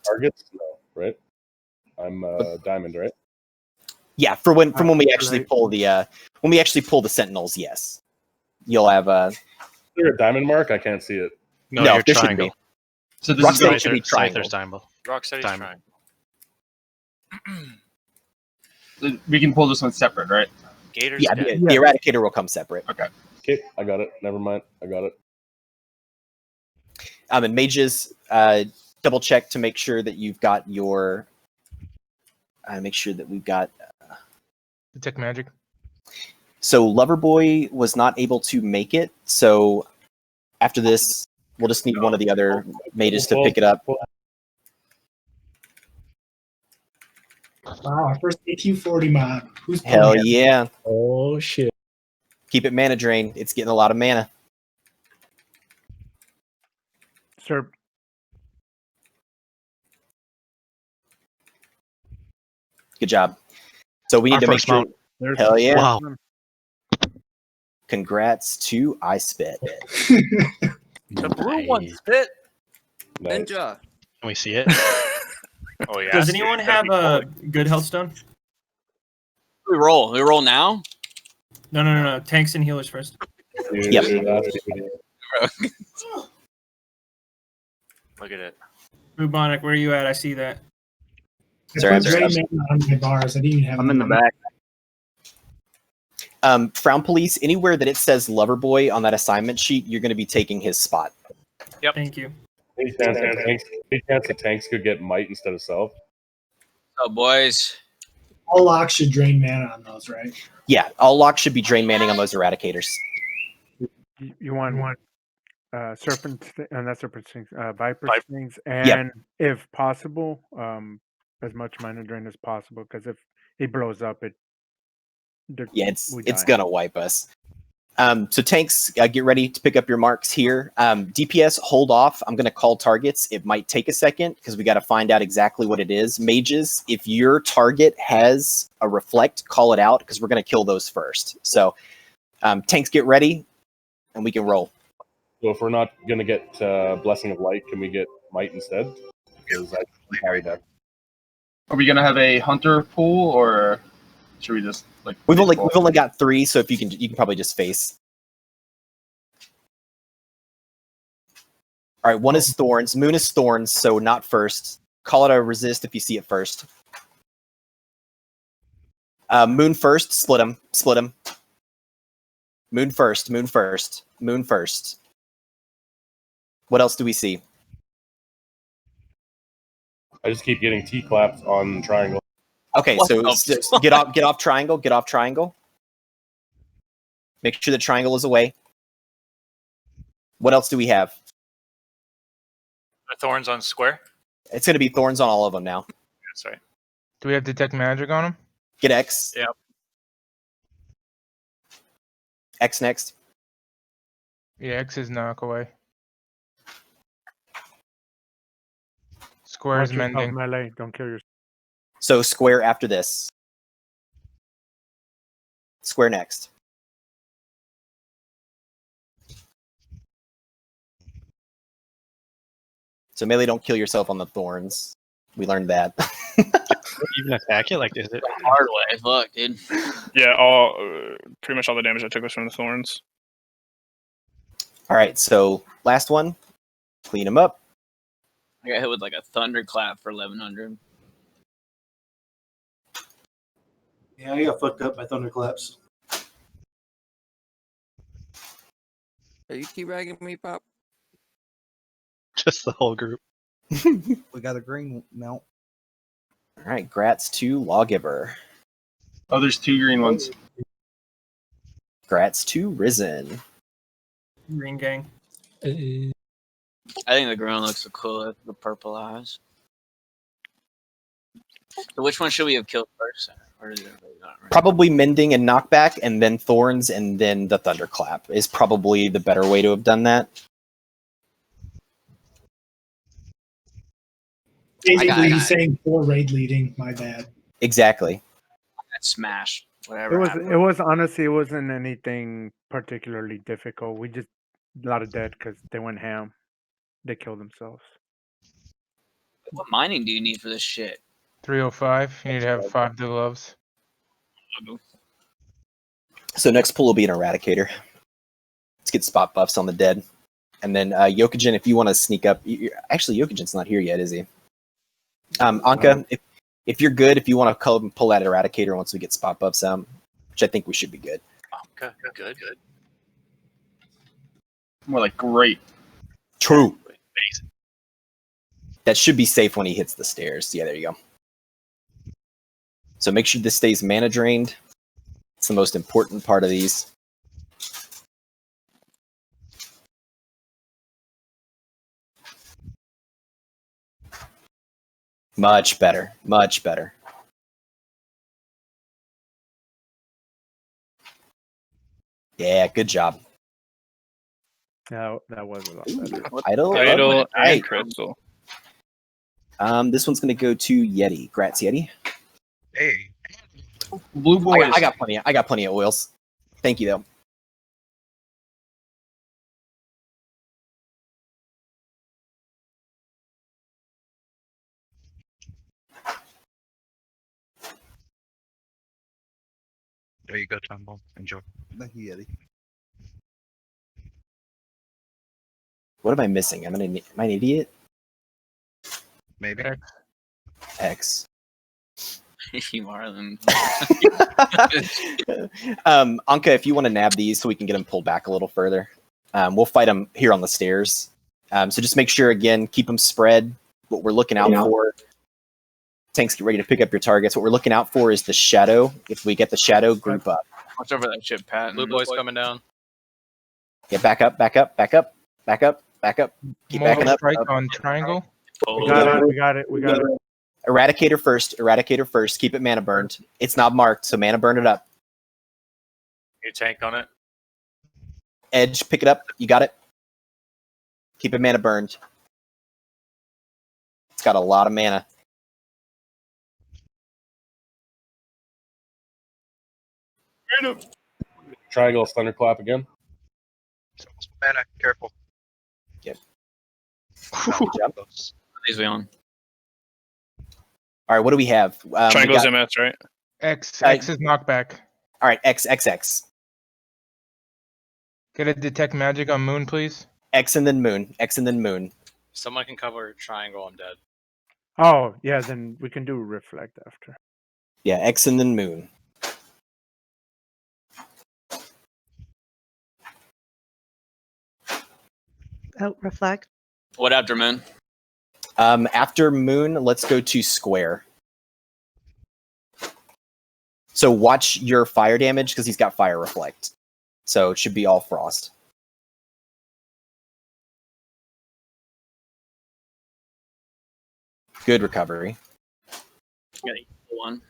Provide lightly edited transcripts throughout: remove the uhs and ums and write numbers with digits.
targets? No, right? I'm diamond, right? Yeah, from when we actually pull the sentinels, yes. You'll have Is there a diamond mark? I can't see it. No, no, you're there triangle. shouldn't be. So this Rocksteady is should be triangle. Triangle. Rocksteady's Diamond. triangle. we can pull this one separate, right? Gator's Yeah, dead. the Eradicator will come separate. Okay. Okay, I got it. Never mind. I got it. And mages, double check to make sure that you've got your. Make sure that we've got. Detect magic. So Loverboy was not able to make it. So after this, we'll just need one of the other mages to pick it up. Wow, our first AQ40 mod. Who's Hell playing it? yeah! Oh shit! Keep it mana drain. It's getting a lot of mana. Sir, Good job. So we need Our to make first sure. mount. Hell yeah! Wow. Congrats to I Spit. The blue one spit. Nice. Ninja. Can we see it? Oh yeah. Does anyone have a good health stone? We roll. We roll now. No. Tanks and healers first. Yep. Look at it. Bubonic, where are you at? I see that. Sorry, I I'm put sorry. Drain Man on my bars. I didn't even have I'm in the back. Frown Police, anywhere that it says Loverboy on that assignment sheet, you're going to be taking his spot. Yep. Thank you. Any chance the tanks could get might instead of self? Oh, boys. All locks should drain mana on those, right? Yeah, all locks should be drain manning on those Eradicators. you want serpent and not serpent stings, viper stings, and Yep. if possible, as much mana drain as possible. Because if it blows up, Yeah, it's we die. gonna wipe us. So tanks, get ready to pick up your marks here. DPS, hold off. I'm gonna call targets. It might take a second because we got to find out exactly what it is. Mages, if your target has a reflect, call it out because we're gonna kill those first. So tanks, get ready, and we can roll. So if we're not gonna get Blessing of Light, can we get might instead? Because I carry that. Are we gonna have a hunter pool, or should we just like? We've only got 3, so if you can probably just face. All right, one is thorns. Moon is thorns, so not first. Call it a resist if you see it first. Moon first. Split him. Split him. Moon first. Moon first. Moon first. What else do we see? I just keep getting T claps on triangle. Okay, What so the get off triangle. Get off triangle. Make sure the triangle is away. What else do we have? The thorns on square. It's going to be thorns on all of them now. That's right. Do we have detect magic on him? Get X. Yep. X next. Yeah, X is knock away. Square is Watch yourself, mending. melee. Don't kill yourself. So square after this. Square next. So melee, don't kill yourself on the thorns. We learned that. Even attack it? Like, is it? Hard way. Fuck, dude. Yeah, pretty much all the damage I took was from the thorns. All right, so last one. Clean them up. I got hit with like a thunderclap for 1100. Yeah, I got fucked up by thunderclaps. Are you teabagging me, Pop? Just the whole group. We got a green mount. All right, grats to Lawgiver. Oh, there's 2 green ones. Grats to Risen. Green gang. I think the ground looks so cool with the purple eyes. So which one should we have killed first? Or is it really not right? Probably Mending and Knockback, and then Thorns, and then the Thunderclap is probably the better way to have done that. Basically, he's saying 4 raid leading. My bad. Exactly. That smash. Whatever. It was honestly, it wasn't anything particularly difficult. We just a lot of dead because they went ham. They killed themselves. What mining do you need for this shit? 305. You need to have 5 gloves. So next pull will be an Eradicator. Let's get spot buffs on the dead. And then Yokogen, if you want to sneak up. Actually, Yokogen's not here yet, is he? Anka, if you're good, if you want to pull that Eradicator once we get spot buffs out, which I think we should be good. Okay, good. More like great. True. That should be safe when he hits the stairs. Yeah, there you go. So make sure this stays mana drained. It's the most important part of these. Much better. Much better. Yeah, good job. No, that was a lot better. Idle and Right. crystal. This one's gonna go to Yeti. Grats, Yeti. Hey. Blue boys. I got plenty of oils. Thank you though. There you go, Tumble. Enjoy. Thank you, Yeti. What am I missing? Am I an idiot? Maybe. X. You are then. Anka, if you want to nab these so we can get them pulled back a little further, we'll fight them here on the stairs. So just make sure, again, keep them spread. What we're looking out for. Tanks, get ready to pick up your targets. What we're looking out for is the shadow. If we get the shadow, group up. Watch over that shit, Pat. Blue boy's coming down. Get back up, back up, back up, back up, back up. Keep backing up. Strike on triangle. We got it. Eradicator first. Keep it mana burned. It's not marked, so mana burn it up. You tank on it. Edge, pick it up. You got it. Keep it mana burned. It's got a lot of mana. Triangle thunderclap again. Mana, careful. Yep. These we on. All right, what do we have? Triangle's MS, right? X is knockback. All right, X. Get a detect magic on Moon, please. X and then Moon. Someone can cover triangle. I'm dead. Oh, yeah, then we can do reflect after. Yeah, X and then Moon. Oh, reflect. What after Moon? After Moon, let's go to Square. So watch your fire damage because he's got fire reflect. So it should be all frost. Good recovery. Got one.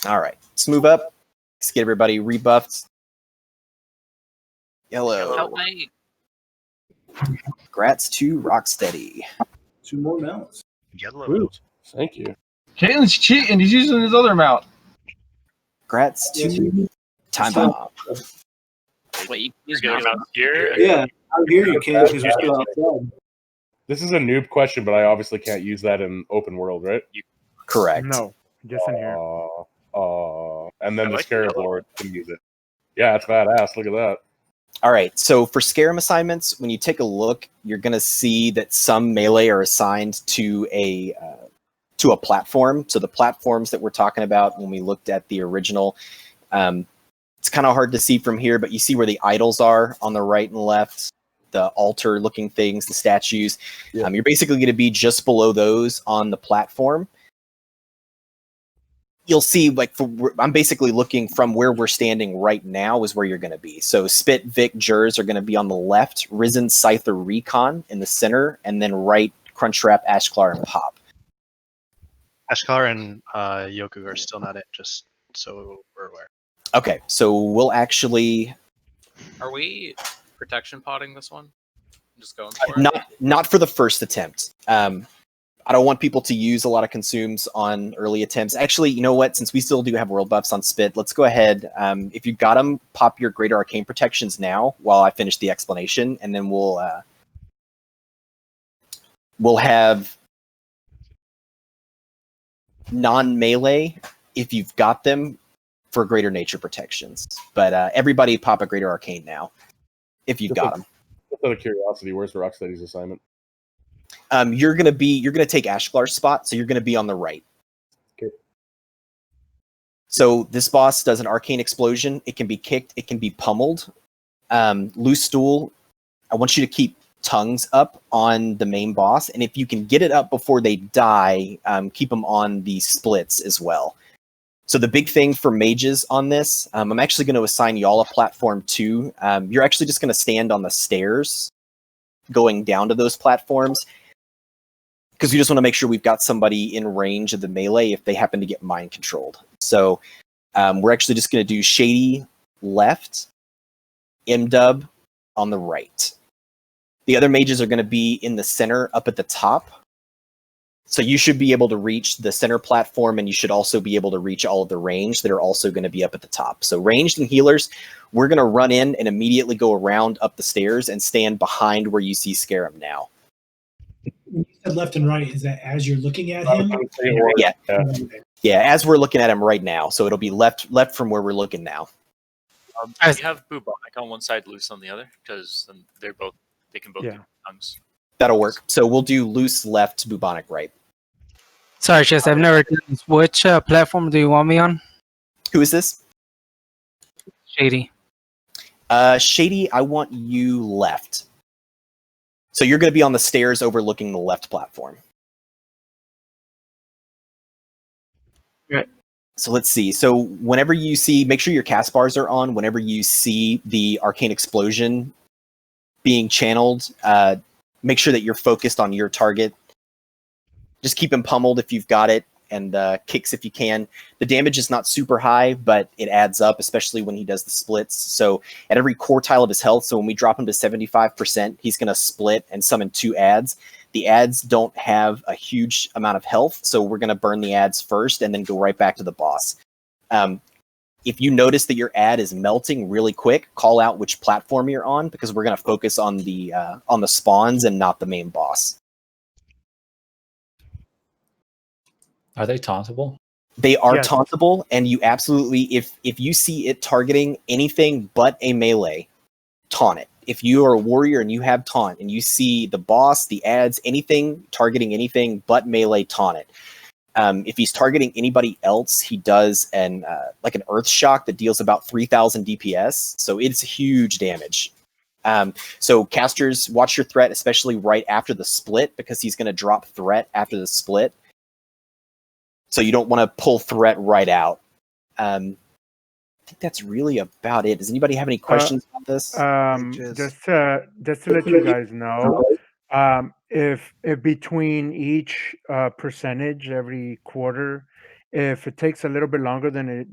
All right, let's move up. Let's get everybody rebuffed. Yellow. Help me. Grats to Rocksteady. 2 more mounts. Yellow. Ooh, thank you. Caitlin's cheating. He's using his other mount. Grats to Time Bomb. Wait, you You're getting out here. Yeah, I hear you, Kate, because you're still outside. This is a noob question, but I obviously can't use that in open world, right? Correct. No, just in here. And then I the like Scarab the yellow. Lord can use it. Yeah, it's badass. Look at that. All right, so for Scarum assignments, when you take a look, you're going to see that some melee are assigned to a platform. So the platforms that we're talking about when we looked at the original, it's kind of hard to see from here, but you see where the idols are on the right and left, the altar-looking things, the statues. Yeah. You're basically going to be just below those on the platform. You'll see, like, I'm basically looking from where we're standing right now is where you're going to be. So Spit, Vic, Jers are going to be on the left, Risen, Scyther, Recon in the center, and then right, Crunchwrap, Ashklar, and Pop. Ashkar and Yoku are still not in, just so we're aware. Okay, so we'll actually... Are we protection potting this one? Just going for it. Not for the first attempt. I don't want people to use a lot of consumes on early attempts. Actually, you know what? Since we still do have world buffs on Spit, let's go ahead. If you've got them, pop your Greater Arcane protections now while I finish the explanation, and then we'll have non-melee if you've got them for Greater Nature protections. But everybody pop a Greater Arcane now if you've got them. Just out of curiosity, where's the Rocksteady's assignment? You're gonna take Ahn'Qiraj's spot, so you're gonna be on the right. Okay. So this boss does an arcane explosion. It can be kicked. It can be pummeled. Loose stool. I want you to keep tongues up on the main boss, and if you can get it up before they die, keep them on the splits as well. So the big thing for mages on this, I'm actually going to assign y'all a platform too. You're actually just going to stand on the stairs going down to those platforms, because we just want to make sure we've got somebody in range of the melee if they happen to get mind controlled. So we're actually just going to do Shady left, M-Dub on the right. The other mages are going to be in the center up at the top. So you should be able to reach the center platform, and you should also be able to reach all of the range that are also going to be up at the top. So ranged and healers, we're going to run in and immediately go around up the stairs and stand behind where you see Scarab now. When you said left and right, is that as you're looking at him? Yeah. Yeah, as we're looking at him right now. So it'll be left from where we're looking now. We have bubonic on one side, loose on the other, because they can both do tongues. That'll work. So we'll do loose left, bubonic right. Sorry, Chess, I've never done this. Which platform do you want me on? Who is this? Shady. Shady, I want you left. So you're going to be on the stairs overlooking the left platform. Right. So let's see. So whenever you see, make sure your cast bars are on. Whenever you see the arcane explosion being channeled, make sure that you're focused on your target. Just keep him pummeled if you've got it, and kicks if you can. The damage is not super high, but it adds up, especially when he does the splits. So at every quartile of his health, so when we drop him to 75%, he's going to split and summon 2 adds. The adds don't have a huge amount of health, so we're going to burn the adds first and then go right back to the boss. If you notice that your ad is melting really quick, call out which platform you're on, because we're going to focus on the spawns and not the main boss. Are they tauntable? They are tauntable, and you absolutely, if you see it targeting anything but a melee, taunt it. If you are a warrior and you have taunt, and you see the boss, the ads, anything targeting anything but melee, taunt it. If he's targeting anybody else, he does an earth shock that deals about 3,000 DPS, so it's huge damage. So casters, watch your threat, especially right after the split, because he's going to drop threat after the split. So you don't want to pull threat right out. I think that's really about it. Does anybody have any questions about this? Just to let you guys know, if between each percentage every quarter, if it takes a little bit longer than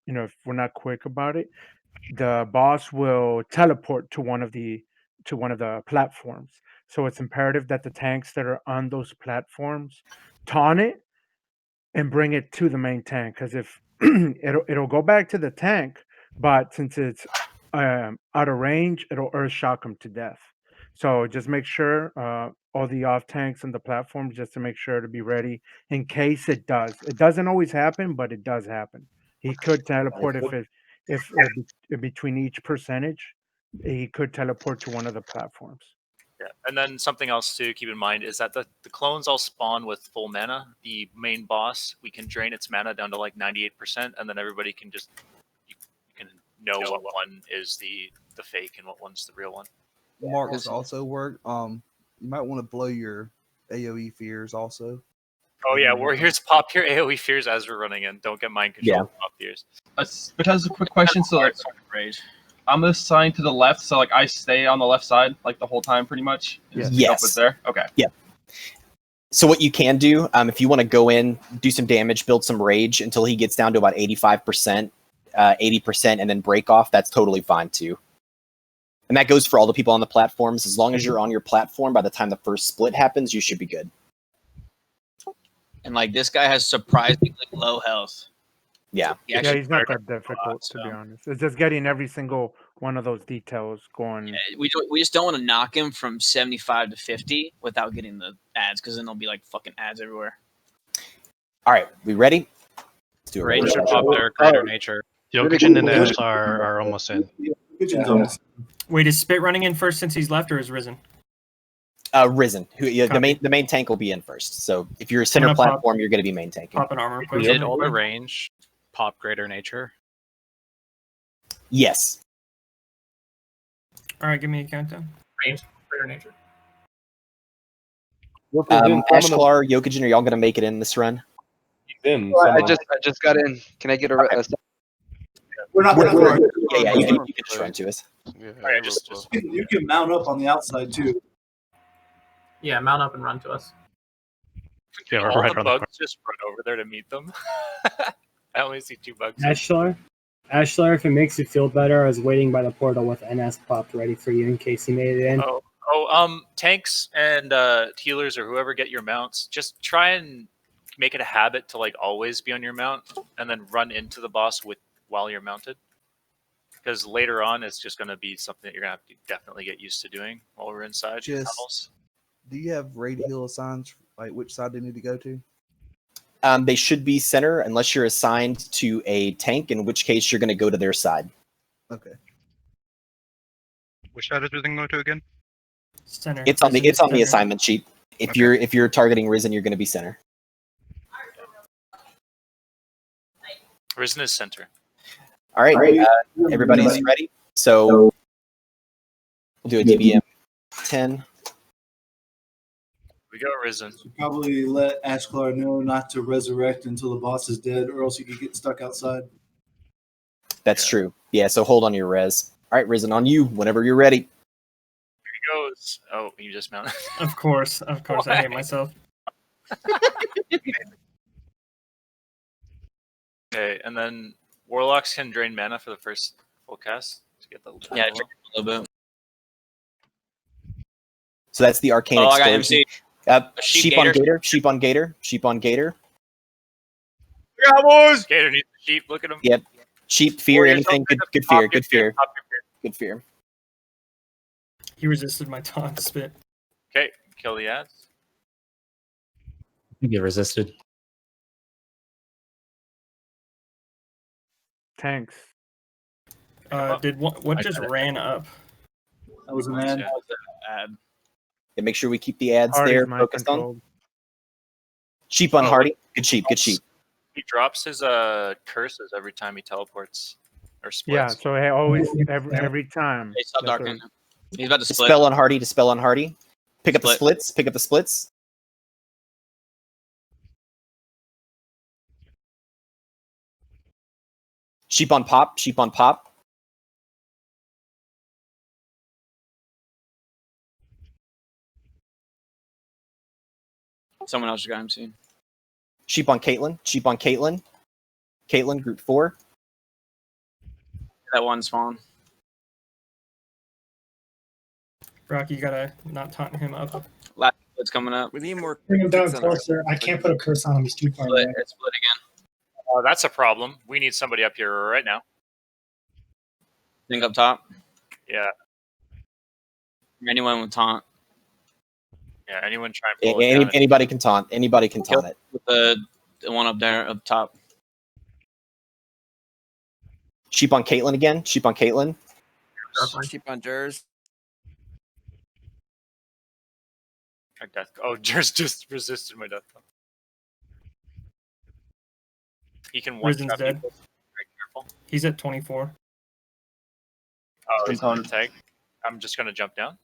if we're not quick about it, the boss will teleport to one of the platforms. So it's imperative that the tanks that are on those platforms taunt it and bring it to the main tank, because if it'll go back to the tank, but since it's out of range, it'll earth shock them to death. So just make sure all the off tanks on the platform, just to make sure to be ready in case it does. It doesn't always happen, but it does happen. He could teleport if between each percentage, he could teleport to one of the platforms. Yeah, and then something else to keep in mind is that the clones all spawn with full mana. The main boss, we can drain its mana down to like 98%, and then everybody can just you can know what one is the fake and what one's the real one. Marks also work. You might want to blow your AoE fears also. Oh yeah, Warriors, pop your AoE fears as we're running in. Don't get mind control. Yeah. Pop fears. But has a quick question. So I'm assigned to the left, so like I stay on the left side like the whole time, pretty much. Yes. Up there. Okay. Yeah. So what you can do, if you want to go in, do some damage, build some rage until he gets down to about 85%, 80%, and then break off, that's totally fine too. And that goes for all the people on the platforms. As long as you're on your platform by the time the first split happens, you should be good. And like this guy has surprisingly low health. Yeah. Yeah, he's not that difficult to be honest. It's just getting every single one of those details going. We just don't want to knock him from 75 to 50 without getting the ads, because then there'll be like fucking ads everywhere. All right, we ready? Let's do a Rage roll. or pop their greater nature. Yokujin and Ashlar are almost in. Wait, is Spit running in first since he's left, or is Risen? Risen. The main tank will be in first. So if you're a center gonna pop- platform, you're going to be main tanking. Pop an armor. quick. Did all the range pop greater nature? Yes. All right, give me a countdown. Range, greater nature. Ashlar, Yokujin, are y'all going to make it in this run? In. I just got in. Can I get a We're not We're- gonna Yeah, you can just run to us. Alright, just You can mount up on the outside too. Yeah, mount up and run to us. Yeah, we're all right the around the bugs just run over there to meet them. I only see 2 bugs. Ashlar, if it makes you feel better, I was waiting by the portal with NS popped ready for you in case you made it in. Tanks and healers or whoever get your mounts, just try and make it a habit to like always be on your mount and then run into the boss while you're mounted. Because later on, it's just going to be something that you're going to have to definitely get used to doing while we're inside tunnels. Do you have raid heal assigns? Like which side they need to go to? They should be center unless you're assigned to a tank, in which case you're going to go to their side. Okay. Which side is Risen going to again? Center. It's on the Center. assignment sheet. If you're targeting Risen, you're going to be center. Risen is center. All right, everybody's ready. So we'll do a DBM 10. We got Risen. Probably let Ashlar know not to resurrect until the boss is dead, or else he could get stuck outside. That's true. Yeah, so hold on your res. All right, Risen, on you whenever you're ready. Here he goes. Oh, you just mounted. Of course. I hate myself. Okay, and then Warlocks can drain mana for the first full cast to get the Yeah, a little bit. So that's the arcane Oh, I got explosion. MC. Sheep on Gator. Sheep on Gator. Sheep on Gator. Yeah, boys! Gator needs the sheep. Look at him. Yep. Sheep, fear, Warriors, anything. don't Good pop, fear. Good fear. pop your fear. Good fear. He resisted my taunt spit. Okay, kill the ads. You get resisted. Tanks. Did what just ran up? That was an ad. Yeah, make sure we keep the ads Hardy's there mind focused on. controlled. Sheep on Hardy. Good sheep. Good sheep. He drops his curses every time he teleports or splits. Yeah, so I always every time. Hey, stop That's darkening. what- He's about to split. Dispel on Hardy. Dispel on Hardy. Pick up the Split. splits. Pick up the splits. Sheep on pop. Sheep on pop. Someone else got MC. Sheep on Caitlyn. Sheep on Caitlyn. Caitlyn, group 4. That one spawn. Rocky, you gotta not taunt him up. Last split's coming up. We need more. Bring him down ticks on our- closer. I can't put a curse on him. He's too far away. It's split again. That's a problem. We need somebody up here right now. Think up top. Yeah. Anyone with taunt. Yeah, anyone try and pull it down. Anybody can taunt. Anybody can taunt it. With the one up there up top. Sheep on Caitlyn again. Sheep on Caitlyn. Sheep on Jers. Oh, Jers just resisted my death. He can one Risen's shot dead. people. Very careful. He's at 24. Oh, he's on the tag. I'm just gonna jump down.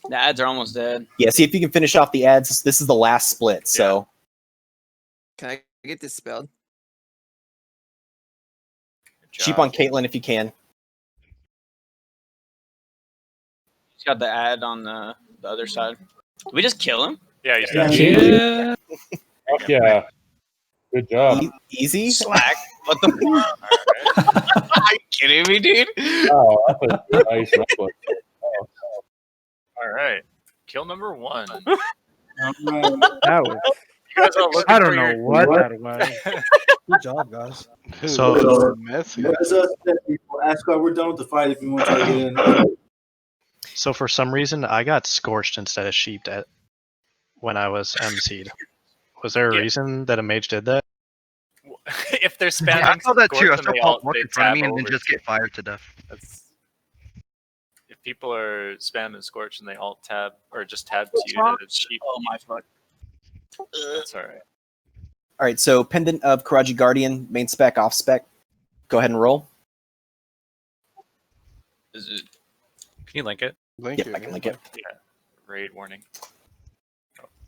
The ads are almost dead. Yeah, see if you can finish off the ads. This is the last split, so Can I get this spelled? sheep on Caitlyn if you can. He's got the ad on the other side. Did we just kill him? Yeah, he's Yeah. dead. Fuck yeah. Good job. Easy. Slack. What the fuck? Are you kidding me, dude? Oh, that's a nice replica. All right. Kill number 1. That was. You guys are looking I don't for know your- what that was. Good job, guys. So, As us people, Ashcard, we're done with the fight if you want to try to get in. so for some reason, I got scorched instead of sheeped at when I was MC'd. Was there a reason that a mage did that? If they're spamming, Yeah, I saw that too. I Scorch, saw then Paul they walk in front of me and then over just to- get fired to death. If people are spamming Scorch and they alt tab or just tab to you, then it's sheep. Oh my fuck. That's all right. All right, so Pendant of Qiraji Guardian, main spec, off spec. Go ahead and roll. Is it? Can you link it? Yep, I can link it. Yeah. Raid warning.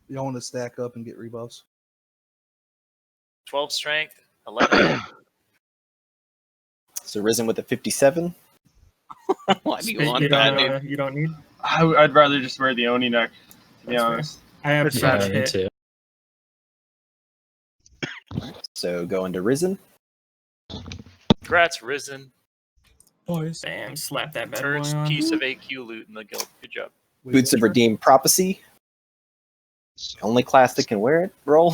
Y'all want to stack up and get rebuffs? 12 strength, 11. So Risen with a 57. Why do You you want don't, that, dude? You don't need. I'd rather just wear the Oni neck, to be honest. I have That's such fine. hit. too. So go into Risen. Congrats, Risen. Boys. Bam, slap that bad boy First on. piece of AQ loot in the guild. Good job. Boots of Redeemed Prophecy. Only class that can wear it. Roll.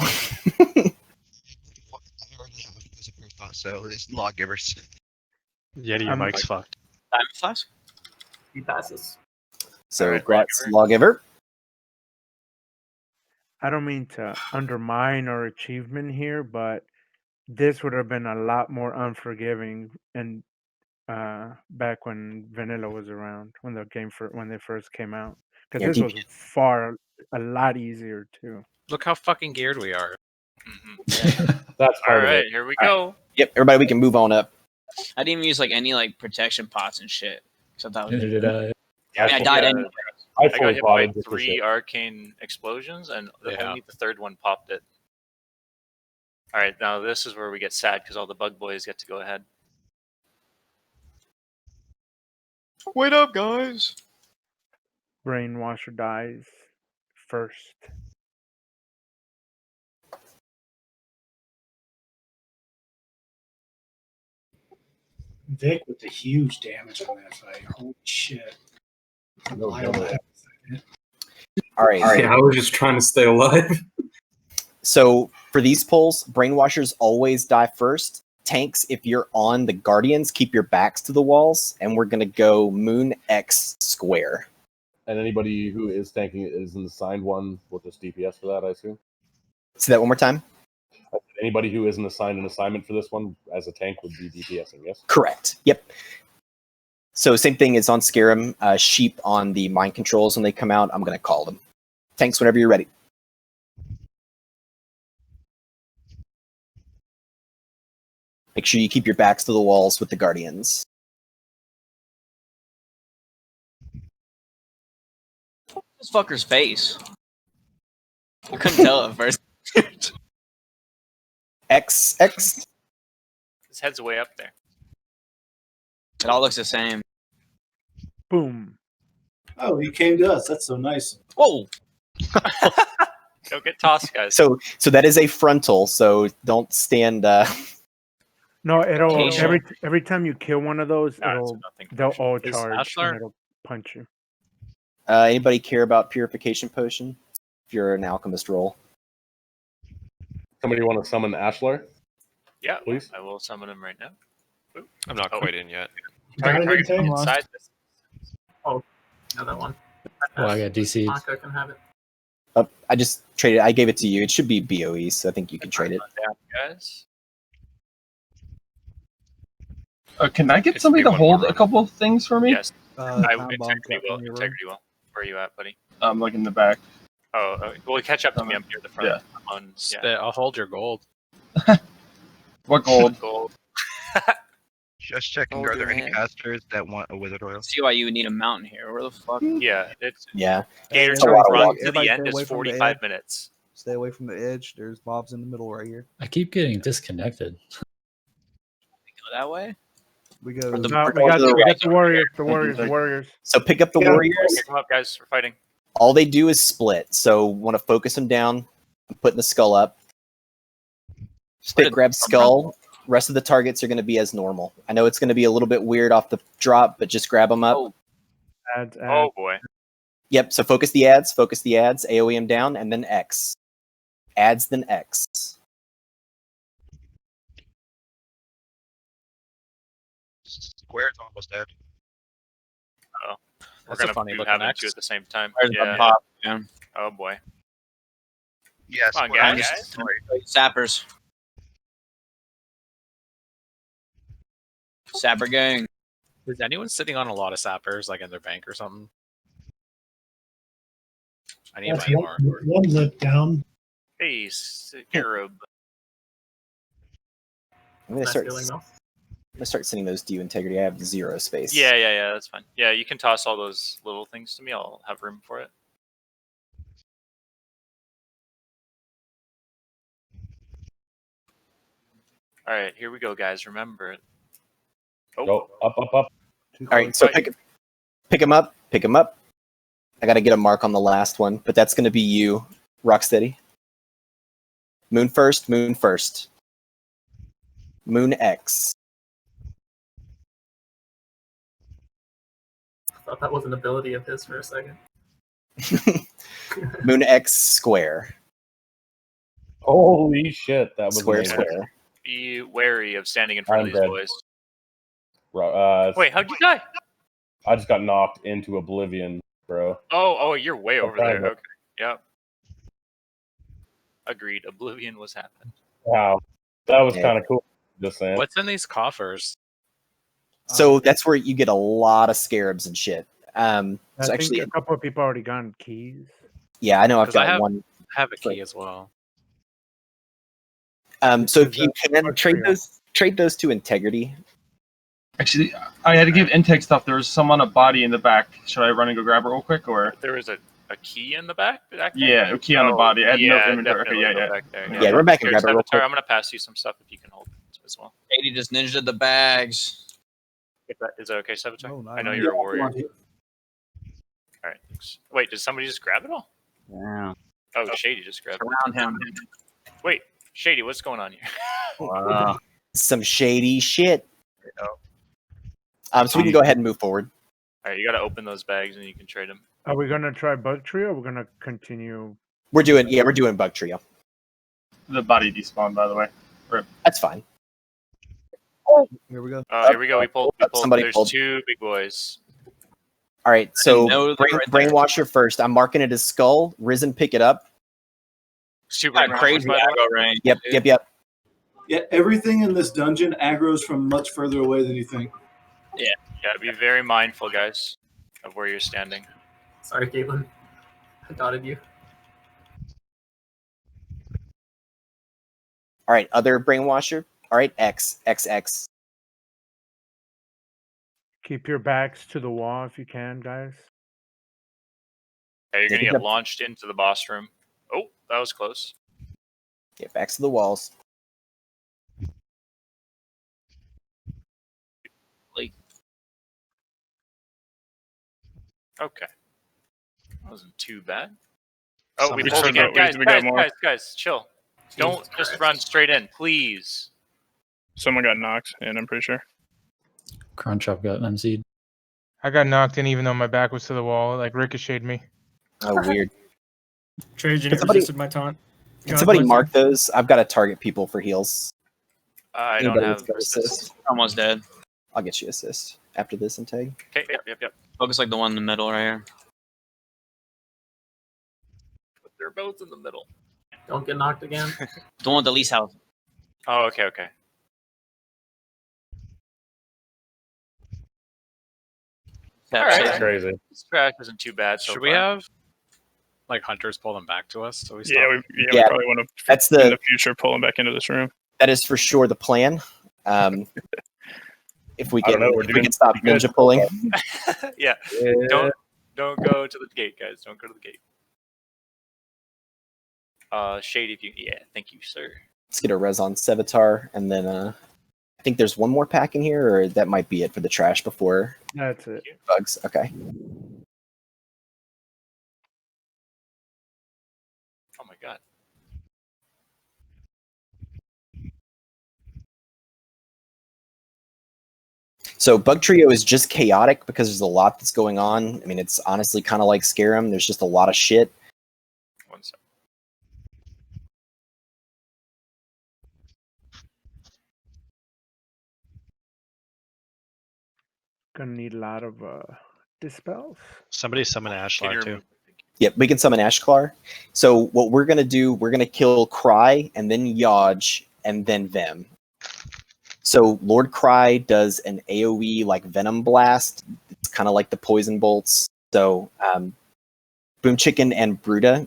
So it's lawgivers. Yeti, your mic's fucked. Diamond Flash? He passes. So Alright, Grats Lawgiver. I don't mean to undermine our achievement here, but this would have been a lot more unforgiving and back when Vanilla was around, when the game when they first came out, because Yeah, this was a lot easier too. Look how fucking geared we are. That's All part of right, it. here we go. Yep, everybody, we can move on up. I didn't even use like any like protection pots and shit. So that was Neither did I. I mean, I died anyway. I I got fully hit by botted just for 3 shit. arcane explosions, and Yeah. only the third one popped it. All right, now this is where we get sad because all the bug boys get to go ahead. Wait up, guys. Brainwasher dies first. Vic with the huge damage on that fight. Holy shit. All right. Yeah, I was just trying to stay alive. So for these pulls, Brainwashers always die first. Tanks, if you're on the Guardians, keep your backs to the walls, and we're gonna go Moon X square. And anybody who is tanking is an assigned one will just DPS for that, I assume. Say that one more time. Anybody who isn't assigned an assignment for this one as a tank would be DPSing, yes? Correct. Yep. So same thing as on Scarab, sheep on the mind controls when they come out. I'm gonna call them. Tanks whenever you're ready. Make sure you keep your backs to the walls with the Guardians. This fucker's face. I couldn't tell at first. X. His head's way up there. It all looks the same. Boom. Oh, he came to us. That's so nice. Whoa. Go get tossed, guys. So that is a frontal. So don't stand. No, it'll Okay. every time you kill one of those, they'll all Is charge Ashlar- and it'll punch you. Anybody care about Purification Potion? If you're an alchemist roll. Somebody want to summon Ashlar? Yeah, please. I will summon him right now. Oop. I'm not quite in yet. Target Tank? inside this. Oh, another one. Oh, I got DC'd. Anka can have it. I just traded. I gave it to you. It should be BOE, so I think you can trade it. Down, guys. Can I get It's somebody me to one hold more a run. couple of things for me? Yes. Time bomb Integrity will. on your road. Integrity will. Where are you at, buddy? I'm like in the back. Oh, well, catch up to me. I'm here at the front. Yeah. On, I'll hold your gold. What gold? Gold. Just checking, Oh, are there any man. casters that want a wizard oil? See why you would need a mountain here. Where the fuck? Yeah, it's Yeah. Gator It's a to lot of run walk. to Everybody the stay end is away from the 45 edge. minutes. Stay away from the edge. There's mobs in the middle right here. I keep getting disconnected. Go that way? We go. Or the- No, or we got to the right. the warriors. The warriors. So pick up the Yeah. warriors. Here, come up, guys. We're fighting. All they do is split. So want to focus them down. I'm putting the skull up. Spit grab skull. Rest of the targets are going to be as normal. I know it's going to be a little bit weird off the drop, but just grab them up. Oh. Ads, Oh boy. Yep. So focus the ads. Focus the ads. AOE them down, and then X. Ads, then X. Square's almost dead. Oh, we're That's a gonna funny do looking having X. two at the same time. Where's the Yeah. pop? Yeah. Oh boy. Yeah, Come on, Square. guys. Sappers. Sapper gang. Is anyone sitting on a lot of sappers, like in their bank or something? I need to That's buy more. one lip down. Hey, Scarab. I'm gonna Nice start. feeling, though. I'm gonna start sending those to you, Integrity. I have 0 space. Yeah, that's fine. Yeah, you can toss all those little things to me. I'll have room for it. All right, here we go, guys. Remember it. Oh, Go up. All right. So pick them up. Pick them up. I gotta get a mark on the last one, but that's gonna be you, Rocksteady. Moon first. Moon first. Moon X. I thought that was an ability of his for a second. Moon X square. Holy shit, that was Square, amazing. square. be wary of standing in front I'm of these dead. boys. Wait, how'd you die? I just got knocked into oblivion, bro. Oh, you're way over there. Okay. Okay, yep. Agreed. Oblivion was happening. Wow, that was Yeah. kind of cool. Just saying. What's in these coffers? So that's where you get a lot of scarabs and shit. I So think actually, a couple of people already gotten keys. yeah, I know I've 'Cause I got have- one. Have a key as well. So if you can trade those to integrity. Actually, I had to give intake stuff. There was someone a body in the back. Should I run and go grab it real quick, or? There was a key in the back? Yeah, a key on the body. I had no inventory. definitely Okay, go yeah. back there. Yeah, run back and Here, grab it real Savitar, quick. I'm going to pass you some stuff if you can hold it as well. 80 just ninja the bags. Is that okay, Savitar? No, I know no. you're a Yeah, warrior. come on, dude. All right, thanks. Wait, did somebody just grab it all? Yeah. Oh, Shady just grabbed Around him. Wait, Shady, what's going on here? Wow. Some shady shit. Oh. So we can go ahead and move forward. All right, you got to open those bags and you can trade them. Are we gonna try bug tree or we're gonna continue? We're doing bug trio. The body despawned, by the way. Rip. That's fine. Here we go. Here we go. We pulled. Somebody There's pulled. 2 big boys. All right, so know they're right there. brainwasher first. I'm marking it as skull. Risen, pick it up. Two Got crazy aggro range. Yep. Yeah, everything in this dungeon aggroes from much further away than you think. Yeah, be very mindful, guys, of where you're standing. Sorry, Caitlin. I dotted you. All right, other brainwasher. All right, X. Keep your backs to the wall if you can, guys. Yeah, you're gonna Yep. get launched into the boss room. Oh, that was close. Get backs to the walls. Okay, that wasn't too bad. Oh, we We pulled should again, go- we got more. guys, chill. Don't just run straight in, please. Someone got knocked in, I'm pretty sure. Crunchop got MC'd. I got knocked in even though my back was to the wall. It like ricocheted me. Oh, weird. Trajan Can somebody- resisted my taunt. Can somebody mark those? I've got to target people for heals. I don't Anybody have that's got assist. Almost dead. I'll get you assist after this and tag. Okay, yep. Focus like the one in the middle right here. But they're both in the middle. Don't get knocked again. The one with the least health. Oh, okay. All right. That's crazy. This track isn't too bad so Should far. we have like hunters pull them back to us? So we Yeah, stop? we Yeah, probably want to that's in the- the future pull him back into this room. That is for sure the plan. If we I don't can, know, we're if we doing can stop pretty good ninja pulling. yeah. Don't go to the gate, guys. Don't go to the gate. Shade, if you thank you, sir. Let's get a res on Sevatar, and then I think there's one more pack in here, or that might be it for the trash before That's it. bugs. Okay. Oh my god. So Bug Trio is just chaotic because there's a lot that's going on. I mean, it's honestly kind of like Scarab. There's just a lot of shit. One sec. Gonna need a lot of dispels. Somebody summon Ashlar too. Yep, we can summon Ahn'Qiraj. So what we're gonna do, we're gonna kill Cry and then Yaj and then Vem. So Lord Cry does an AoE like Venom Blast. It's kind of like the Poison Bolts. So Boom Chicken and Bruta,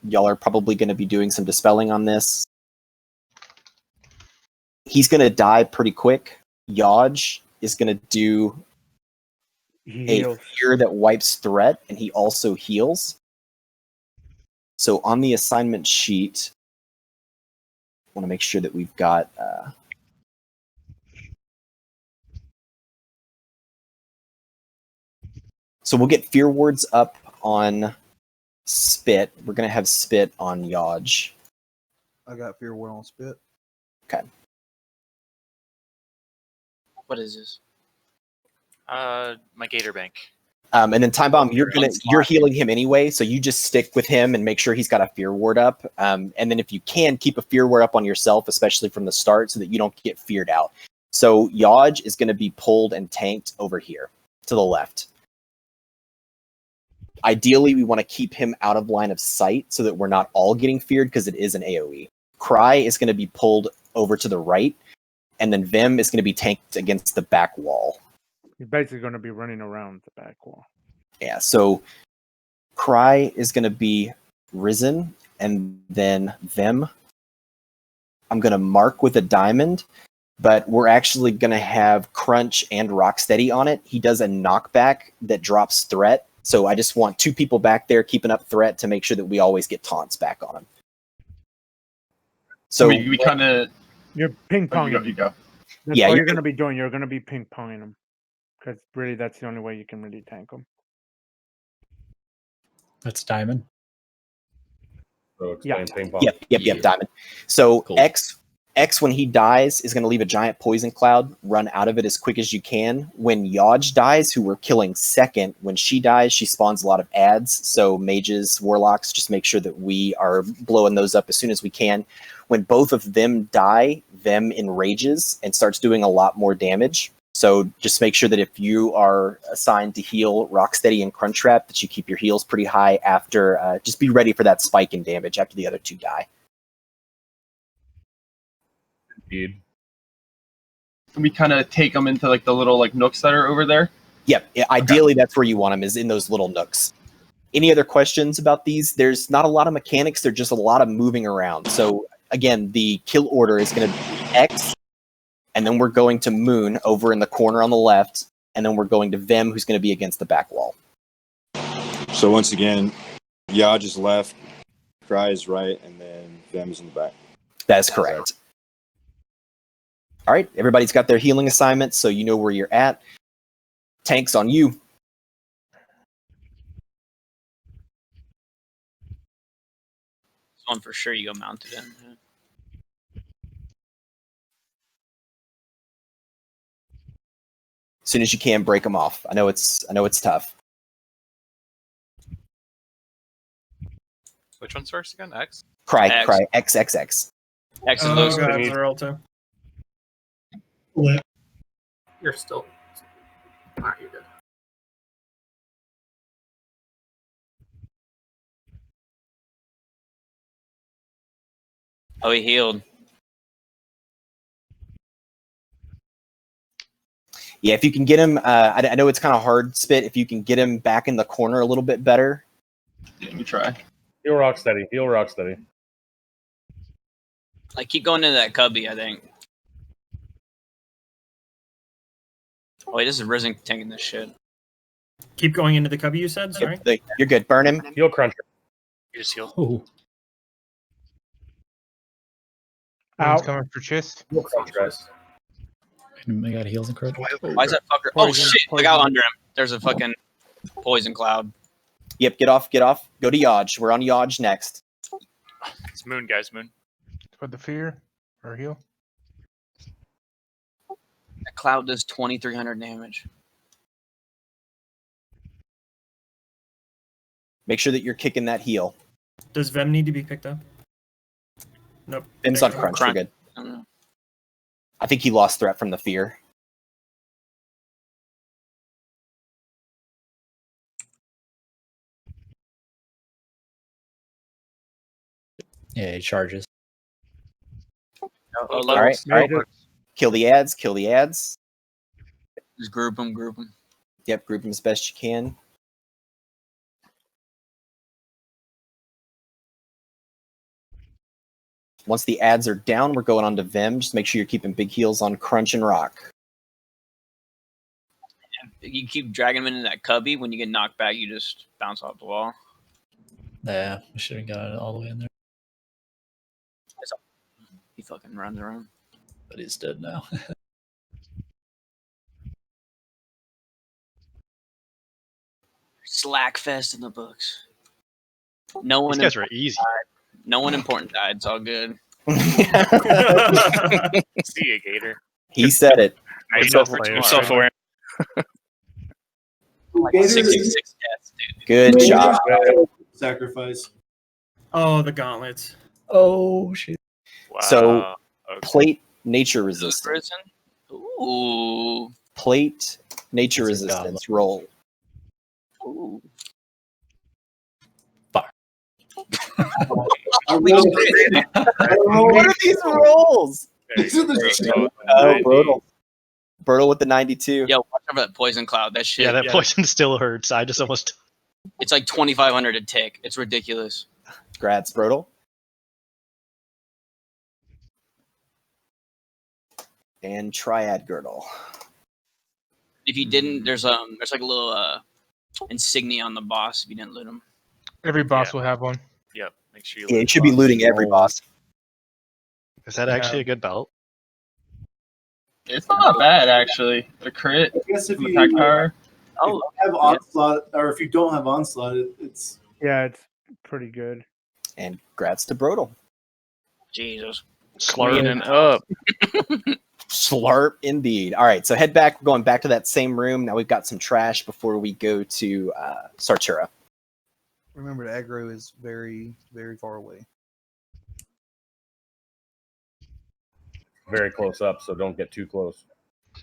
y'all are probably going to be doing some dispelling on this. He's going to die pretty quick. Yaj is going to do a fear that wipes threat, and he also heals. So on the assignment sheet, I want to make sure that we've got... So we'll get Fear Wards up on Spit. We're going to have Spit on Yaj. I got Fear Ward on Spit. Okay. What is this? My Gator Bank. And then Time Bomb, you're healing him anyway, so you just stick with him and make sure he's got a Fear Ward up. And then if you can, keep a Fear Ward up on yourself, especially from the start, so that you don't get feared out. So Yaj is going to be pulled and tanked over here to the left. Ideally, we want to keep him out of line of sight so that we're not all getting feared because it is an AoE. Cry is going to be pulled over to the right, and then Vim is going to be tanked against the back wall. He's basically going to be running around the back wall. Yeah, so Cry is going to be Risen, and then Vim. I'm going to mark with a diamond, but we're actually going to have Crunch and Rocksteady on it. He does a knockback that drops threat. So I just want 2 people back there keeping up threat to make sure that we always get taunts back on him. So we kind of you're ping ponging. You go. That's Yeah, all you're you're going to be doing. You're going to be ping ponging them because really that's the only way you can really tank them. That's diamond. So explain ping pong. Yep, diamond. So X, when he dies, is going to leave a giant poison cloud. Run out of it as quick as you can. When Yaj dies, who we're killing second, when she dies, she spawns a lot of ads. So mages, warlocks, just make sure that we are blowing those up as soon as we can. When both of them die, Vem enrages and starts doing a lot more damage. So just make sure that if you are assigned to heal Rocksteady and Crunchtrap, that you keep your heals pretty high after. Just be ready for that spike in damage after the other 2 die. Indeed. Can we kind of take them into like the little like nooks that are over there? Yep. Ideally, that's where you want them, is in those little nooks. Any other questions about these? There's not a lot of mechanics. There's just a lot of moving around. So again, the kill order is going to be X, and then we're going to Moon over in the corner on the left, and then we're going to Vem, who's going to be against the back wall. So once again, Yaj is left, Cry is right, and then Vem is in the back. That is correct. All right, everybody's got their healing assignments, so you know where you're at. Tanks on you. This one for sure you go mounted in. As soon as you can, break them off. I know it's tough. Which one's first again? X? Cry, X. Cry, XXX. X is Oh, those. God, they're all too. You're still. Alright, you're good. Oh, he healed. Yeah, if you can get him, I know it's kind of hard, Spit. If you can get him back in the corner a little bit better. Let me try. Heal Rocksteady. Heal Rocksteady. Like, keep going into that cubby, I think. Oh, wait, this is Risen tanking this shit. Keep going into the cubby, you said? Sorry. You're good. Burn him. Heal Cruncher. You just heal. Oh. One's coming for Chist. Heal Cruncher. I got heals and crit. Why is that fucker? Oh, shit. I got under him. There's a fucking poison cloud. Yep, get off. Go to Yaj. We're on Yaj next. It's Moon, guys. Moon. Put the fear or heal. The cloud does 2,300 damage. Make sure that you're kicking that heal. Does Vem need to be picked up? Nope. Vem's on crunch. We're good. I think he lost threat from the fear. Yeah, he charges. All right. Kill the ads. Kill the ads. Just group them. Group them. Yep, group them as best you can. Once the ads are down, we're going on to Vim. Just make sure you're keeping big heals on Crunch and Rock. You keep dragging them into that cubby. When you get knocked back, you just bounce off the wall. Yeah, we should have got it all the way in there. He fucking runs around. But he's dead now. Slack fest in the books. No one. These guys were easy. No one important died. It's all good. See you, Gator. He said it. Self-aware. Like 66 deaths, dude. Good job. Sacrifice. Oh, the gauntlets. Oh shit. Wow. So plate nature resistance. Ooh. Plate nature resistance. Roll. Ooh. What are these rolls? Oh, brutal. Brutal with the 92. Yo, watch over that poison cloud. That shit. Yeah, that poison still hurts. I just almost. It's like 2,500 a tick. It's ridiculous. Grats, brutal. And Triad Girdle. If you didn't, there's like a little insignia on the boss. If you didn't loot him. Every boss will have one. Yep. Make sure you. Yeah, it should be looting every boss. Is that actually a good belt? It's not bad actually. A crit. I guess if from the you pack power. Oh, have onslaught, or if you don't have onslaught, it's Yeah, it's pretty good. And grats to Brodel. Jesus. Slurping up. Slurp indeed. All right, so head back. We're going back to that same room. Now we've got some trash before we go to Sartura. Remember, the aggro is very, very far away. Very close up, so don't get too close.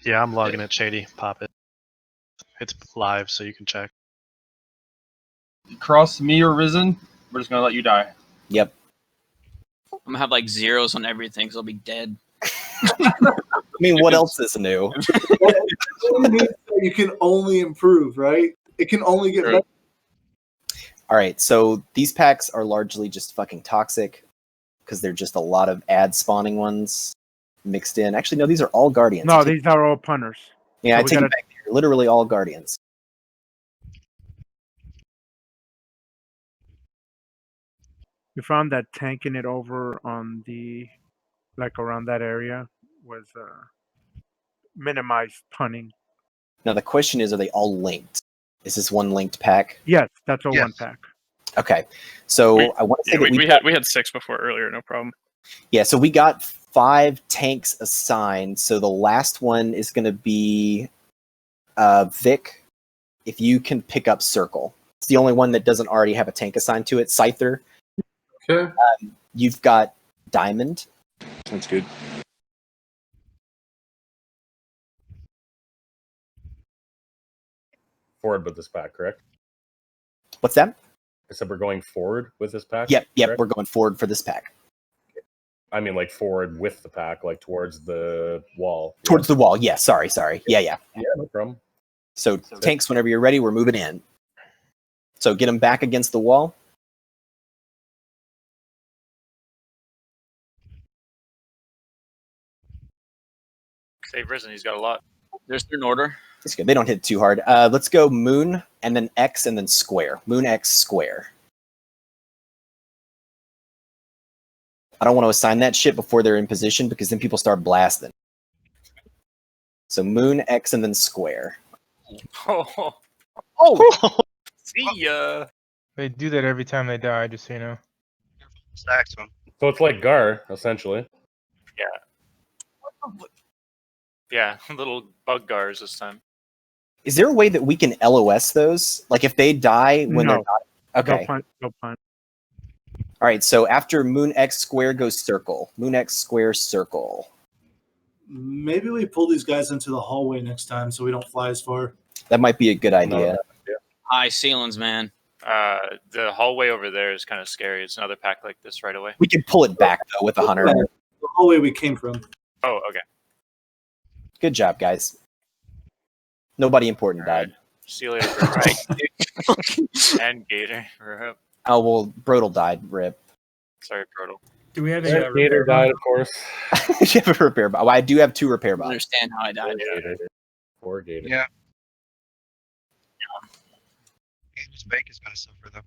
Yeah, I'm logging it, Shady. Pop it. It's live, so you can check. Cross me or Risen, we're just gonna let you die. Yep. I'm gonna have like zeros on everything, so I'll be dead. I mean, what else is new? You can only improve, right? It can only get better. All right, so these packs are largely just fucking toxic because they're just a lot of ad spawning ones mixed in. Actually, no, these are all guardians. No, these are all punters. Yeah, So I we take gotta- it back. They're literally all guardians. We found that tanking it over on the, like around that area, was minimized punning. Now the question is, are they all linked? Is this one linked pack? Yes, that's a one pack. Okay, so I want to say that we had 6 before earlier, no problem. Yeah, so we got 5 tanks assigned. So the last one is going to be Vic. If you can pick up Circle, it's the only one that doesn't already have a tank assigned to it. Scyther. Okay. You've got Diamond. That's good. Forward with this pack, correct? What's that? I said we're going forward with this pack? Yep, correct? we're going forward for this pack. I mean, like forward with the pack, like towards the wall. Towards the wall. Yeah, sorry. Yeah. Yeah, no problem. So tanks, whenever you're ready, we're moving in. So get them back against the wall. Save Risen. He's got a lot. There's an order. That's good. They don't hit too hard. Let's go Moon and then X and then Square. Moon X Square. I don't want to assign that shit before they're in position because then people start blasting. So Moon X and then Square. Oh. See ya. They do that every time they die, just so you know. Stacks them. So it's like Gar, essentially. Yeah. Yeah, little bug gars this time. Is there a way that we can LOS those? Like if they die when they're No. not. Okay. No pun. All right. So after Moon X square goes circle. Moon X square circle. Maybe we pull these guys into the hallway next time so we don't fly as far. That might be a good idea. High ceilings, man. The hallway over there is kind of scary. It's another pack like this right away. We can pull it back though with a hunter. The hallway we came from. Oh, okay. Good job, guys. Nobody important died. See you later, bro. And Gator. Rip. Oh well, Brodel died. Rip. Sorry, Brodel. Do we have Yeah, a Gator repair died, bot? of course. You have a repair bot. Well, I do have 2 repair I bots. understand how I died. Poor Gator. Yeah. Gator's bank is gonna suffer though.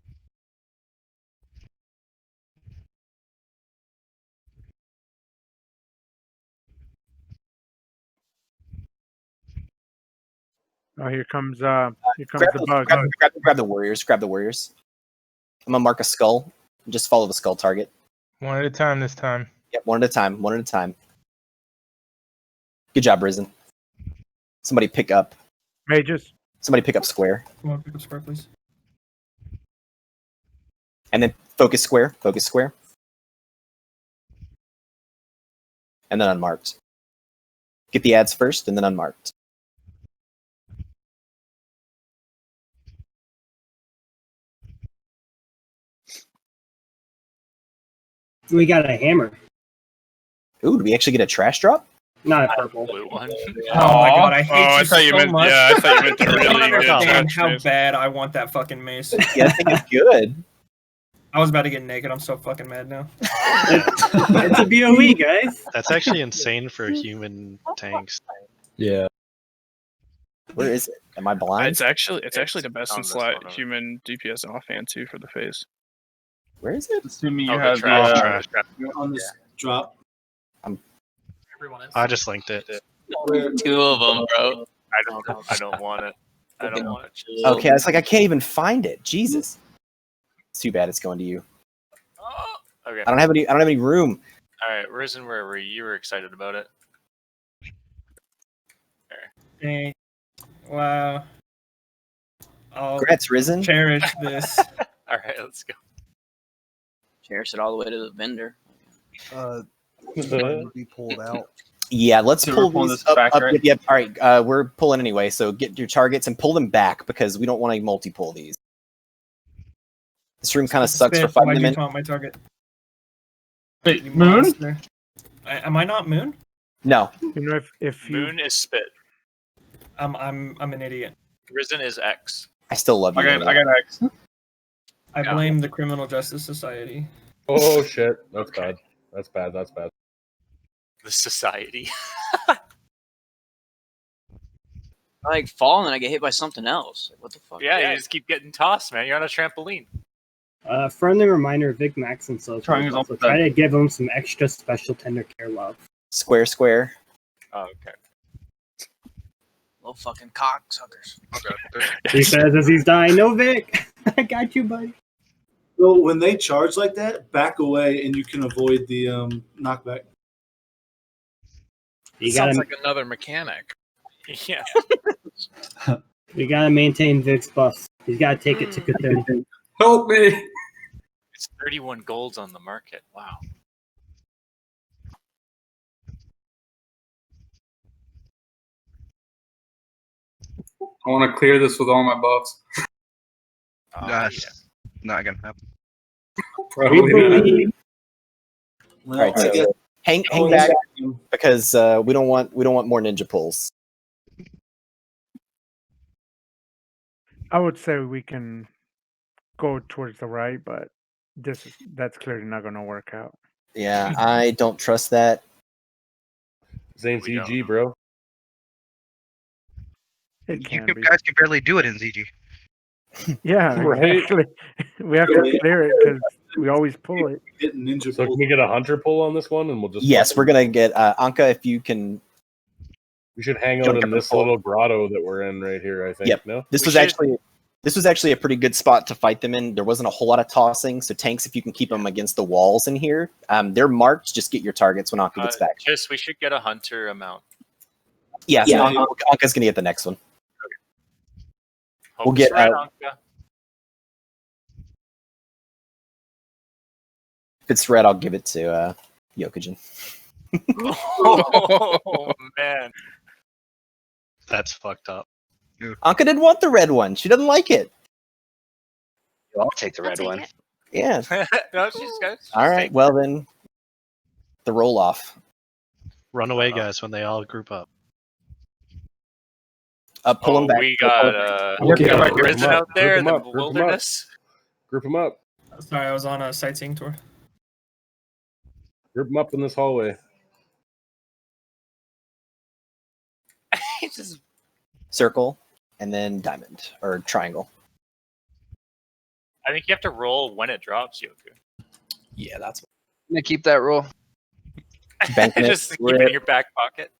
Oh, here comes Grab the bug. the warriors. Grab the warriors. I'm gonna mark a skull. Just follow the skull target. One at a time this time. Yep, one at a time. One at a time. Good job, Risen. Somebody pick up. Mages. Somebody pick up square. Come on, pick up square, please. And then focus square. Focus square. And then unmarked. Get the ads first and then unmarked. We got a hammer. Ooh, do we actually get a trash drop? Not a purple. Blue one. Oh my god, I hate I you thought you so meant. much. Yeah, I thought you meant the You don't really good understand trash how mace. bad I want that fucking mace. Yeah, I think it's good. I was about to get naked. I'm so fucking mad now. It's a BOE, guys. That's actually insane for human tanks. Yeah. Where is it? Am I blind? It's actually the best on in this slot one. human DPS offhand too for the face. Where is it? Assuming you Oh, the have trash. On this drop. Everyone is. I just linked it. 2 of them, bro. I don't want it. I don't want it. Okay, it's like I can't even find it. Jesus. It's too bad it's going to you. Okay. I don't have any room. All right, Risen, where were you? You were excited about it. Dang. Wow. I'll Congrats, Risen. cherish this. All right, let's go. Cherish it all the way to the vendor. To be pulled out. Yeah, let's So pull we're pulling these this back, up. right? Yep. All right, we're pulling anyway. So get your targets and pull them back because we don't want to multi-pull these. This room kind of sucks for Spit, why'd fighting you them in. taunt my target? Wait, You Moon? monster. Am I not Moon? No. You know, if you Moon is spit. I'm an idiot. Risen is X. I still love you. I got X. I blame the Criminal Justice Society. Oh shit, that's bad. That's bad. That's bad. The society. I like fall and then I get hit by something else. Like, what the fuck? Yeah, you just keep getting tossed, man. You're on a trampoline. Friendly reminder, Vic Max and so Trying his so own try to give him some extra special tender care love. Square, square. Oh, okay. Little fucking cocksuckers. He says as he's dying, "No, Vic, I got you, buddy." So when they charge like that, back away and you can avoid the knockback. You Sounds gotta, like another mechanic. Yeah. you gotta maintain Vic's buffs. He's gotta take it to Cthulhu. Help me! It's 31 golds on the market. Wow. I want to clear this with all my buffs. That's not gonna happen. Probably not. Well, All right, I so guess hang back because we don't want more ninja pulls. I would say we can go towards the right, but that's clearly not going to work out. Yeah, I don't trust that. Zane's EG, bro. It You can be. guys can barely do it in ZG. Yeah, Right. exactly. We have to clear it because we always pull it. getting ninja So can pulled. we get a hunter pull on this one, and we'll just Yes, we're gonna get Ahn'Qiraj if you can. We should hang Don't out get in the this pull. little grotto that we're in right here. I think. Yep. No. This was actually a pretty good spot to fight them in. There wasn't a whole lot of tossing, so tanks, if you can keep them against the walls in here, they're marked. Just get your targets when Ahn'Qiraj gets back. Just we should get a hunter amount. Yeah, so Ahn'Qiraj's gonna get the next one. We'll get. Right, If it's red, I'll give it to Yokujin. Oh man, That's fucked up. Anka didn't want the red one. She doesn't like it. I'll take the red one. Yeah. No, she's good. All right. Well then, the roll off. Run away, guys, when they all group up. Pull them back. We got Risen out there in the wilderness. Group them up. Sorry, I was on a sightseeing tour. Group them up in this hallway. Just Circle, and then diamond or triangle. I think you have to roll when it drops, Yoku. Yeah, that's. I'm gonna keep that roll. Just keep it in your back pocket.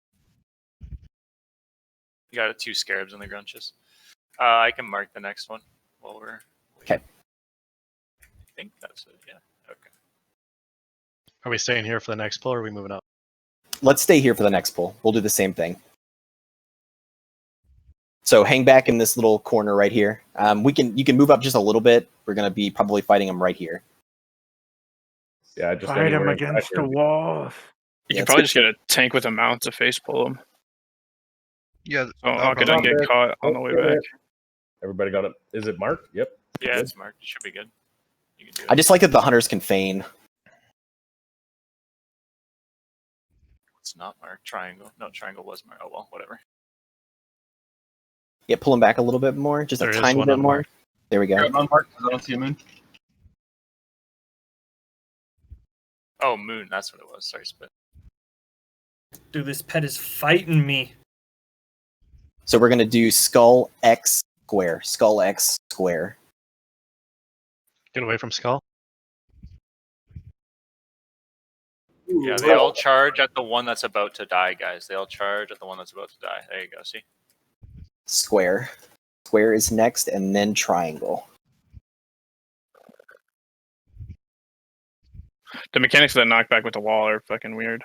You got 2 scarabs in the grunches. I can mark the next one while we're. Okay. I think that's it. Yeah. Okay. Are we staying here for the next pull, or are we moving up? Let's stay here for the next pull. We'll do the same thing. So hang back in this little corner right here. You can move up just a little bit. We're gonna be probably fighting them right here. Yeah, just fight them against the walls. You can probably just get a tank with a mount to face pull them. Yeah. So Ahn'Qiraj doesn't get caught on the way back. Everybody got it. Is it marked? Yep. Yeah, Good. it's marked. It should be good. You can do it. I just like that the hunters can feign. It's not marked. Triangle. No, triangle was marked. Oh well, whatever. Yeah, pull them back a little bit more, just There a is tiny one bit more. unmarked. There we go. Unmarked because I don't see a moon. Oh, moon. That's what it was. Sorry, spit. Dude, this pet is fighting me. So we're gonna do skull X square. Skull X square. Get away from Skull. Yeah, they all charge at the one that's about to die, guys. They all charge at the one that's about to die. There you go. See? Square. Square is next, and then triangle. The mechanics of that knockback with the wall are fucking weird.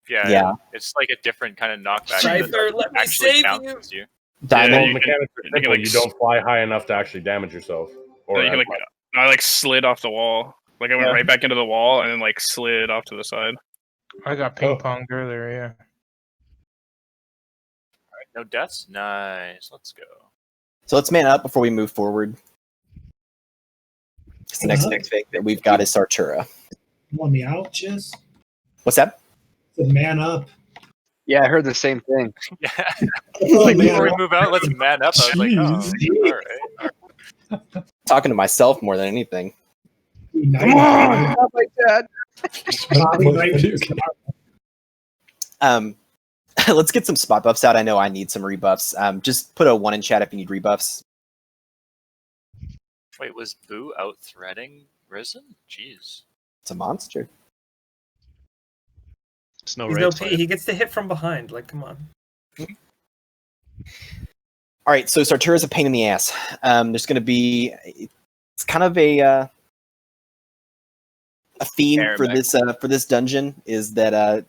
Yeah. It's like a different kind of knockback. Strider, that let me actually save bounces you. Diamond. Well, mechanics are simple. You don't fly high enough to actually damage yourself. Or You can, I slid off the wall. Like I went right back into the wall and then slid off to the side. I got ping ponged earlier, yeah. Alright, no deaths? Nice. Let's go. So let's man up before we move forward. The next pick that we've got is Sartura. You want me out, Chiz? What's that? The man up. Yeah, I heard the same thing. Yeah. Oh, Before we move out, let's man up. I was like, oh, alright. Talking to myself more than anything. Come on! Not like that. Let's get some spot buffs out. I know I need some rebuffs. Just put a 1 in chat if you need rebuffs. Wait, was Boo out threading Risen? Jeez. It's a monster. It's no He's raid no slave. P. He gets to hit from behind. Like, come on. All right, so Sartura is a pain in the ass. There's going to be it's kind of a theme for this dungeon is that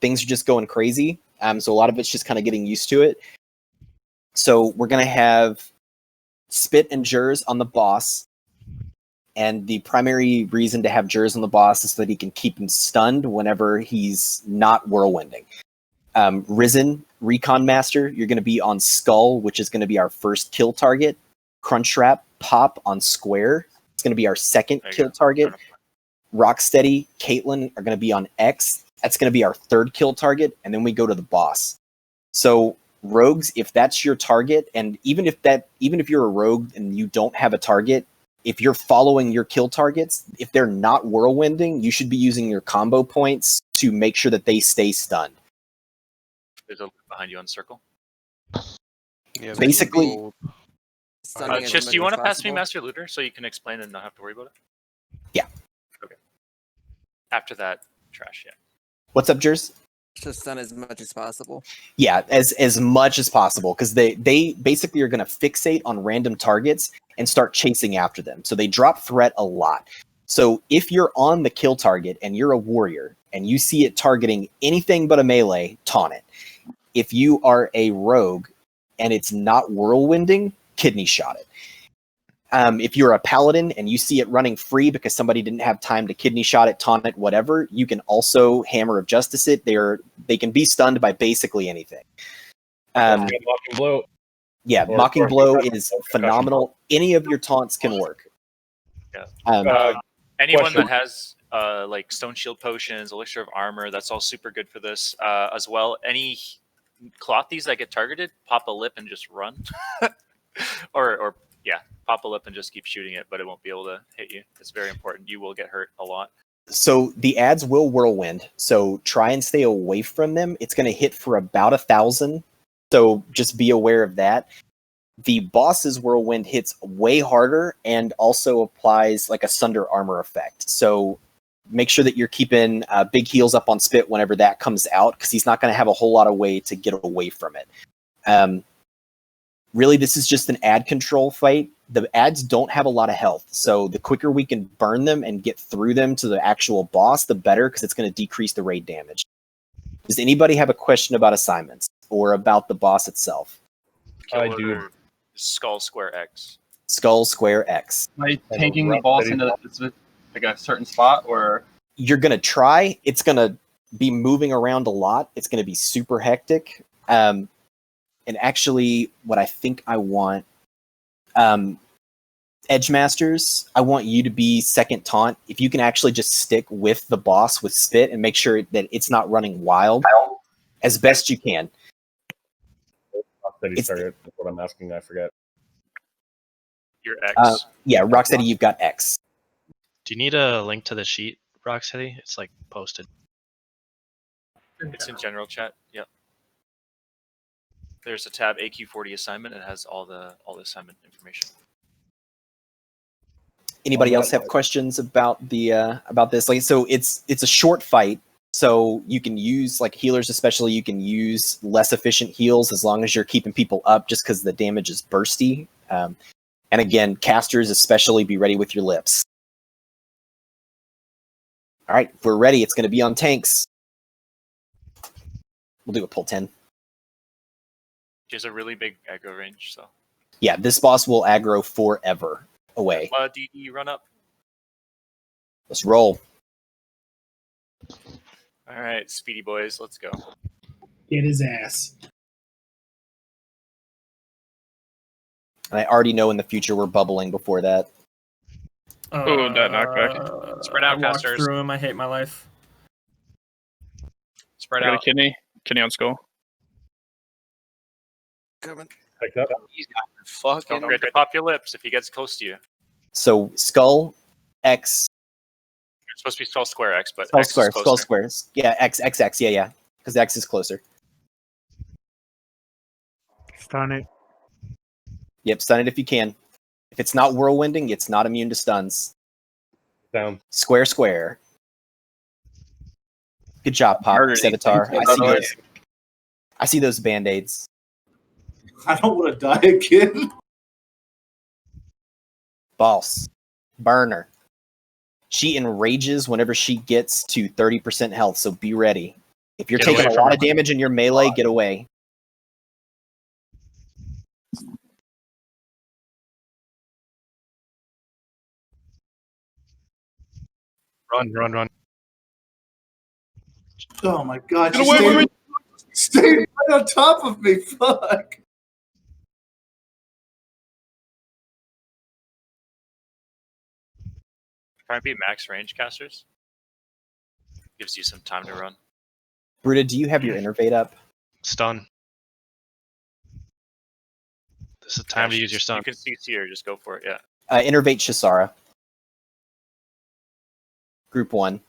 things are just going crazy. So a lot of it's just kind of getting used to it. So we're going to have Spit and Jers on the boss. And the primary reason to have Jers on the boss is so that he can keep him stunned whenever he's not whirlwinding. Risen, Recon Master, you're going to be on Skull, which is going to be our first kill target. Crunchtrap, Pop on Square. It's going to be our second kill target. Rocksteady, Caitlyn are going to be on X. That's going to be our third kill target. And then we go to the boss. So rogues, if that's your target, and even if you're a rogue and you don't have a target, if you're following your kill targets, if they're not whirlwinding, you should be using your combo points to make sure that they stay stunned. There's a loop behind you on circle. Yeah, basically. Chis, do you want to pass me Master Looter so you can explain and not have to worry about it? Yeah. Okay. After that, trash, yeah. What's up, Jers? Just stun as much as possible. Yeah, as much as possible, because they basically are going to fixate on random targets and start chasing after them. So they drop threat a lot. So if you're on the kill target and you're a warrior and you see it targeting anything but a melee, taunt it. If you are a rogue and it's not whirlwinding, kidney shot it. If you're a paladin and you see it running free because somebody didn't have time to kidney shot it, taunt it, whatever, you can also Hammer of Justice it. They can be stunned by basically anything. Mocking blow. Yeah, Mocking Blow is phenomenal. Any of your taunts can work. Yeah. Anyone question. that has like Stone Shield potions, Elixir of Armor, that's all super good for this as well. Any clothies that get targeted, pop a lip and just run. or yeah, pop a lip and just keep shooting it, but it won't be able to hit you. It's very important. You will get hurt a lot. So the ads will whirlwind. So try and stay away from them. It's going to hit for about 1,000. So just be aware of that. The boss's whirlwind hits way harder and also applies like a Sunder Armor effect. So make sure that you're keeping big heals up on Spit whenever that comes out, because he's not going to have a whole lot of way to get away from it. Really, this is just an ad control fight. The ads don't have a lot of health, so the quicker we can burn them and get through them to the actual boss, the better, because it's going to decrease the raid damage. Does anybody have a question about assignments or about the boss itself? I do. Skull Square X. Skull Square X. Am I tanking the boss into like a certain spot, or You're going to try. It's going to be moving around a lot. It's going to be super hectic. And actually, what I think I want, Edge Masters, I want you to be second taunt. If you can actually just stick with the boss with Spit and make sure that it's not running wild as best you can. Rocksteady started. That's what I'm asking. I forget. Your X. Yeah, Rocksteady, you've got X. Do you need a link to the sheet, Rocksteady? It's like posted. It's in general chat. Yep. There's a tab AQ40 assignment. It has all the assignment information. Anybody else have questions about the about this? Like, so it's a short fight, so you can use, like, healers especially, you can use less efficient heals as long as you're keeping people up, just because the damage is bursty. And again, casters especially, be ready with your lips. All right, if we're ready, it's going to be on tanks. We'll do a pull 10. She has a really big aggro range, so. Yeah, this boss will aggro forever away. DD, run up. Let's roll. All right, speedy boys, let's go. Get his ass. And I already know in the future we're bubbling before that. Oh, that knockback. Spread out, I walked casters. through him. I hate my life. Spread I got out. a kidney on skull. Coming. Picked up. He's got fucking. Don't forget to pop your lips if he gets close to you. So Skull X. It's supposed to be Skull Square X, but Skull X Square. is closer. Skull Squares. Yeah, X. Yeah. Because X is closer. Stun it. Yep, stun it if you can. If it's not whirlwinding, it's not immune to stuns. Down. Square. Good job, Pop. Sevatar. I see those band-aids. I don't want to die again. Boss. Burner. She enrages whenever she gets to 30% health, so be ready. If you're Get taking away a from lot her. of damage in your melee, get away. Run. Oh my god, Get she away, stayed, wait. stayed right on top of me. Fuck. Try and be max range casters. Gives you some time to run. Bruta, do you have your innervate up? Stun. This is time to use your stun. You can CC or just go for it, yeah. Innervate Shisara. Group 1.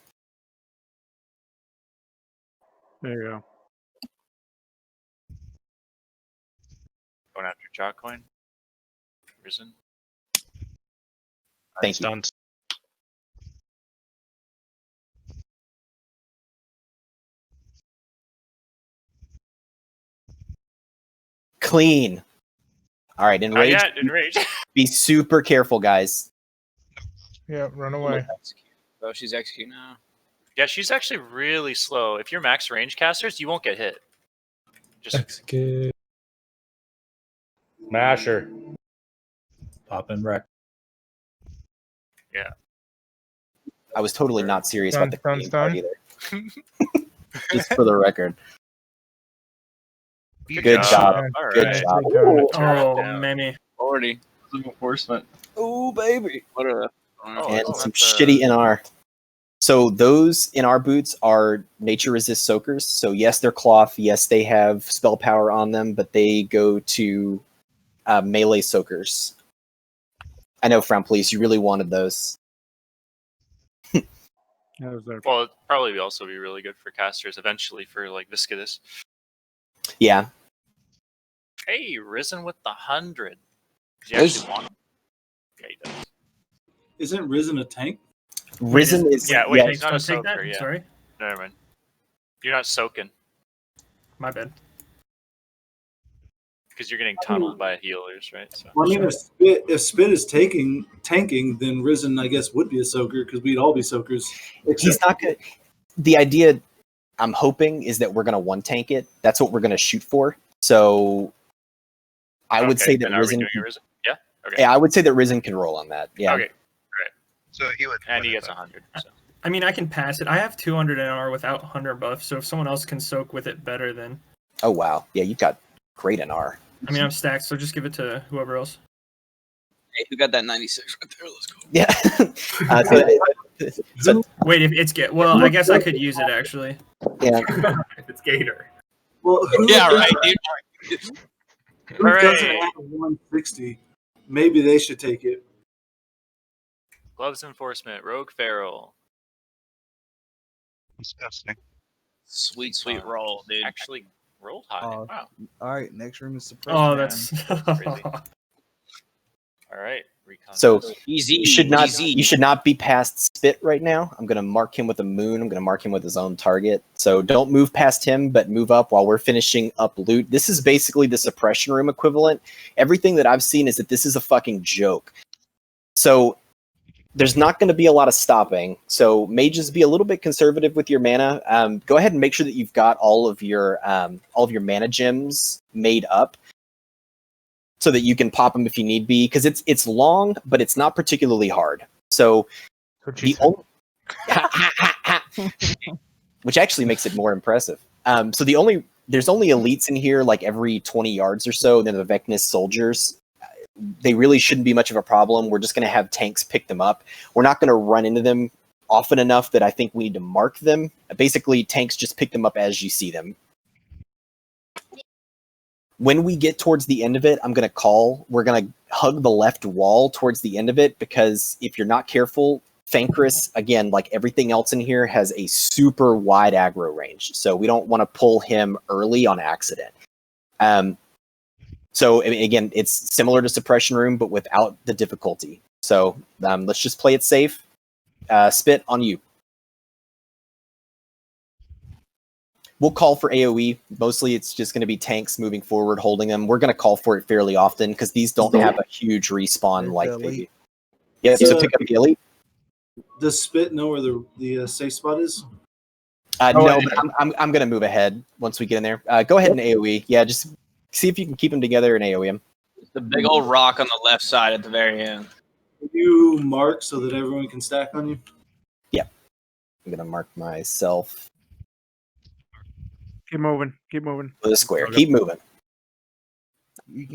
There you go. Going after Jawcoin. Risen. Thank you. Stuns. Clean. All right, Not enrage. yet, enrage. Be super careful, guys. Yeah, run away. Bro, she's executing now. Yeah, she's actually really slow. If you're max range casters, you won't get hit. Just Execute. Masher. Pop and wreck. Yeah. I was totally not serious Stun, about the stun, Korean part stun. either. Just for the record. Good Good job. job. All Good right. job. Oh, many. 40. Enforcement. Oh, baby. What are the? Oh, And that's some not shitty NR. So those NR boots are nature resist soakers. So yes, they're cloth. Yes, they have spell power on them, but they go to melee soakers. I know, Frown Police, you really wanted those. Well, it'd probably also be really good for casters eventually for like Viscidus. Yeah. Hey, Risen with the 100. Does he Is- actually want him? Yeah, he does. Isn't Risen a tank? Risen is Yeah, wait, yeah, he's not a Don't take soaker. that. Yeah. Sorry, Never mind. You're not soaking my bad. because you're getting tunneled by healers, right? So. Well, I mean, if Spit is tanking, then Risen, I guess, would be a soaker because we'd all be soakers. he's not good. The idea I'm hoping is that we're gonna one tank it. That's what we're gonna shoot for. So I would say that then are we Risen. doing a Risen? Yeah. Okay. Yeah, I would say that Risen can roll on that. Yeah. Okay. Right. So he would. And he gets 100. So. I mean, I can pass it. I have 200 NR without 100 buff, so if someone else can soak with it better, then Oh wow. Yeah, you've got great NR. I mean, I'm stacked, so just give it to whoever else. Hey, who got that 96 right there? Let's go. Yeah. So Wait, if it's get well, I guess I could use it actually. yeah. If it's Gator. Well, who Yeah, doesn't- right, dude. Who doesn't have a 160? Maybe they should take it. Gloves enforcement, Rogue Feral. Disgusting. Sweet, sweet roll, dude. Actually rolled high. Wow. All right, next room is suppression. Oh, that's Crazy. All right. Recon. So Easy. you should not easy. you should not be past Spit right now. I'm gonna mark him with a moon. I'm gonna mark him with his own target. So don't move past him, but move up while we're finishing up loot. This is basically the suppression room equivalent. Everything that I've seen is that this is a fucking joke. So there's not going to be a lot of stopping. So mages, be a little bit conservative with your mana. Go ahead and make sure that you've got all of your mana gems made up, so that you can pop them if you need be. Because it's long, but it's not particularly hard. So the only, which actually makes it more impressive. So there's only elites in here like every 20 yards or so. Then the Vecnus soldiers. They really shouldn't be much of a problem. We're just going to have tanks pick them up. We're not going to run into them often enough that I think we need to mark them. Basically, tanks just pick them up as you see them. When we get towards the end of it, I'm going to call. We're going to hug the left wall towards the end of it, because if you're not careful, Thancred, again, like everything else in here, has a super wide aggro range. So we don't want to pull him early on accident. So again, it's similar to Suppression Room, but without the difficulty. So let's just play it safe. Spit on you. We'll call for AoE. Mostly it's just going to be tanks moving forward, holding them. We're going to call for it fairly often because these don't have a huge respawn like they do. Yeah, so pick up the elite. Does Spit know where the safe spot is? No, but I'm going to move ahead once we get in there. Go ahead and AoE. Yeah, just see if you can keep them together and AoE them. The big old rock on the left side at the very end. Can you mark so that everyone can stack on you? Yeah. I'm going to mark myself. Keep moving. Keep moving. With a square. Keep moving.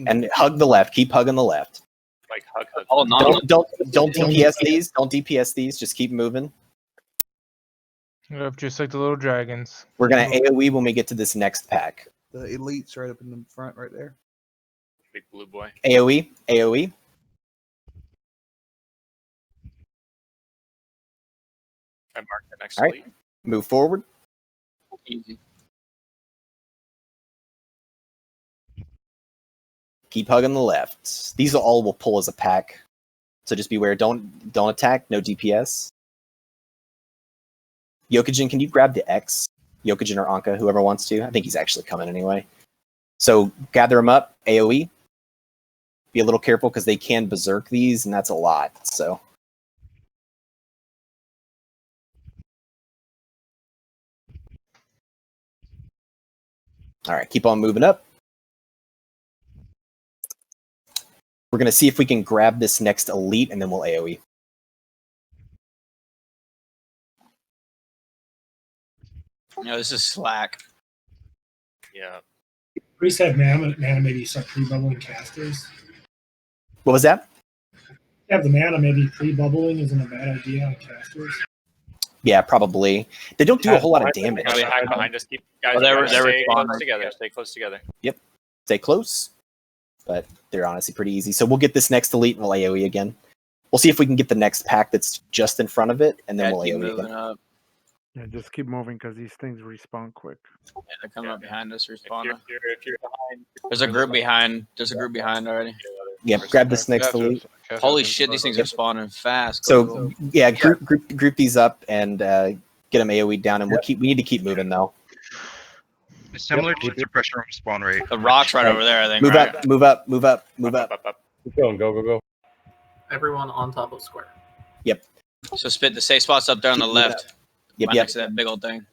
And hug the left. Keep hugging the left. Like hug. Oh, no. Don't DPS these. Don't DPS these. Just keep moving. Yep, just like the little dragons. We're going to AoE when we get to this next pack. The elites right up in the front, right there. Big blue boy. AoE. AoE. I marked the next All right. elite. Move forward. Easy. Keep hugging the left. These all will pull as a pack. So just beware. Don't attack. No DPS. Yokijin, can you grab the X? Yokijin or Ahn'Qiraj, whoever wants to. I think he's actually coming anyway. So gather them up. AoE. Be a little careful because they can berserk these, and that's a lot. So. All right, keep on moving up. We're going to see if we can grab this next elite, and then we'll AoE. No, this is slack. Yeah. Priests have mana maybe start pre-bubbling casters. What was that? Have the mana maybe pre-bubbling isn't a bad idea on casters. Yeah, probably. They don't do a whole lot of damage. They hide behind us. Keep guys. They're Stay close respawning. together. Stay close together. Yep. Stay close. But they're honestly pretty easy. So we'll get this next elite and we'll AoE again. We'll see if we can get the next pack that's just in front of it, and then we'll keep AoE moving again. up. Yeah, just keep moving because these things respawn quick. Yeah, they're coming up behind us, respawning. If you're behind, There's a group behind. There's a group behind already. Yep, grab this next elite. Holy shit, these things are spawning fast. So yeah, group these up and get them AoE down, and we need to keep moving though. It's similar to suppression room spawn rate. The rock's right over there, I think. Move right? up, move up, move up, move up. Keep going, go. Everyone on top of square. Yep. So spit the safe spots up there on the left. Yep, Right yep. next to that big old thing.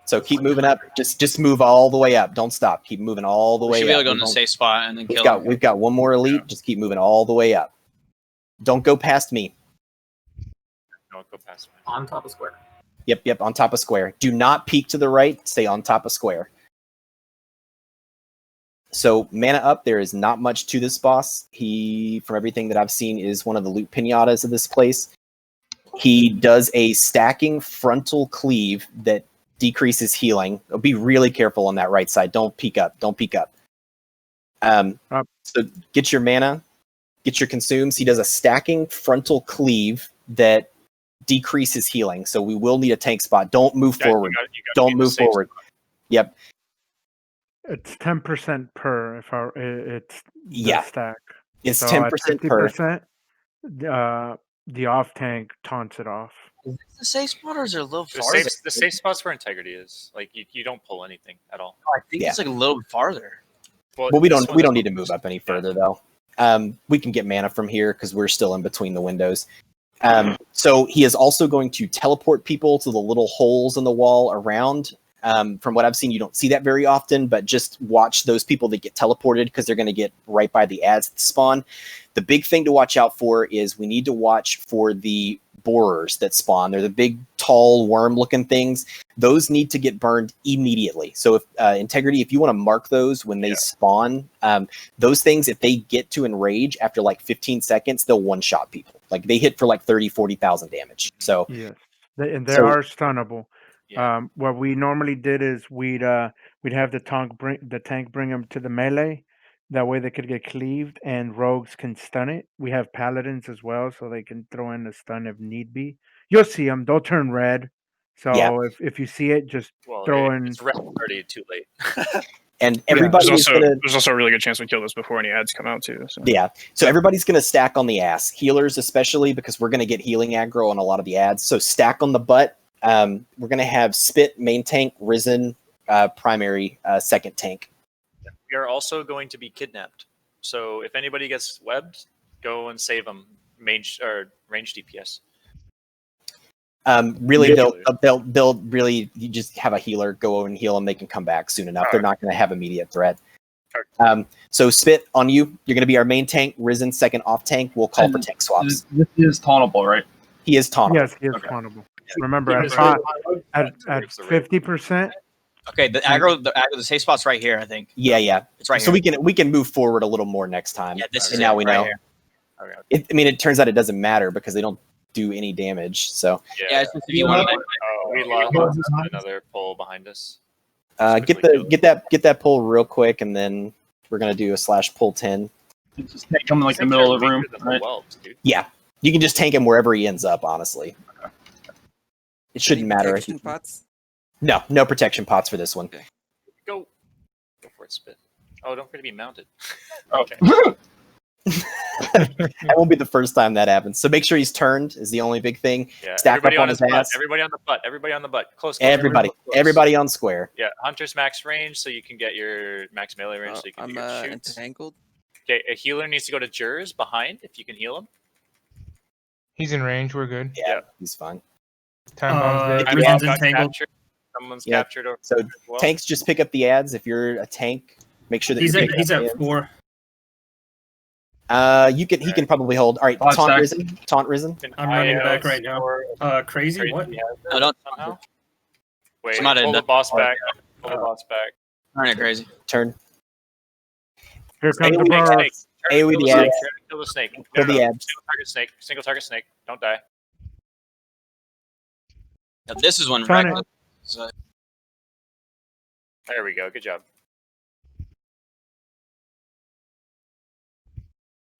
So keep moving up. Just move all the way up. Don't stop. Keep moving all the We way should be able up. to go in the safe spot and then kill them. We've got one more elite. Just keep moving all the way up. Don't go past me. Don't go past me. On top of square. Yep, on top of square. Do not peek to the right. Stay on top of square. So mana up, there is not much to this boss. He, from everything that I've seen, is one of the loot pinatas of this place. He does a stacking frontal cleave that decreases healing. Be really careful on that right side. Don't peek up. Don't peek up. So get your mana, get your consumes. He does a stacking frontal cleave that decreases healing. So we will need a tank spot. Don't move forward. Don't move forward. Yep. It's 10% per it's the stack. It's So 10% per. 50%, the off tank taunts it off. Is this the safe spot or is it a little The farther? safe spots where integrity is. Like you don't pull anything at all. I think it's like a little bit farther. Well, we don't need to move up any further though. We can get mana from here because we're still in between the windows. So he is also going to teleport people to the little holes in the wall around. From what I've seen, you don't see that very often, but just watch those people that get teleported because they're going to get right by the ads that spawn. The big thing to watch out for is we need to watch for the borers that spawn. They're the big, tall, worm-looking things. Those need to get burned immediately. So if integrity, if you want to mark those when they spawn, those things, if they get to enrage after like 15 seconds, they'll one-shot people. Like they hit for like 40,000 damage. So yes, and they are stunnable. What we normally did is we'd have the tank bring them to the melee. That way they could get cleaved, and rogues can stun it. We have paladins as well, so they can throw in the stun if need be. You'll see them; they'll turn red. So if you see it, just throw in. It's red already. Too late. And everybody there's also a really good chance we kill this before any ads come out too. So. Yeah, so everybody's going to stack on the ass. Healers especially, because we're going to get healing aggro on a lot of the ads. So stack on the butt. We're going to have Spit, main tank, Risen, primary, second tank. We are also going to be kidnapped. So if anybody gets webbed, go and save them. Range DPS. Really, they'll really, you just have a healer go over and heal them. They can come back soon enough. They're not going to have immediate threat. So Spit on you. You're going to be our main tank. Risen, second off tank. We'll call for tank swaps. This is tauntable, right? He is tauntable. Yes, he is tauntable. Remember, at 50%. Okay, the safe spot's right here, I think. Yeah. It's right so here. we can move forward a little more next time. Yeah, this and is now it, we right know. here. I mean, it turns out it doesn't matter because they don't do any damage. So Yeah, it's just if you want to. We lost another pole behind us. get that pull real quick, and then we're gonna do a /pull 10. Just take him in like the middle of the room. Right? Yeah, you can just tank him wherever he ends up. Honestly, it shouldn't matter. Protection pots? No protection pots for this one. Go for it, Spit. Oh, don't forget to be mounted. Okay. That won't be the first time that happens. So make sure he's turned is the only big thing. Yeah, Stack up everybody on his ass. Everybody on the butt. Everybody on the butt. Close. Everybody on square. Yeah, Hunter's max range, so you can get your max melee range, so you can do your shoots. Entangled. Okay, a healer needs to go to Jurors behind if you can heal him. He's in range. We're good. Yeah, he's fine. Time bomb's dead. Risen's entangled. Someone's Yeah. captured over So there as well. tanks, just pick up the ads. If you're a tank, make sure that He's you're at picking up the at ads. 4. He can probably hold. All right, Bot taunt stack. risen. Taunt risen. I'm running IO back right now. Crazy? What? No, don't. Somehow. Wait, Somebody pull the done- boss back. Pull the boss back. Turn it crazy. Turn. Here comes the AoE burst. snake. AoE Kill the the snake. ads. Kill the snake. Kill the ads. Single target snake. Single target snake. Don't die. Now, this is when Turn Rex. it. So, There we go. Good job.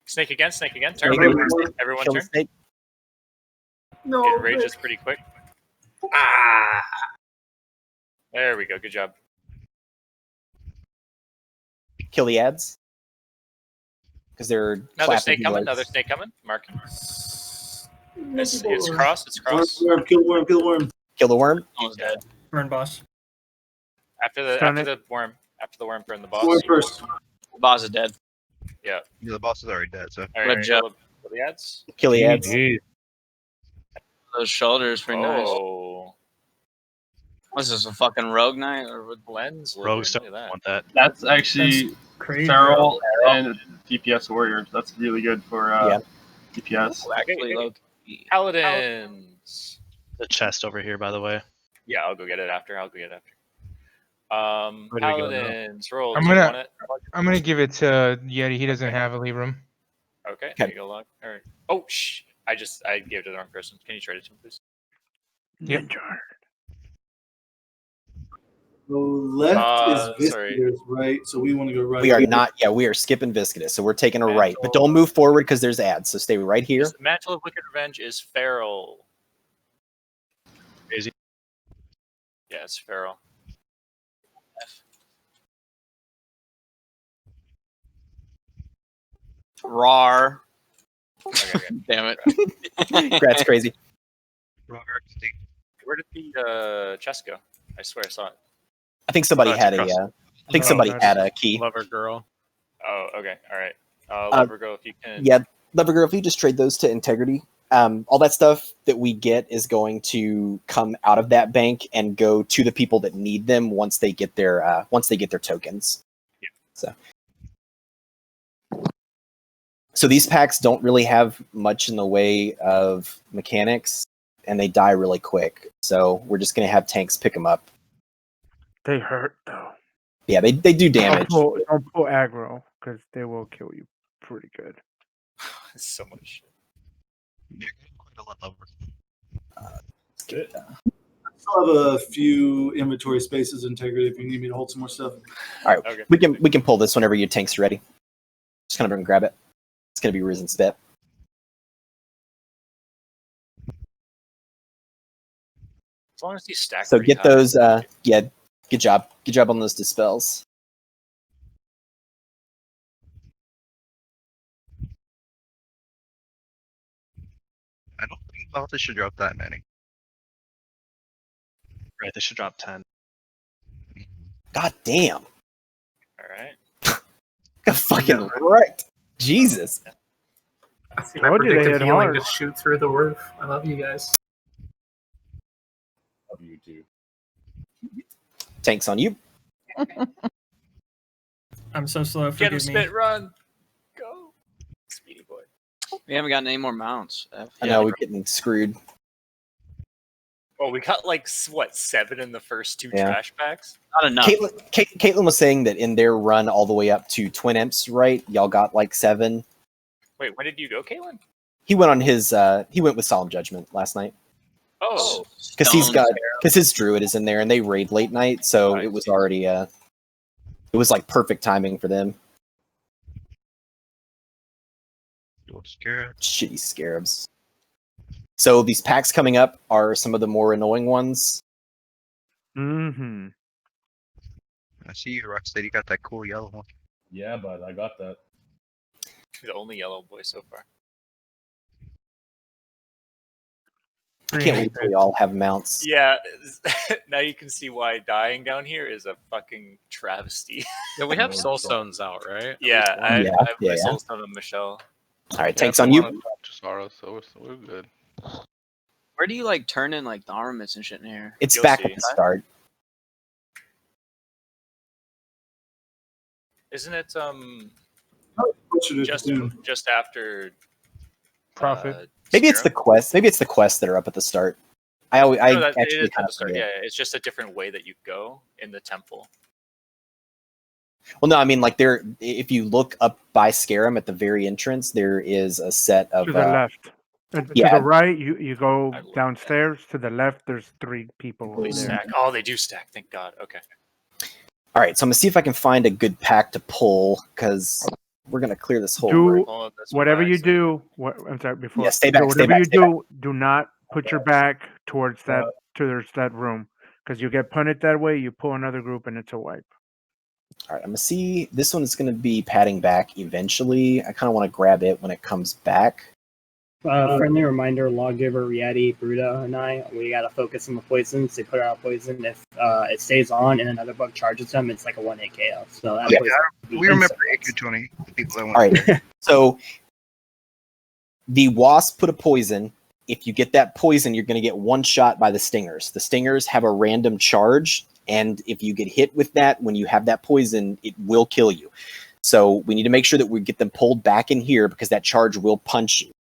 Snake again. Snake again. Turn. Everyone Kill the turn. snake. It rages pretty quick. Ah. There we go. Good job. Kill the ads. Because they're Another clapping snake coming. keywords. Another snake coming. Mark. It's cross. It's cross. Worm, kill the worm, kill the worm. Kill the worm. almost dead. Burn boss. After the worm. After the worm, burn the boss. Worm first. The boss is dead. Yeah. Yeah, the boss is already dead, so. All Red right. Jet. Kill the ads. Kill the ads. Those shoulders pretty nice. Oh. What's this, a fucking rogue knight? Or what? Lens. Rogues Look don't at that. want that. That's actually Crazy. Feral and DPS warriors. That's really good for DPS. Actually, low. Paladins. The chest over here, by the way. Yeah, I'll go get it after. Where do we go now? Paladins. Roll. I'm Do you gonna- want it? I'm gonna give it to Yeti. He doesn't have a Libram. Okay. There you go, Log. All right. Oh, shh. I gave it to the wrong person. Can you trade it to him, please? Yep. So left is sorry. Viscous, right? So we want to go right. We are not. Yeah, we are skipping Viscous, so we're taking a right. But don't move forward because there's ads. So stay right here. Mantle of Wicked Revenge is Feral. Crazy. Yeah, it's Feral. Rar. Okay. Damn it. That's crazy. Where did the chest go? I swear I saw it. I think somebody Oh, it's had a. across. I think somebody had a key. Lover girl. Oh, okay. All right. Lover Girl, if you can. Yeah, Lover Girl, if you just trade those to Integrity, all that stuff that we get is going to come out of that bank and go to the people that need them once they get their tokens. Yeah. So these packs don't really have much in the way of mechanics, and they die really quick. So we're just gonna have tanks pick them up. They hurt though. Yeah, they do damage. Don't pull aggro because they will kill you pretty good. So much shit. You're getting quite a lot over. Good. I still have a few inventory spaces integrity if you need me to hold some more stuff. All right, Okay. we can pull this whenever your tank's ready. Just kind of grab it. It's gonna be Risen Spit. As long as these stack. So pretty get high. those. Yeah, good job. Good job on those dispels. I don't think bosses should drop that many. Right, they should drop 10. God damn. All right. Got fucking wrecked. Jesus. I see my Told you they predictive hit healing hard. just shoot through the roof. I love you guys. Love you too. Tanks on you. I'm so slow. Get him, Forgive me. Spit, run. Go. Speedy boy. We haven't gotten any more mounts. I know we're getting screwed. Oh, we got like what 7 in the first 2 Yeah. trash packs. Not enough. Caitlin was saying that in their run all the way up to Twin Imps, right? Y'all got like 7. Wait, when did you go, Caitlin? He went on his. He went with Solemn Judgment last night Oh, because he's Stone got Scarab. because his Druid is in there and they raid late night, so it was already. It was like perfect timing for them. Shitty scarabs. So these packs coming up are some of the more annoying ones. Mm-hmm. I see you, Rocksteady. You got that cool yellow one. Yeah, but I got that. the only yellow boy so far. I can't wait till we all have mounts. Yeah, now you can see why dying down here is a fucking travesty. Yeah, we have soulstones out, right? Yeah, I Yeah, have my yeah. soulstone of Michelle. All right, tanks on you. Chisara, so we're good. Where do you like turn in like the armaments and shit in here? It's You'll back see. at the start. Isn't it Soon. just after Profit? Maybe it's the quest. Maybe it's the quests that are up at the start. I No, that, it actually is kind at of the start. forget. Yeah, it's just a different way that you go in the temple. Well, no, I mean like there. If you look up by Scarab at the very entrance, there is a set of To the left. And yeah. To the right, you go downstairs. To the left, there's 3 people They there. stack. Oh, they do stack. Thank God. Okay. All right, so I'm gonna see if I can find a good pack to pull because we're gonna clear this whole Do room. whatever you do. I'm sorry. Before Yeah, stay back, so stay whatever back, you stay do, do not put your back towards that room because you get punted that way. You pull another group and it's a wipe. All right, I'm gonna see. This one is gonna be padding back eventually. I kind of want to grab it when it comes back. Friendly reminder, Lawgiver, Rieti, Bruta, and we gotta focus on the poisons. They put out poison. If it stays on and another bug charges them, it's like a 1-hit KO. So that We remember AQ20. The people that went. All right, so the wasp put a poison. If you get that poison, you're going to get one shot by the stingers. The stingers have a random charge, and if you get hit with that, when you have that poison, it will kill you. So we need to make sure that we get them pulled back in here because that charge will punch you.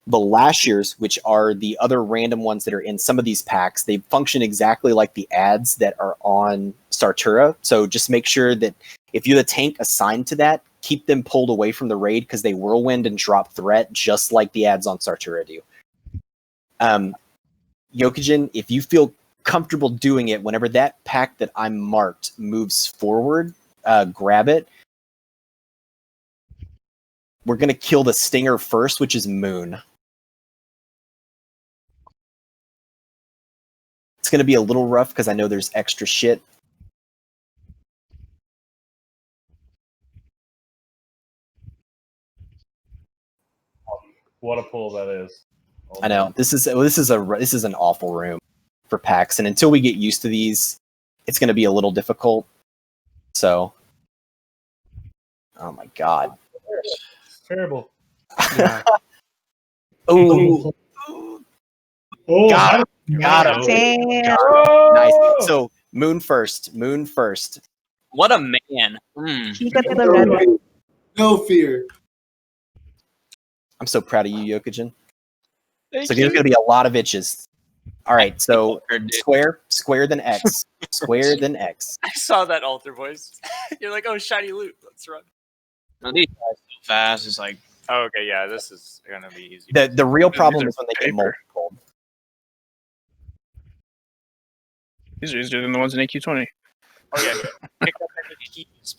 The Lashers, which are the other random ones that are in some of these packs, they function exactly like the ads that are on Sartura. So just make sure that if you're the tank assigned to that, keep them pulled away from the raid because they whirlwind and drop threat just like the ads on Sartura do. Yokijin, if you feel comfortable doing it, whenever that pack that I'm marked moves forward, grab it. We're going to kill the stinger first, which is Moon. It's going to be a little rough because I know there's extra shit. What a pull that is! I know this is an awful room for packs, and until we get used to these, it's going to be a little difficult. So, oh my god, It's terrible. Yeah. Oh, got him! Nice. So Moon first. Moon first. What a man. Mm. He got the red one. No fear. I'm so proud of you, Yokijin. So there's going to be a lot of itches. All right, so square then X. Square then X. I saw that altar voice. You're like, oh, shiny loot. Let's run. No, these guys so fast. It's like, oh, okay, yeah, this is gonna be easy. The real problem is when they get multi-cold. These are easier than the ones in AQ20. Oh yeah.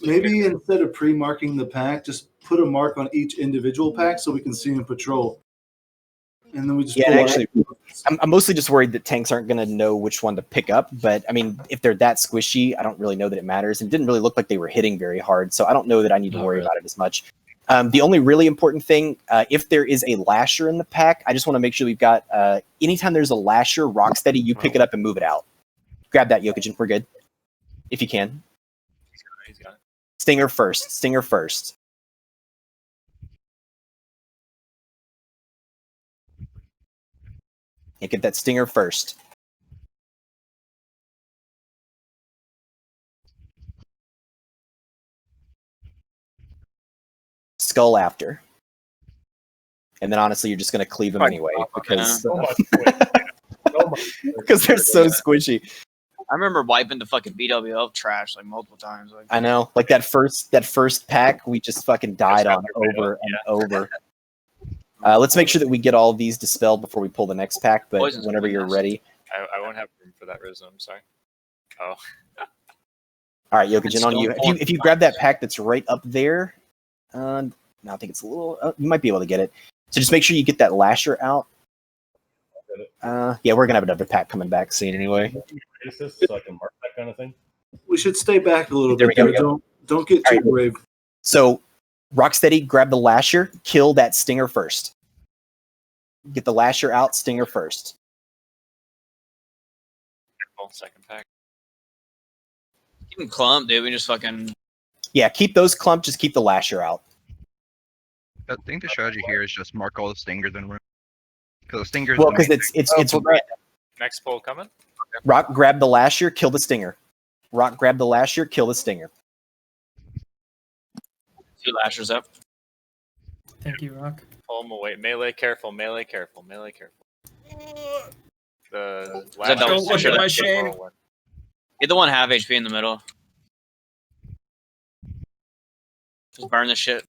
Maybe instead of pre-marking the pack, just put a mark on each individual pack so we can see in patrol. And then we just pull actually, I'm mostly just worried that tanks aren't going to know which one to pick up. But I mean, if they're that squishy, I don't really know that it matters. It didn't really look like they were hitting very hard, so I don't know that I need to worry about it as much. The only really important thing, if there is a lasher in the pack, I just want to make sure we've got. Anytime there's a lasher, Rocksteady, you pick it up and move it out. Grab that, Yokijin. We're good, if you can. He's got it. Stinger first. Stinger first. Yeah, get that stinger first. Skull after. And then honestly, you're just going to cleave them anyway because because they're so squishy. I remember wiping the fucking BWL trash like multiple times. Like, I know, like that first pack, we just fucking died on over and over. Let's make sure that we get all of these dispelled before we pull the next pack. But whenever you're ready, I won't have room for that Rizzo. I'm sorry. Oh. All right, Yokijin, on you. If you grab that pack that's right up there, no, I think it's a little. You might be able to get it. So just make sure you get that lasher out. Yeah, we're gonna have another pack coming back soon anyway. So I can mark that kind of thing. We should stay back a little There bit. we go. Don't get too brave. So, Rocksteady, grab the lasher, kill that stinger first. Get the lasher out, stinger first. Second pack. keep them clumped, dude. We just fucking. Yeah, keep those clumped. Just keep the lasher out. I think the strategy here is just mark all the stingers in room. Because the stingers. Well, because it's random. Next pull coming. Rock, grab the lasher, kill the stinger. Rock, grab the lasher, kill the stinger. 2 lashers up. Thank you, Rock. Pull him away. Melee careful. Melee careful. Melee careful. The Don't look at my Shane. Get the one half HP in the middle. Just burn the shit.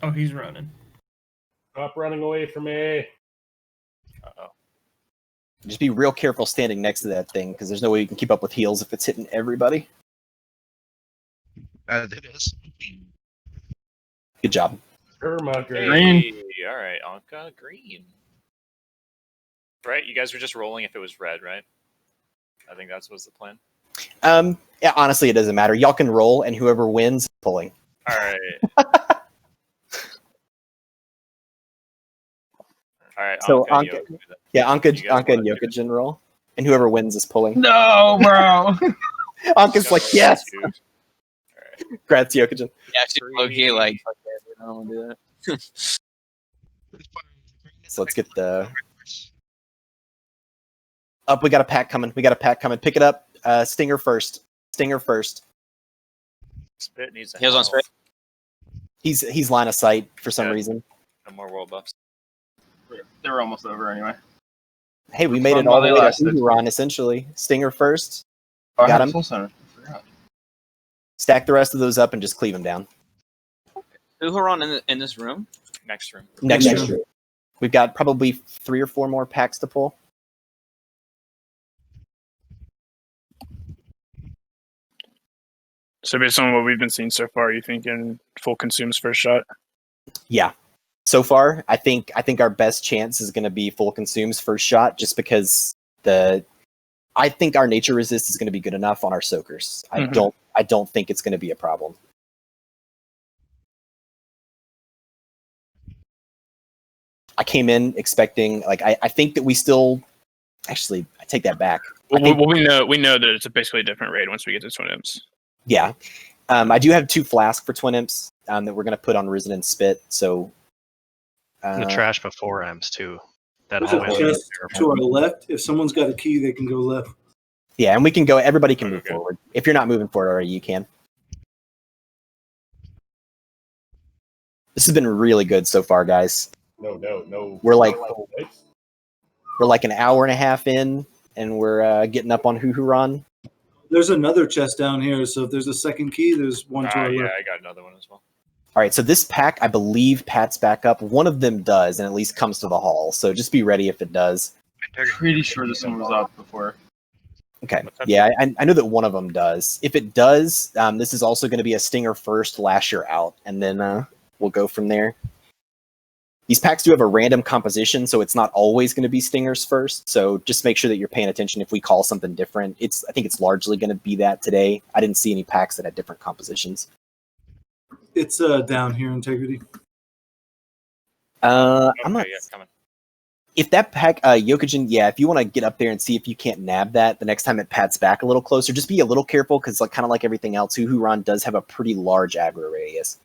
Oh, he's running. Stop running away from me. Uh-oh. Just be real careful standing next to that thing, because there's no way you can keep up with heals if it's hitting everybody. It is. Good job. Green. All right, Ahn'Qiraj green. Right, you guys were just rolling if it was red, right? I think that was the plan. Yeah, honestly, it doesn't matter. Y'all can roll, and whoever wins, pulling. All right. All right. So Ahn'Qiraj, Ahn'Qiraj and Yokajin roll, and whoever wins is pulling. No, bro. Ahn'Qiraj's like, yes. Congrats, Yokajin. Yeah, actually, low-key, like, okay, I don't want to do that. So let's get the up. We got a pack coming. Pick it up. Stinger first. Spit needs a Heals on health. spit. He's line of sight for some reason. No more world buffs. They were almost over anyway. Hey, we made it all the way to Uhuron, essentially. Stinger first. Oh, I Got have him. Soul Center. I forgot. Stack the rest of those up and just cleave them down. Uhuron in this room? Next room. Next room. We've got probably 3 or 4 more packs to pull. So based on what we've been seeing so far, you thinking full consumes first shot? Yeah. So far, I think our best chance is going to be full consumes first shot, just because I think our nature resist is going to be good enough on our soakers. I don't think it's going to be a problem. I came in expecting, like, I think that we still, actually, I take that back. Well, we know that it's basically a different raid once we get to Twin Imps. Yeah. I do have 2 flasks for Twin Imps that we're going to put on Risen and Spit, so... the trash before M's, too. That There's a always chest to our left. If someone's got a key, they can go left. Yeah, and we can go, everybody can move forward. If you're not moving forward already, you can. This has been really good so far, guys. No. We're like an hour and a half in, and we're getting up on Uhuron. There's another chest down here, so if there's a second key, there's one to our Yeah, left. I got another one as well. All right, so this pack, I believe, Pat's back up. One of them does, and at least comes to the hall. So just be ready if it does. Pretty sure this one was up before. Okay. Yeah, I know that one of them does. If it does, this is also going to be a Stinger first, Lasher out, and then we'll go from there. These packs do have a random composition, so it's not always going to be Stingers first. So just make sure that you're paying attention if we call something different. I think it's largely going to be that today. I didn't see any packs that had different compositions. It's down here, Integrity. I'm not. Yeah, coming. If that pack, Yokajin, yeah, if you want to get up there and see if you can't nab that the next time it pats back a little closer, just be a little careful because, like, kind of like everything else, Uhuron does have a pretty large aggro radius.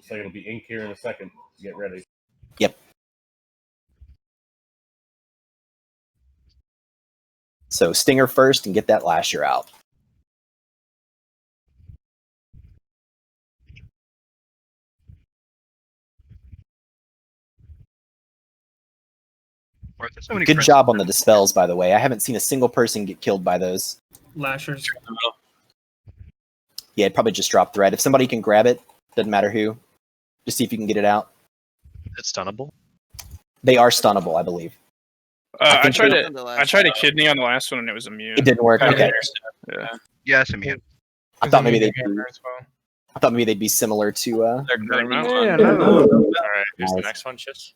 So it'll be ink here in a second. Get ready. Yep. So Stinger first and get that Lasher out. Good job on the dispels, by the way. I haven't seen a single person get killed by those. Lashers. Yeah, it'd probably just drop thread. If somebody can grab it, doesn't matter who. Just see if you can get it out. It's stunnable. They are stunnable, I believe. I tried a kidney on the last one and it was immune. It didn't work. Okay. Yeah, it's immune. I thought maybe they'd be similar to. All right, here's the next one, Chiss.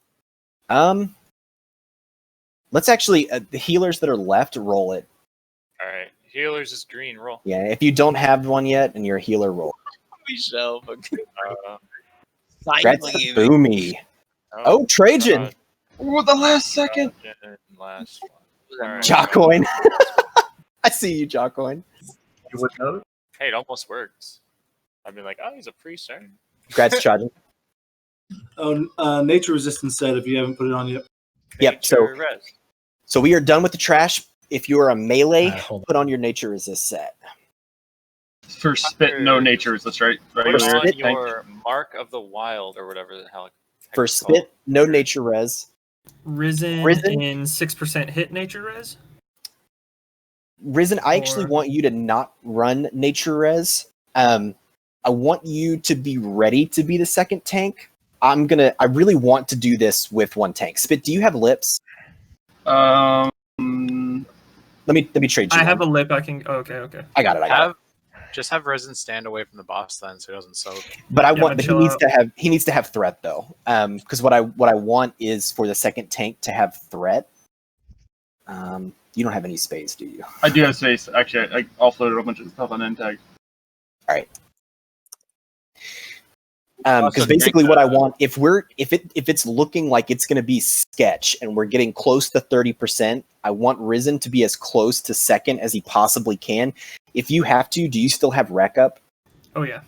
Let's actually the healers that are left roll it. All right, healers is green. Roll. Yeah, if you don't have one yet and you're a healer, roll. We shall. Congrats to Boomy. Oh, Trajan. Oh, the last second. Last one. Right. Jawcoin. I see you, Jawcoin. Hey, it almost works. I'd be like, oh, he's a priest, sir. Congrats, Trajan. Nature resistance set if you haven't put it on yet. Yep. So we are done with the trash. If you are a melee, put on your nature resist set. For spit, no nature resist, right? Put Regular on tank. your Mark of the Wild or whatever the hell. For spit, no nature res. Risen in 6% hit nature res. Risen, I actually want you to not run nature res. I want you to be ready to be the second tank. I really want to do this with one tank. Spit, do you have lips? Let me trade you. I have a lip. I can. Okay. I got it. Just have Risen stand away from the boss then, so he doesn't soak. But he needs to have threat though. Because what I want is for the second tank to have threat. You don't have any space, do you? I do have space. Actually, I offloaded a bunch of stuff on end tag. All right. Because basically what I want, if it's looking like it's going to be sketch and we're getting close to 30%, I want Risen to be as close to second as he possibly can. If you have to, do you still have wreck up? Oh yeah.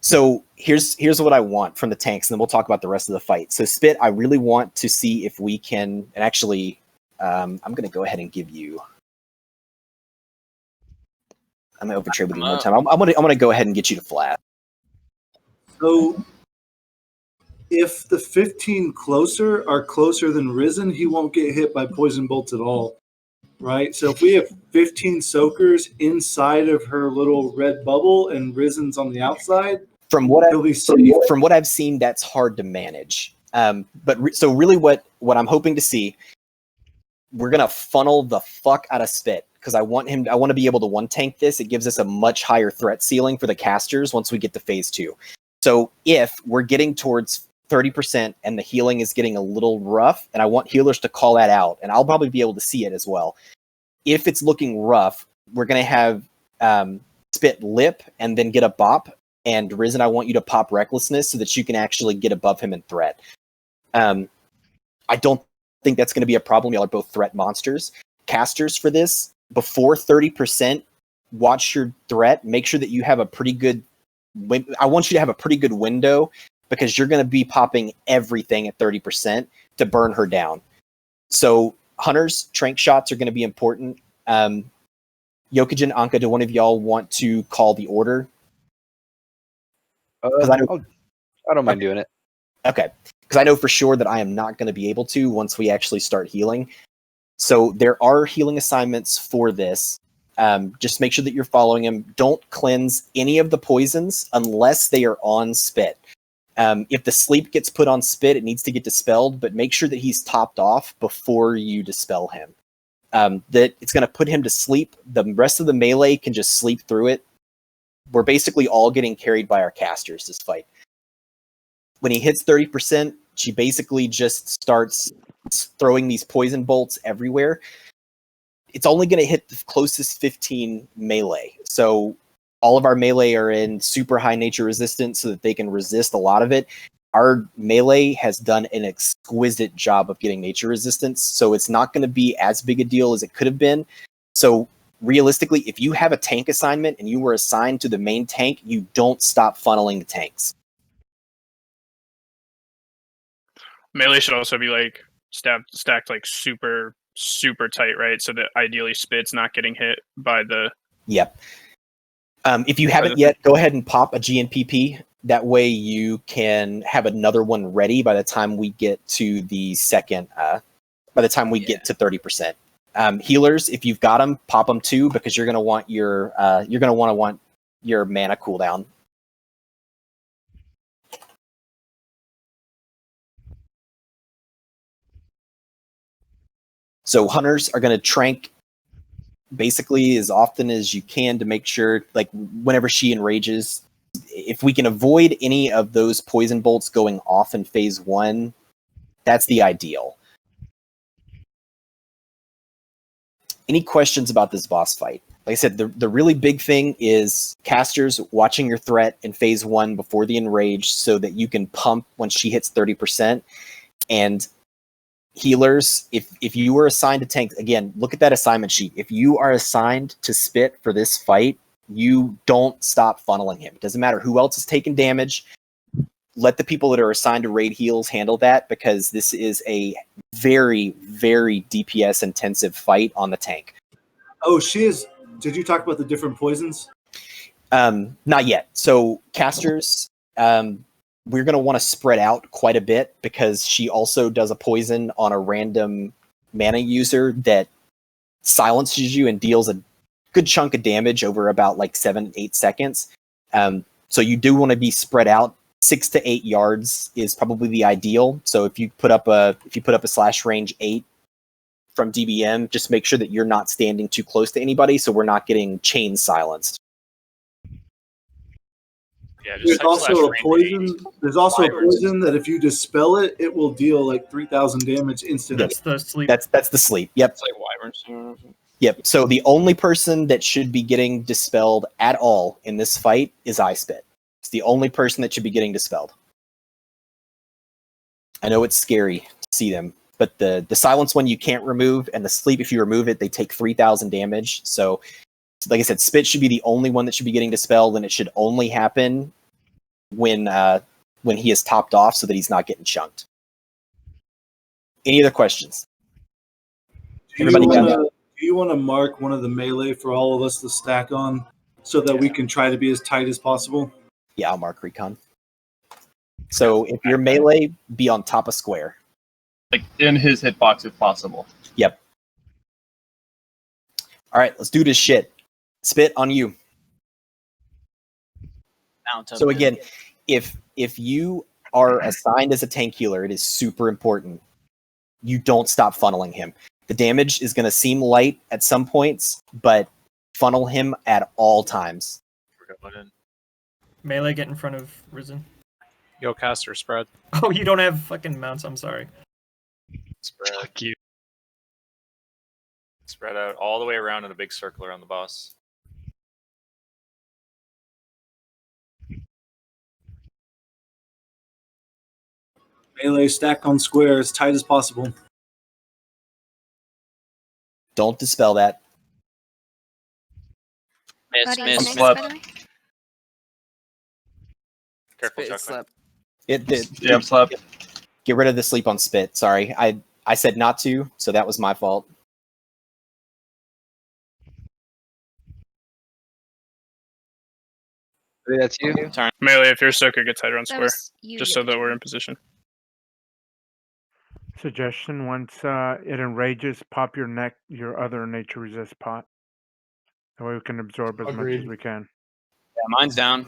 So here's what I want from the tanks, and then we'll talk about the rest of the fight. So Spit, I really want to see if we can, and actually, I'm going to go ahead and give you. I'm going to open trade with you one time. I'm going to go ahead and get you to flat. So if the 15 closer are closer than Risen, he won't get hit by poison bolts at all, right? So if we have 15 soakers inside of her little red bubble and Risen's on the outside, from what I've seen, that's hard to manage. So really what I'm hoping to see, we're going to funnel the fuck out of Spit. Because I want to be able to one tank this. It gives us a much higher threat ceiling for the casters once we get to phase 2. So if we're getting towards 30% and the healing is getting a little rough, and I want healers to call that out, and I'll probably be able to see it as well. If it's looking rough, we're going to have Spit lip and then get a bop. And Risen, I want you to pop Recklessness so that you can actually get above him in threat. I don't think that's going to be a problem. Y'all are both threat monsters. Casters for this, before 30%, watch your threat. Make sure that you have a pretty good... I want you to have a pretty good window because you're going to be popping everything at 30% to burn her down. So Hunters, trank shots are going to be important. Jokic and Anka, do one of y'all want to call the order? I don't mind doing it. Okay. Because I know for sure that I am not going to be able to once we actually start healing. So there are healing assignments for this. Just make sure that you're following them. Don't cleanse any of the poisons unless they are on Spit. If the sleep gets put on Spit, it needs to get dispelled, but make sure that he's topped off before you dispel him. That it's going to put him to sleep. The rest of the melee can just sleep through it. We're basically all getting carried by our casters this fight. When he hits 30%, she basically just starts throwing these poison bolts everywhere. It's only going to hit the closest 15 melee. So all of our melee are in super high nature resistance so that they can resist a lot of it. Our melee has done an exquisite job of getting nature resistance, so it's not going to be as big a deal as it could have been. So realistically, if you have a tank assignment and you were assigned to the main tank, you don't stop funneling the tanks. Melee should also be like stacked like super tight, right? So that ideally Spit's not getting hit by the... Yep. If you haven't yet, go ahead and pop a GNPP. That way you can have another one ready by the time we get to the second, by the time we get to 30%. Healers, if you've got them, pop them too, because you're going to want your mana cooldown. So hunters are going to trank basically as often as you can to make sure, like whenever she enrages, if we can avoid any of those poison bolts going off in phase 1, that's the ideal. Any questions about this boss fight? Like I said, the really big thing is casters watching your threat in phase 1 before the enrage so that you can pump when she hits 30%. And healers, if you were assigned to tank, again, look at that assignment sheet. If you are assigned to Spit for this fight, you don't stop funneling him. It doesn't matter who else is taking damage. let the people that are assigned to raid heals handle that, because this is a very, very DPS intensive fight on the tank. Oh, she is. Did you talk about the different poisons? Not yet. So casters, we're going to want to spread out quite a bit, because she also does a poison on a random mana user that silences you and deals a good chunk of damage over about like 7-8 seconds. So you do want to be spread out. 6 to 8 yards is probably the ideal. So if you put up a slash range 8 from DBM, just make sure that you're not standing too close to anybody, so we're not getting chain silenced. Yeah, There's also a poison. There's also a poison that if you dispel it, it will deal like 3,000 damage instantly. That's the sleep. That's the sleep. Yep. It's like wyverns. Yep. So the only person that should be getting dispelled at all in this fight is I Spit. It's the only person that should be getting dispelled. I know it's scary to see them, but the silence one you can't remove, and the sleep, if you remove it, they take 3,000 damage. So, like I said, Spit should be the only one that should be getting dispelled, and it should only happen when he is topped off, so that he's not getting chunked. Any other questions? Do you want to mark one of the melee for all of us to stack on, so that we can try to be as tight as possible? Yeah, I'll mark recon. So if you're melee, be on top of square. Like in his hitbox if possible. Yep. All right, let's do this shit. Spit on you. So again, if you are assigned as a tank healer, it is super important you don't stop funneling him. The damage is going to seem light at some points, but funnel him at all times. Melee, get in front of Risen. Yo, caster, spread. Oh, you don't have fucking mounts. I'm sorry. Spread. Fuck you. Spread out all the way around in a big circle around the boss. Melee, stack on square as tight as possible. Don't dispel that. Miss. Careful, Chuck. Yeah, I'm slapped. Get rid of the sleep on Spit. Sorry, I said not to, so that was my fault. That's you. Melee, if you're Soaker, get tighter on square, was you, just so that we're in position. Suggestion: once it enrages, pop your other nature resist pot. That way we can absorb as much as we can. Yeah, mine's down.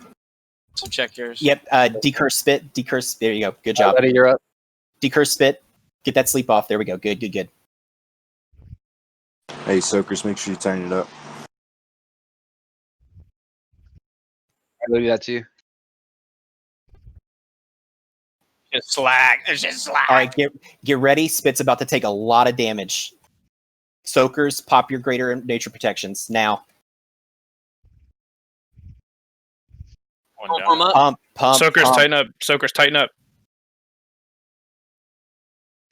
So check yours. Yep. Decurse Spit. Decurse. There you go. Good job. Buddy, you're up. Decurse Spit. Get that sleep off. There we go. Good. Hey, Soakers, make sure you tighten it up. I'll do that too. Just slack. It's just slack. All right. Get ready. Spit's about to take a lot of damage. Soakers, pop your greater nature protections now. Pump. Soakers, pump. tighten up. Soakers, tighten up.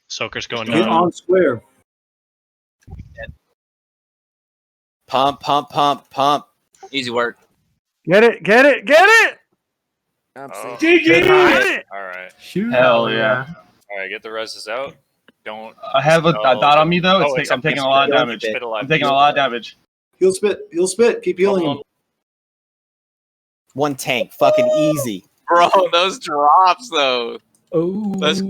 Soakers going Get down. on square. Pump. Easy work. Get it! GG! All right. Hell yeah. All right, get the reses out. Don't. I have a dot on me though. I'm taking a lot of damage. Spit alive. I'm taking a lot of damage. He'll spit. Keep healing him. One tank. Fucking easy. Bro, those drops though. Oh. That's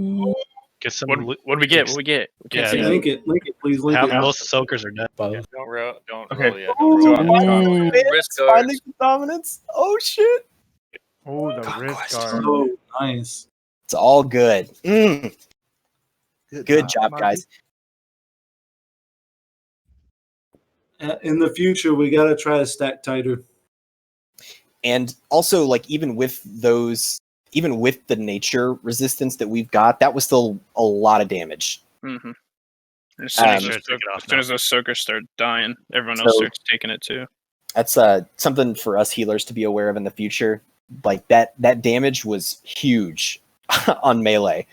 Get some. What do we get? What we get? We can't see. Link it, please. Link Half it. most soakers are dead. Don't roll Okay. yet. Don't roll. risk Finally dominance. Oh shit. Oh, the wrist guard. Oh, nice. It's all good. Good job, guys. In the future, we gotta try to stack tighter. And also, like, even with the nature resistance that we've got, that was still a lot of damage. Mm-hmm. As soon as those Soakers start dying, everyone else starts taking it too. That's something for us healers to be aware of in the future. Like, that damage was huge on melee.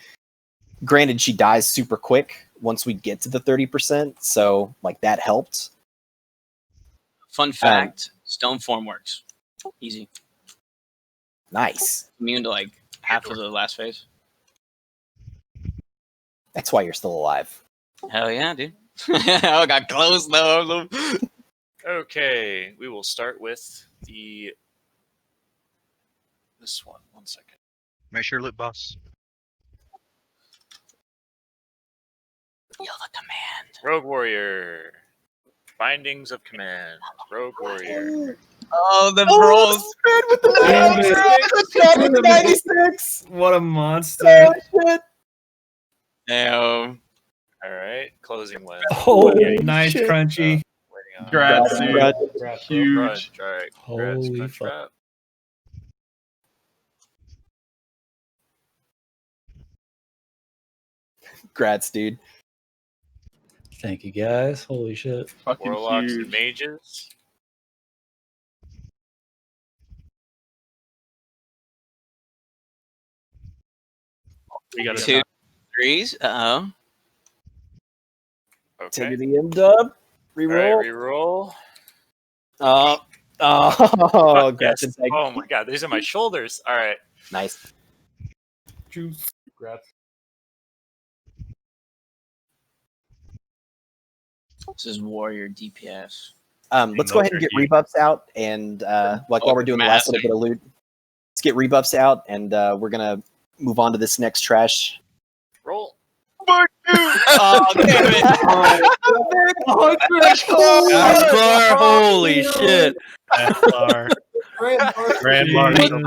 Granted, she dies super quick once we get to the 30%, so like that helped. Fun fact: stone form works. Easy. Nice. Immune to like half of the last phase. That's why you're still alive. Hell yeah, dude. I got close though. Okay, we will start with this one. 1 second. Make sure loot boss. Feel the command. Rogue Warrior. Bindings of Command. Rogue Warrior. Oh, the rolls. With the 96. What a monster! Damn. All right, closing lens. Holy nice, shit. Crunchy. Congrats, dude. Huge. All right, Holy congrats, fuck. Crunchwrap. Congrats, dude. Thank you, guys. Holy shit. Fucking Warlocks huge. and mages. We got 2 3s. Uh-oh. Okay. Take the M dub. Reroll. All right, reroll. Oh, Fuck, congrats. yes. Oh my god, these are my shoulders. All right. Nice. Juice. Congrats. This is Warrior DPS. Let's go ahead and get rebuffs out, and while we're doing the last little bit of loot, let's get rebuffs out, and we're gonna move on to this next trash. Roll. Oh, damn it. Ahn'Qiraj, holy shit. Ashlar. Grand Marshal.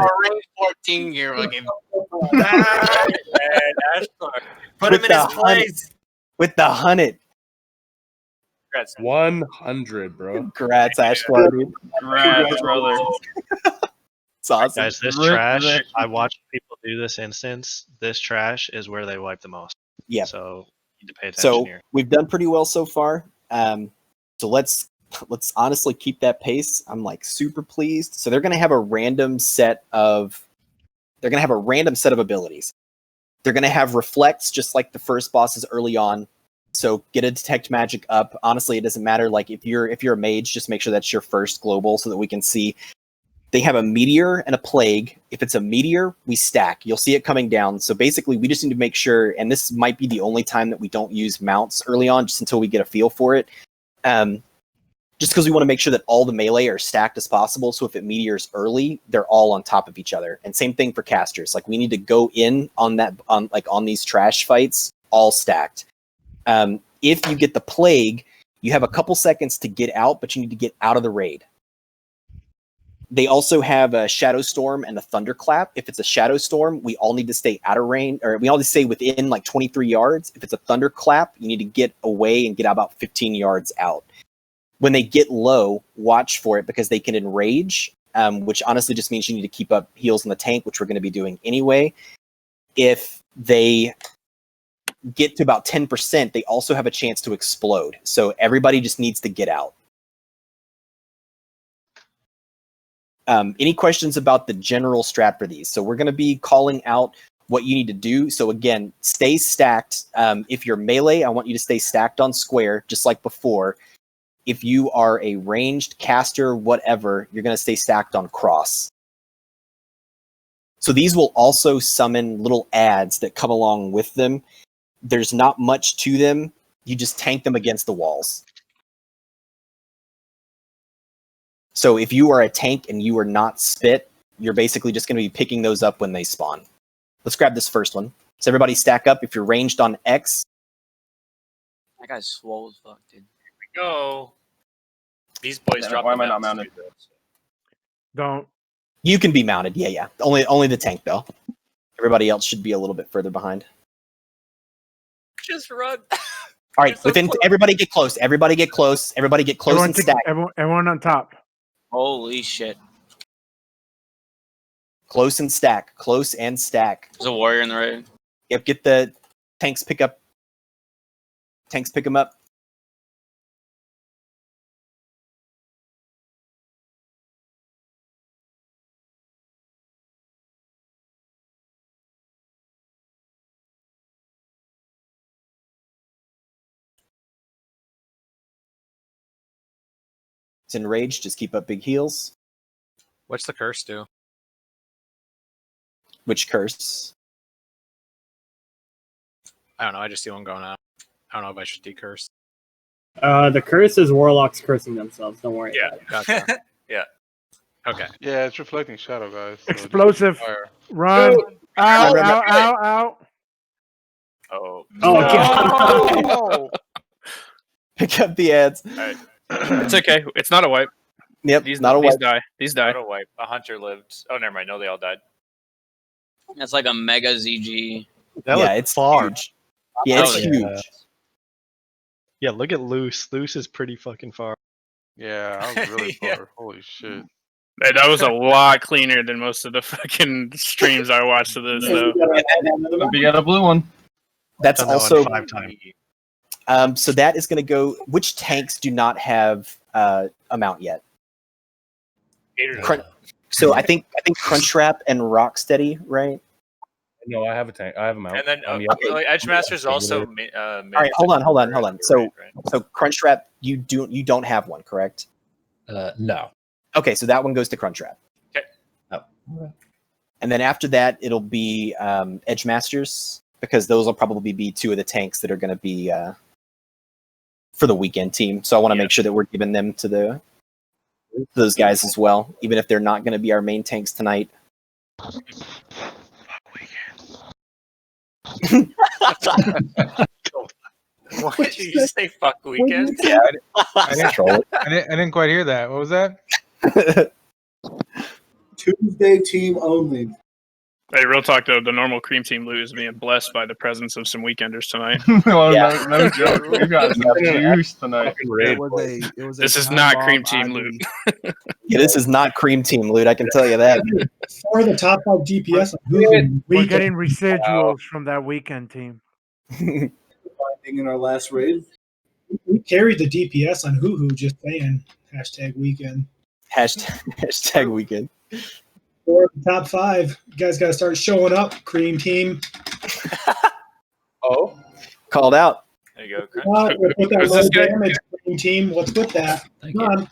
14 gear fucking. Put him in his place. With the 100. Congrats. 100, bro. Congrats, Ashlar, dude. Congrats, brother. It's awesome. Guys, this Rip trash, that. I watch people do this instance. This trash is where they wipe the most. Yeah. So you need to pay attention So here. we've done pretty well so far. So let's honestly keep that pace. I'm like super pleased. So they're gonna have a random set of abilities. They're gonna have reflects just like the first bosses early on. So get a detect magic up. Honestly, it doesn't matter. Like if you're a mage, just make sure that's your first global so that we can see. They have a meteor and a plague. If it's a meteor, we stack. You'll see it coming down. So basically, we just need to make sure, and this might be the only time that we don't use mounts early on, just until we get a feel for it. Just because we want to make sure that all the melee are stacked as possible. So if it meteors early, they're all on top of each other. And same thing for casters. Like we need to go in on these trash fights, all stacked. If you get the plague, you have a couple seconds to get out, but you need to get out of the raid. They also have a Shadow Storm and a Thunderclap. If it's a Shadow Storm, we all need to stay out of range, or we all need to stay within like 23 yards. If it's a Thunderclap, you need to get away and get about 15 yards out. When they get low, watch for it because they can enrage, which honestly just means you need to keep up heals in the tank, which we're going to be doing anyway. If they get to about 10%, they also have a chance to explode. So everybody just needs to get out. Any questions about the general strat for these? So we're going to be calling out what you need to do. So again, stay stacked. If you're melee, I want you to stay stacked on square, just like before. If you are a ranged caster, whatever, you're going to stay stacked on cross. So these will also summon little ads that come along with them. There's not much to them. You just tank them against the walls. So if you are a tank and you are not spit, you're basically just going to be picking those up when they spawn. Let's grab this first one. So everybody stack up. If you're ranged on X. That guy's swole as fuck, dude. Here we go. These boys drop. Why am I not mounted? Don't. You can be mounted. Yeah. Only the tank, though. Everybody else should be a little bit further behind. Just run. All right, everybody get close. Everybody get close. Everybody get close and stack. Everyone on top. Holy shit. Close and stack. Close and stack. There's a warrior in the raid. Yep, get the tanks pick up. Tanks pick them up. It's enraged. Just keep up big heals. What's the curse do? Which curse? I don't know. I just see one going out. I don't know if I should decurse. The curse is warlocks cursing themselves. Don't worry. Yeah, gotcha. Yeah. Okay. Yeah, it's reflecting shadow, guys. So just Explosive. fire. Run. Go. Ow, Run, run, ow, run. ow, ow. Oh. Oh, No. Pick up the ads. All right. It's okay. It's not a wipe. Yep, These not a these wipe. die. These die. Not a wipe. A hunter lived. Oh, never mind. No, they all died. That's like a mega ZG. Yeah, it's huge. Yeah, it's Oh, yeah. huge. Yeah, look at Loose. Loose is pretty fucking far. Yeah, I was really far. Holy shit. Hey, that was a lot cleaner than most of the fucking streams I watched of this, though. We got a blue one. That's Done that one also 5 times. so that is going to go. Which tanks do not have amount yet? So I think Crunchwrap and Rocksteady, right? No, I have a tank. I have a mount. And then I'm like, Edge Masters also. All right, hold on. So Crunchwrap, you don't have one, correct? No. Okay, so that one goes to Crunchwrap. Okay. Oh. And then after that, it'll be Edge Masters, because those will probably be 2 of the tanks that are going to be for the weekend team. So I want to make sure that we're giving them to those guys as well, even if they're not going to be our main tanks tonight. What did you say? Fuck weekend? Yeah, I didn't quite hear that. What was that? Tuesday team only. Hey, real talk though, the normal cream team loot is being blessed by the presence of some weekenders tonight. Well, no joke. We got some juice tonight. This is not cream team loot. Yeah, this is not cream team loot. I can tell you that. For the top 5 DPS, We're getting residuals from that weekend team. Finding in our last raid. we carried the DPS on Hoo Hoo. Just saying. Hashtag weekend. Hashtag weekend. For the top 5, you guys got to start showing up. Cream team. Oh, called out. There you go. Come on, we'll put that low damage cream team. Let's put that. Come on.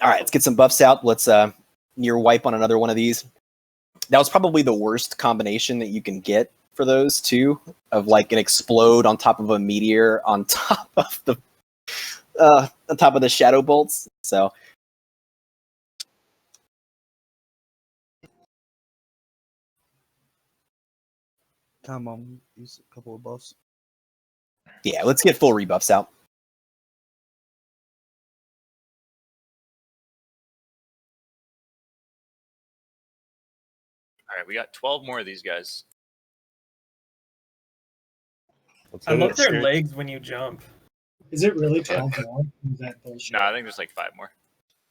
All right, let's get some buffs out. Let's near wipe on another one of these. That was probably the worst combination that you can get for those two, of like an explode on top of a meteor on top of the shadow bolts. So Come on, use a couple of buffs. yeah, let's get full rebuffs out. All right, we got 12 more of these guys. I love their legs when you jump. Is it really 12 more? Is that bullshit? No, I think there's like 5 more.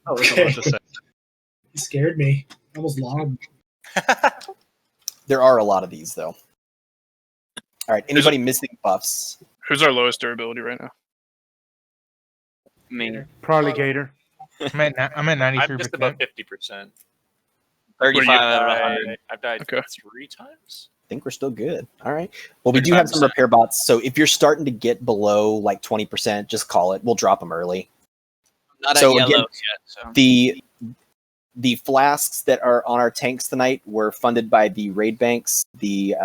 Oh, that's a lot to say. You scared me. I almost logged. There are a lot of these though. All right, anybody missing buffs? Who's our lowest durability right now? Me. Probably Gator. I'm at 93%. I'm just about 50%. 35 out of 100. I've died 3 times. I think we're still good. All right. Well, we do have some repair bots, so if you're starting to get below like 20%, just call it. We'll drop them early. Not So at yellow again, yet. So. The flasks that are on our tanks tonight were funded by the raid banks. The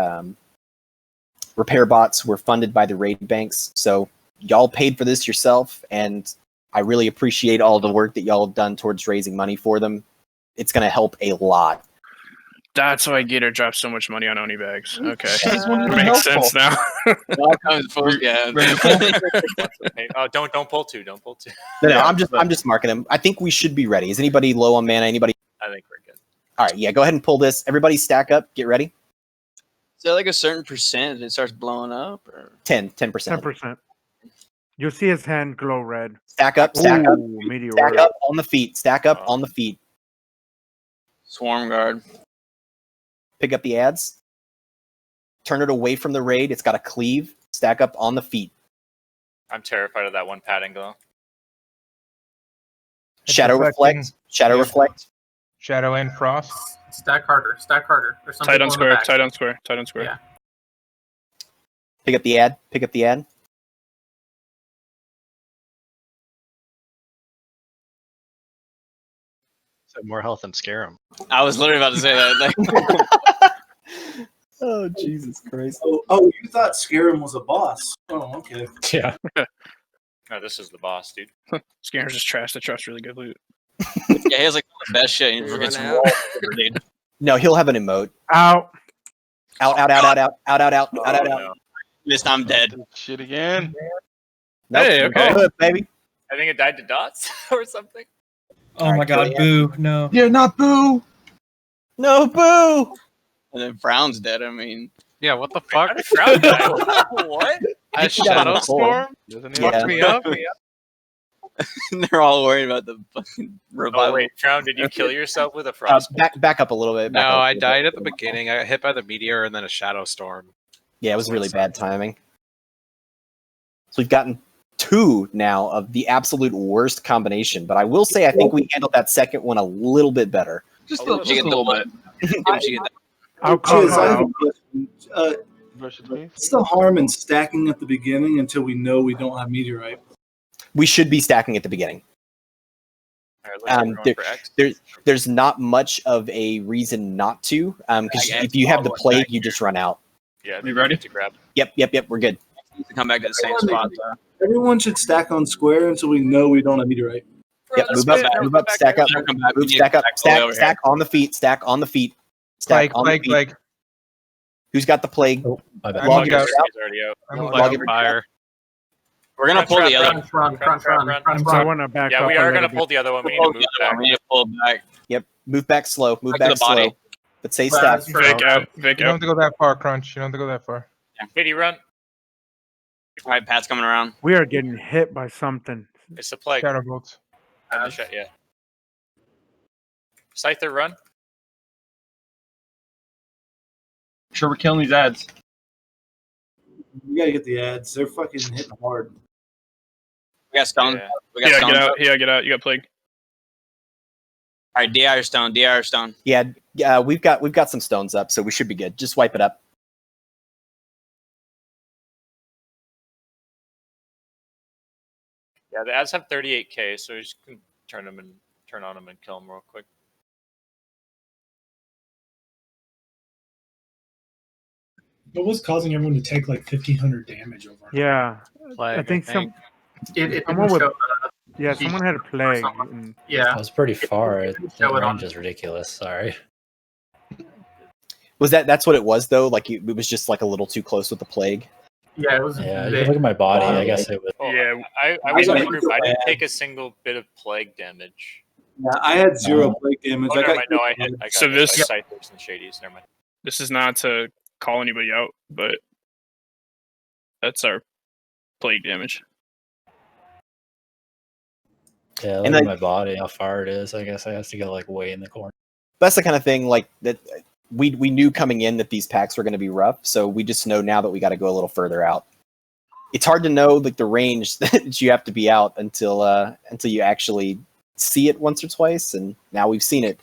repair bots were funded by the raid banks. So y'all paid for this yourself, and I really appreciate all the work that y'all have done towards raising money for them. It's going to help a lot. That's why Gator drops so much money on Oni bags. Okay, helpful. makes sense now. All kinds of folks, yeah. Hey, don't pull 2. Don't pull 2. No, I'm just marking them. I think we should be ready. Is anybody low on mana? Anybody? I think we're good. All right, yeah, go ahead and pull this. Everybody stack up. Get ready. Is there like a certain percent that it starts blowing up? Or? 10%. 10%. You'll see his hand glow red. Stack up. Meteor Stack word. up on the feet. Stack up on the feet. Swarm guard. Pick up the ads. Turn it away from the raid. It's got a cleave. Stack up on the feet. I'm terrified of that one padding glow. Shadow reflect. Shadow reflect. Shadow and frost. Stack harder. Stack harder. There's some Tight on people in the square. back. Tight on square. Tight on square. Yeah. Pick up the ad. Pick up the ad. more health and scare him. I was literally about to say that. Oh, Jesus Christ. Oh, you thought Scarab was a boss. Oh, okay. Yeah. No, this is the boss, dude. Scarab's just trash. The trust really good loot. Yeah, he has like the best shit. And he forgets Run out. dude. No, he'll have an emote. Out. Out. Missed, I'm dead. Shit again. Nope, Hey, you're okay. good, baby. I think it died to dots or something. Oh my god, boo! No. Yeah, not boo. No, boo. And then Brown's dead. I mean, Yeah, what the fuck? What? A think you got shadow him storm? Doesn't Yeah. Fucked me up. they're all worried about the fucking Oh revival. wait, Crown, did you kill yourself with a frost? Back up a little bit. No, back up a I little died bit. at the beginning. I got hit by the meteor and then a shadow storm. Yeah, it was really bad timing. So we've gotten 2 now of the absolute worst combination, but I will say I think we handled that second one a little bit better. Just A a little bit. I'll call Chiz, I have a out. question. Brush it, please. What's the harm in stacking at the beginning until we know we don't have meteorite? We should be stacking at the beginning. All right, looks like we're going for X. There's not much of a reason not to, because if you have the plague, you just run out. Yeah, You ready? to grab? Yep, we're good. To come back to the same spot. Everyone should stack on square until we know we don't have meteorite. Yep, move up, stack up, move, stack up, stack on the feet, stack on the feet, stack on the feet. Who's got the plague? Oh, my bad. Log it out. Already out. Log it Fire. We're gonna pull the other. Run. I want to back Yeah, up we a are little gonna bit. pull the other one. We need to move back. We need to pull back. Yep, move back slow, move Back to back the body. slow. But say stack. Vic out. Vic You don't have out. to go that far, Crunch. You don't have to go that far. Katie, run. All right, Pat's coming around. We are getting hit by something. It's the plague. Shadow bolts. Yeah. Scyther, run. Sure, we're killing these ads. We gotta get the ads. They're fucking hitting hard. We got stone. Yeah. We got Yeah, stone. get out. Yeah, get out. You got plague. All right, DIR stone. DIR stone. Yeah, we've got some stones up, so we should be good. Just wipe it up. Yeah, the ads have 38k, so we just can turn on them and kill them real quick. What was causing everyone to take like 1,500 damage over? Yeah, Plague, I think some. It Someone didn't with, show. yeah, someone had a plague. And Yeah. I was pretty far. show The it on- range is ridiculous. Sorry. Was that's what it was though? Like it was just like a little too close with the plague. Yeah, it was. Yeah, you look at my body. I guess it was. Oh, Yeah. I was in the group. I didn't take a single bit of plague damage. Yeah, I had 0 plague damage. Oh, I never got mind. No, I got So hit this- by Scythers and Shadies. Never mind. This is not to call anybody out, but that's our plague damage. Yeah, And look at I- my body, how far it is. I guess I have to go like way in the corner. That's the kind of thing like that. We knew coming in that these packs were going to be rough, so we just know now that we got to go a little further out. It's hard to know like the range that you have to be out until you actually see it once or twice, and now we've seen it.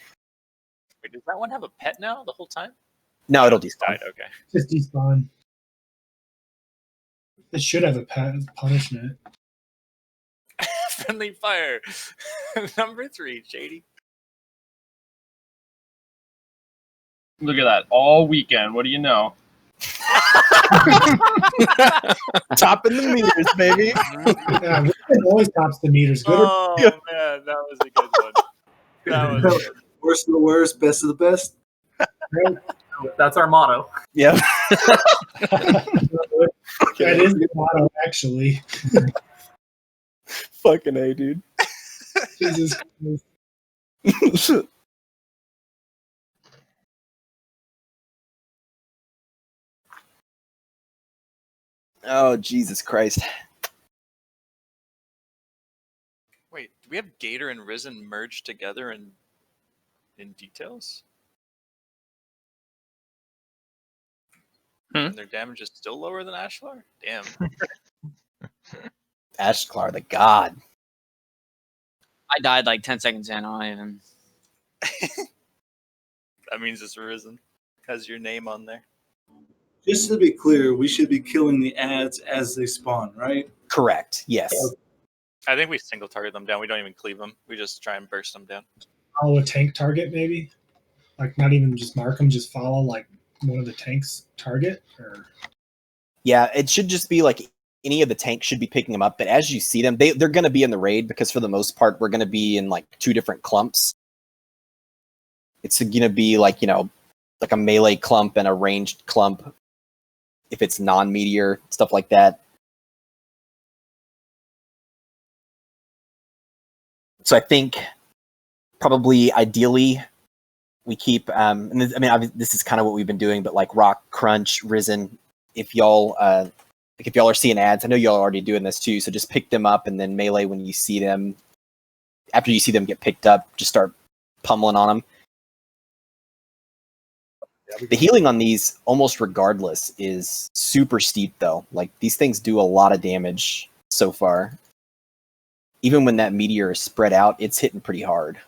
Wait, does that one have a pet now the whole time? No, it'll despawn. Died. Okay. Just despawn. It should have a punishment. Friendly fire. Number 3, Shady. Look at that. All weekend. What do you know? Topping the meters, baby. Yeah, it always tops the meters. Good or Oh man, that was a good one. That was good. Worst of the worst, best of the best. That's our motto. Yeah. That is the motto, actually. Fucking A, dude. Jesus Christ. Oh, Jesus Christ. Wait, do we have Gator and Risen merged together in details? And their damage is still lower than Ashlar? Damn. Ashlar, the god. I died like 10 seconds in. I even. That means it's Risen. Has your name on there. Just to be clear, we should be killing the ads as they spawn, right? Correct. Yes. I think we single target them down. We don't even cleave them. We just try and burst them down. follow a tank target, maybe? Like not even just mark them, just follow like one of the tanks target, or Yeah, it should just be like any of the tanks should be picking them up, but as you see them, they're going to be in the raid because for the most part, we're going to be in like 2 different clumps. It's going to be like, like a melee clump and a ranged clump if it's non-meteor, stuff like that. So I think probably ideally we keep, and this is kind of what we've been doing, but like Rock, Crunch, Risen, if y'all are seeing ads, I know y'all are already doing this too, so just pick them up and then melee when you see them. After you see them get picked up, just start pummeling on them. The healing on these, almost regardless, is super steep though. Like these things do a lot of damage so far. Even when that meteor is spread out, it's hitting pretty hard.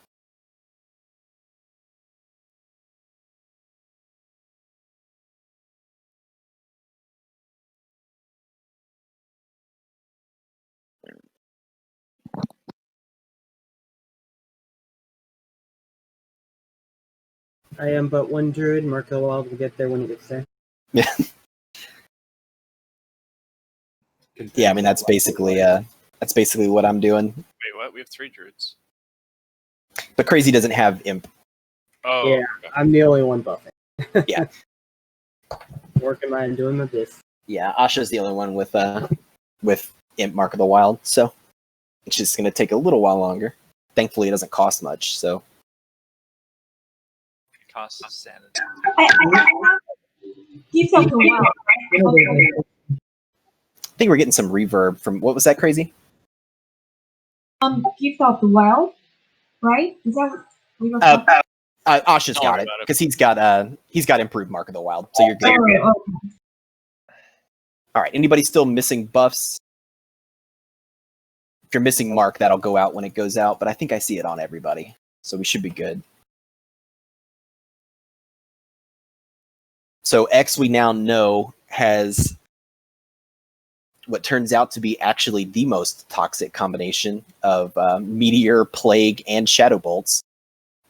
I am but one druid. Marco Wild will get there when he gets there. Yeah. Yeah, I mean that's basically what I'm doing. Wait, what? We have 3 druids. But Crazy doesn't have imp. Oh, yeah, okay. I'm the only one buffing. Yeah. Working mine, doing my best. Yeah, Asha's the only one with imp Mark of the Wild, so it's just gonna take a little while longer. Thankfully, it doesn't cost much, so. It costs sanity. Gift of the Wild. I think we're getting some reverb from what was that, Crazy? Gift of the Wild, right? Is that what we were talking Asha's got it because he's got improved Mark of the Wild, so you're good. okay. All right. Anybody still missing buffs? If you're missing Mark, that'll go out when it goes out, but I think I see it on everybody, so we should be good. So X, we now know, has what turns out to be actually the most toxic combination of Meteor, Plague, and Shadow Bolts.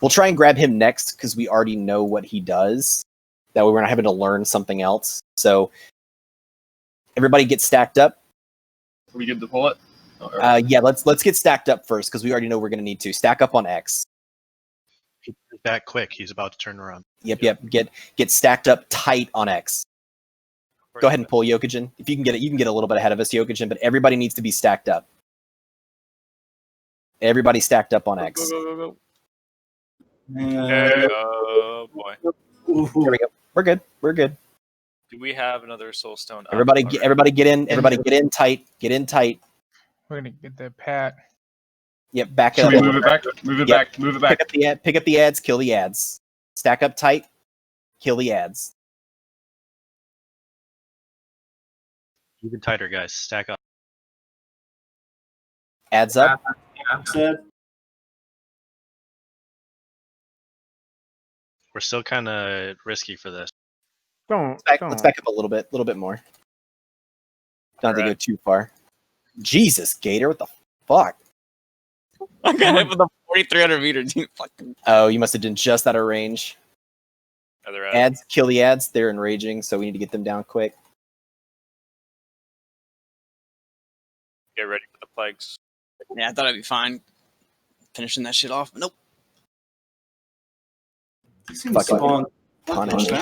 We'll try and grab him next because we already know what he does. That way we're not having to learn something else. So everybody get stacked up. Are we good to pull it? Yeah, let's get stacked up first because we already know we're going to need to. Stack up on X. That quick, he's about to turn around. Yep. Get stacked up tight on X. Go ahead and pull Yokogen. If you can get it, you can get a little bit ahead of us, Yokogen, but everybody needs to be stacked up. Everybody stacked up on X. Go. Oh boy. There we go. We're good. Do we have another soul stone? Everybody get in. Everybody get in tight. Get in tight. We're gonna get that pat. Yep, back Should up. we move it back? Move it back. Move it back. Pick up the ads, kill the ads. Stack up tight, kill the ads. Even tighter, guys. Stack up. Ads up. We're still kind of risky for this. Don't. Let's back up a little bit more. Don't have to go too far. Jesus, Gator, what the fuck? I got hit with a 4,300 meter. Dude, fucking. Oh, you must have done just out of range. Other Ads, kill the ads. They're enraging, so we need to get them down quick. Get ready for the plagues. Yeah, I thought I'd be fine finishing that shit off, but nope. Punished.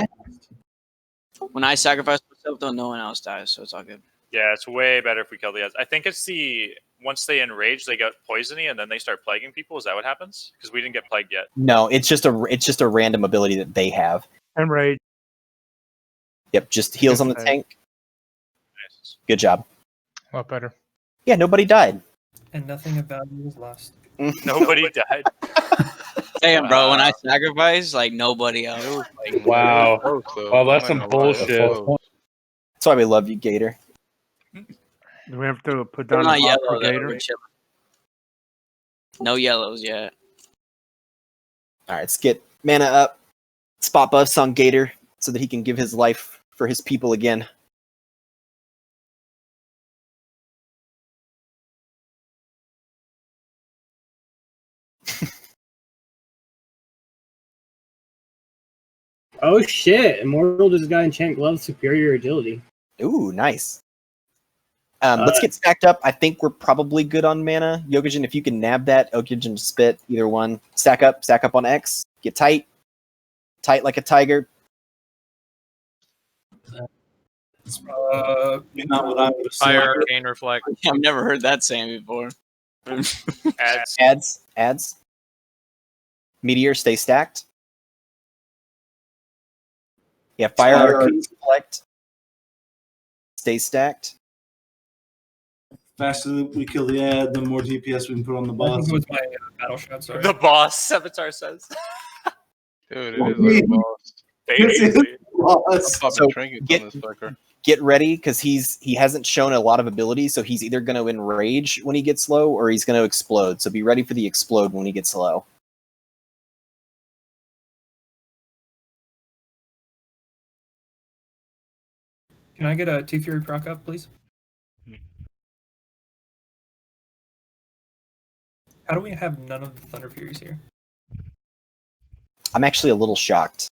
When I sacrifice myself, though, no one else dies, so it's all good. Yeah, it's way better if we kill the ads. I think it's once they enrage, they get poisony, and then they start plaguing people. Is that what happens? Because we didn't get plagued yet. No, it's just a random ability that they have. And rage. Yep, just heals on the tank. Nice. Good job. A lot better. Yeah, nobody died. And nothing about you was lost. Nobody died. Damn, bro, when I sacrifice, like, nobody else. Wow. Well, that's some bullshit. That's why we love you, Gator. Do we have to put They're down not a yellow, for though, Gator? we're chilling. No yellows yet. All right, let's get mana up. Spot buffs on Gator so that he can give his life for his people again. Oh shit! Immortal just got enchant glove superior agility. Ooh, nice. Let's get stacked up. I think we're probably good on mana. Yogijin, if you can nab that, Okijin spit, either one. Stack up on X. Get tight. Tight like a tiger. Not what I would have said. Fire, Arcane Reflect. I've never heard that saying before. Adds. Meteor, stay stacked. Yeah, fire, Arcane Reflect. Stay stacked. Faster we kill the ad, the more DPS we can put on the I boss. think it was my battle shot. Sorry. The boss, Sevatar says. Dude, it is like a boss. So get ready because he hasn't shown a lot of ability, so he's either going to enrage when he gets low or he's going to explode. So be ready for the explode when he gets low. Can I get a T Fury proc up, please? How do we have none of the Thunder Furies here? I'm actually a little shocked.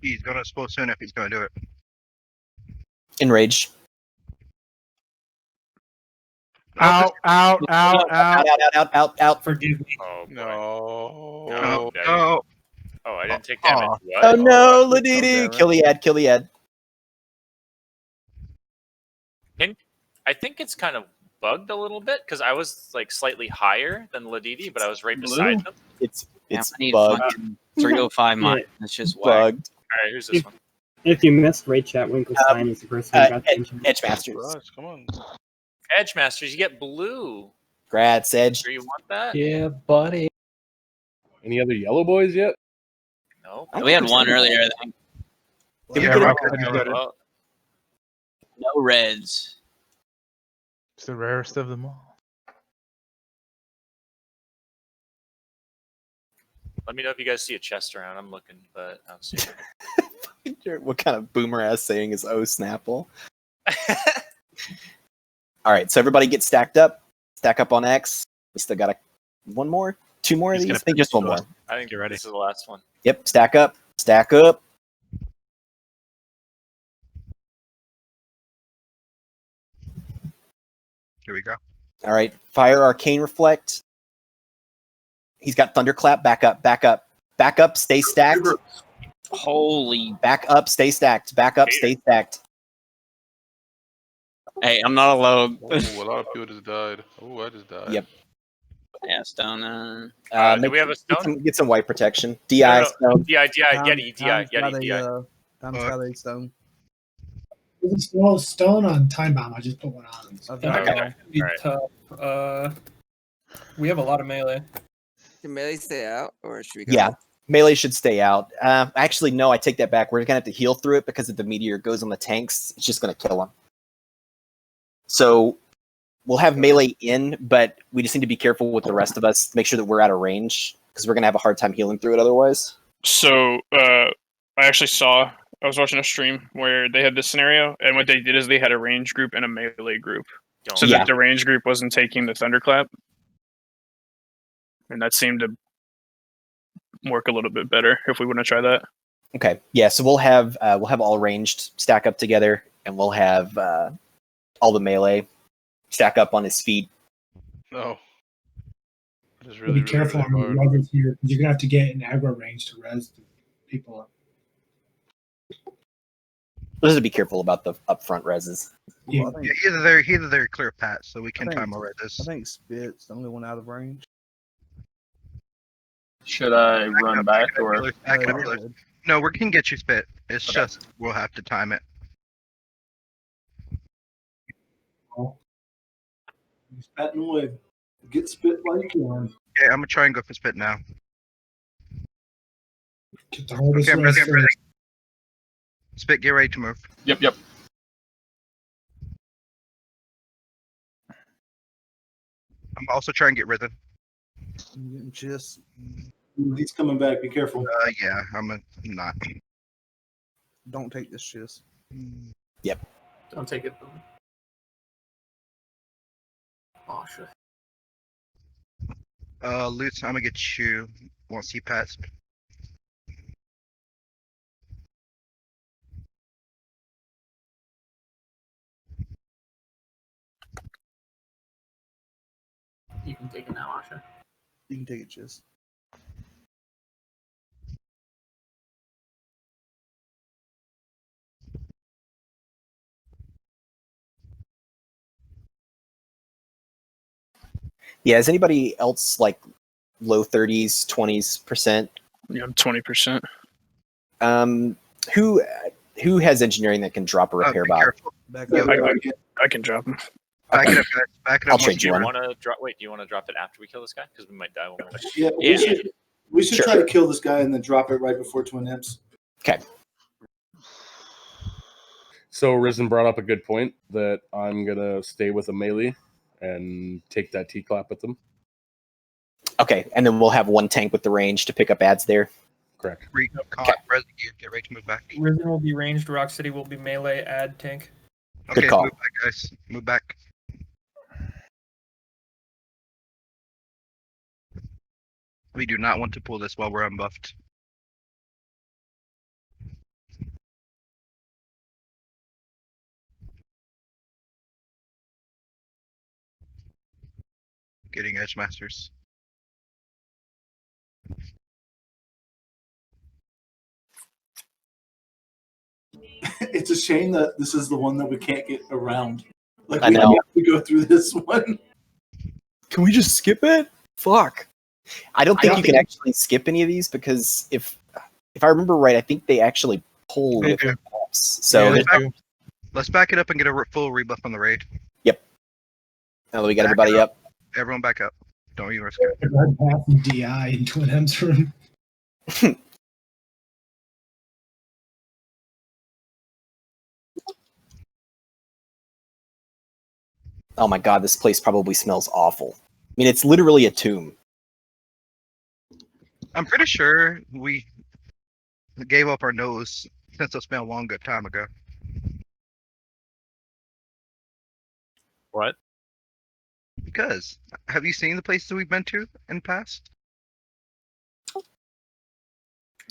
He's gonna explode soon if he's gonna do it. Enrage. Out. Forgive me. Oh, no. No. Oh, I didn't take damage. What? Oh no, Ladidi! Kill the ad. I think it's kind of bugged a little bit because I was like slightly higher than Ladidi, but I was right beside them. It's I need bugged. fucking 305 mine. It's just whack. Bugged. All right, here's this one. If you missed Raid Chat, Winkelstein is the person who got the enchant. Edge Masters. Christ, come on. Edge Masters, you get blue. Grats, Edge. Sure you want that? Yeah, buddy. Any other yellow boys yet? No. We had one earlier, I think. Well, No reds. It's the rarest of them all. let me know if you guys see a chest around. I'm looking, but I don't see it. What kind of boomer ass saying is "Oh Snapple"? All right, so everybody get stacked up. Stack up on X. We still got two more of these. I think just one more. I think you're ready. This is the last one. Yep, stack up. Stack up. Here we go. All right, fire Arcane Reflect. He's got Thunderclap. Back up. Stay stacked. Holy. Back up. Stay stacked. Back up. Stay stacked. Hey, I'm not alone. Oh, a lot of people just died. Oh, I just died. Yep. Yeah, stone. Do we have a stone? Get some white protection. DI. Stone. DI, Yeti, DI. Tom's got a stone. There's a small stone on Time Bomb. I just put one on. Okay. Be tough. We have a lot of melee. Can melee stay out, or should we go? Yeah, melee should stay out. Actually, no, I take that back. We're gonna have to heal through it because if the meteor goes on the tanks, it's just gonna kill them. So we'll have melee in, but we just need to be careful with the rest of us. Make sure that we're out of range because we're gonna have a hard time healing through it otherwise. So I actually saw. I was watching a stream where they had this scenario, and what they did is they had a range group and a melee group, so that the range group wasn't taking the thunderclap, and that seemed to work a little bit better if we want to try that. Okay, yeah. So we'll have all ranged stack up together, and we'll have all the melee stack up on his feet. No. Be careful on the rubbers here because you're gonna have to get in aggro range to res people up. Let's just be careful about the upfront reses. Yeah, he's a very clear path, so we can time over this. I think Spit's the only one out of range. Should I run back or? No, we can get you Spit. It's just we'll have to time it. Spitting away. Get Spit while you can. Yeah, I'm gonna try and go for Spit now. Get the hardest I'm ready. first. Spit, get ready to move. Yep. I'm also trying to get Rhythm. I'm getting just. He's coming back. Be careful. Yeah, I'm not. Don't take this shiz. Yep. Don't take it. Oh shit. Lutz, I'm gonna get you. once he passed. You can take it now, Asha. You can take it, Jizz. Yeah, is anybody else like low 30s, 20%? Yeah, I'm 20%. Who has engineering that can drop a repair bot? I can drop him. Back it up, guys. Back it up. I'll trade you one. Wait, do you want to drop it after we kill this guy? Because we might die. When Yeah, we should try to kill this guy and then drop it right before Twin Imps. Okay. So Risen brought up a good point that I'm gonna stay with a melee and take that T-clap with them. Okay, and then we'll have one tank with the range to pick up ads there. Correct. Okay. Get ready to move back. Risen will be ranged. Rock City will be melee. Add tank. Good call. Move back, guys. Move back. We do not want to pull this while we're unbuffed. Getting Edge Masters. It's a shame that this is the one that we can't get around. Like, I we know. have to go through this one. Can we just skip it? Fuck. I don't think you can actually skip any of these because if I remember right, I think they actually pull with buffs. So Let's back it up and get a full rebuff on the raid. Yep. Now that we got everybody up. Everyone back up. Don't even risk it. Red Path and DI in Twin M's room. Oh my god, this place probably smells awful. I mean, it's literally a tomb. I'm pretty sure we gave up our nose since it smelled long good time ago. What? Because have you seen the places we've been to in the past?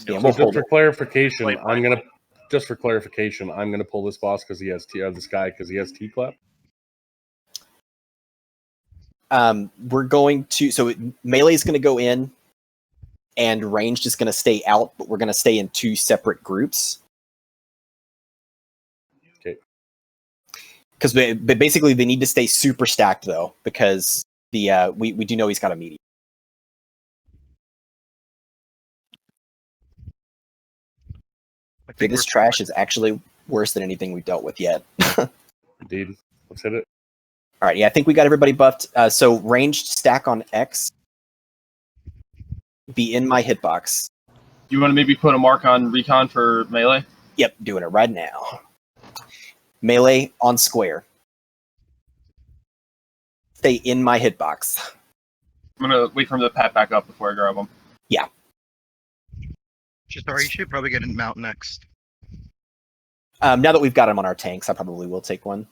Yeah, So just for clarification, I'm gonna pull this boss because he has this guy because he has T-clap. We're going to melee is going to go in, and ranged is going to stay out, but we're going to stay in two separate groups. Okay. Because basically they need to stay super stacked though, because the we do know he's got a medium. This trash is actually worse than anything we've dealt with yet. Indeed. Let's hit it. All right, yeah, I think we got everybody buffed. So ranged stack on X. Be in my hitbox. You want to maybe put a mark on recon for melee? Yep, doing it right now. Melee on square. Stay in my hitbox. I'm gonna wait for him to pat back up before I grab him. Yeah. Sorry, you should probably get a mount next. Now that we've got him on our tanks, I probably will take one.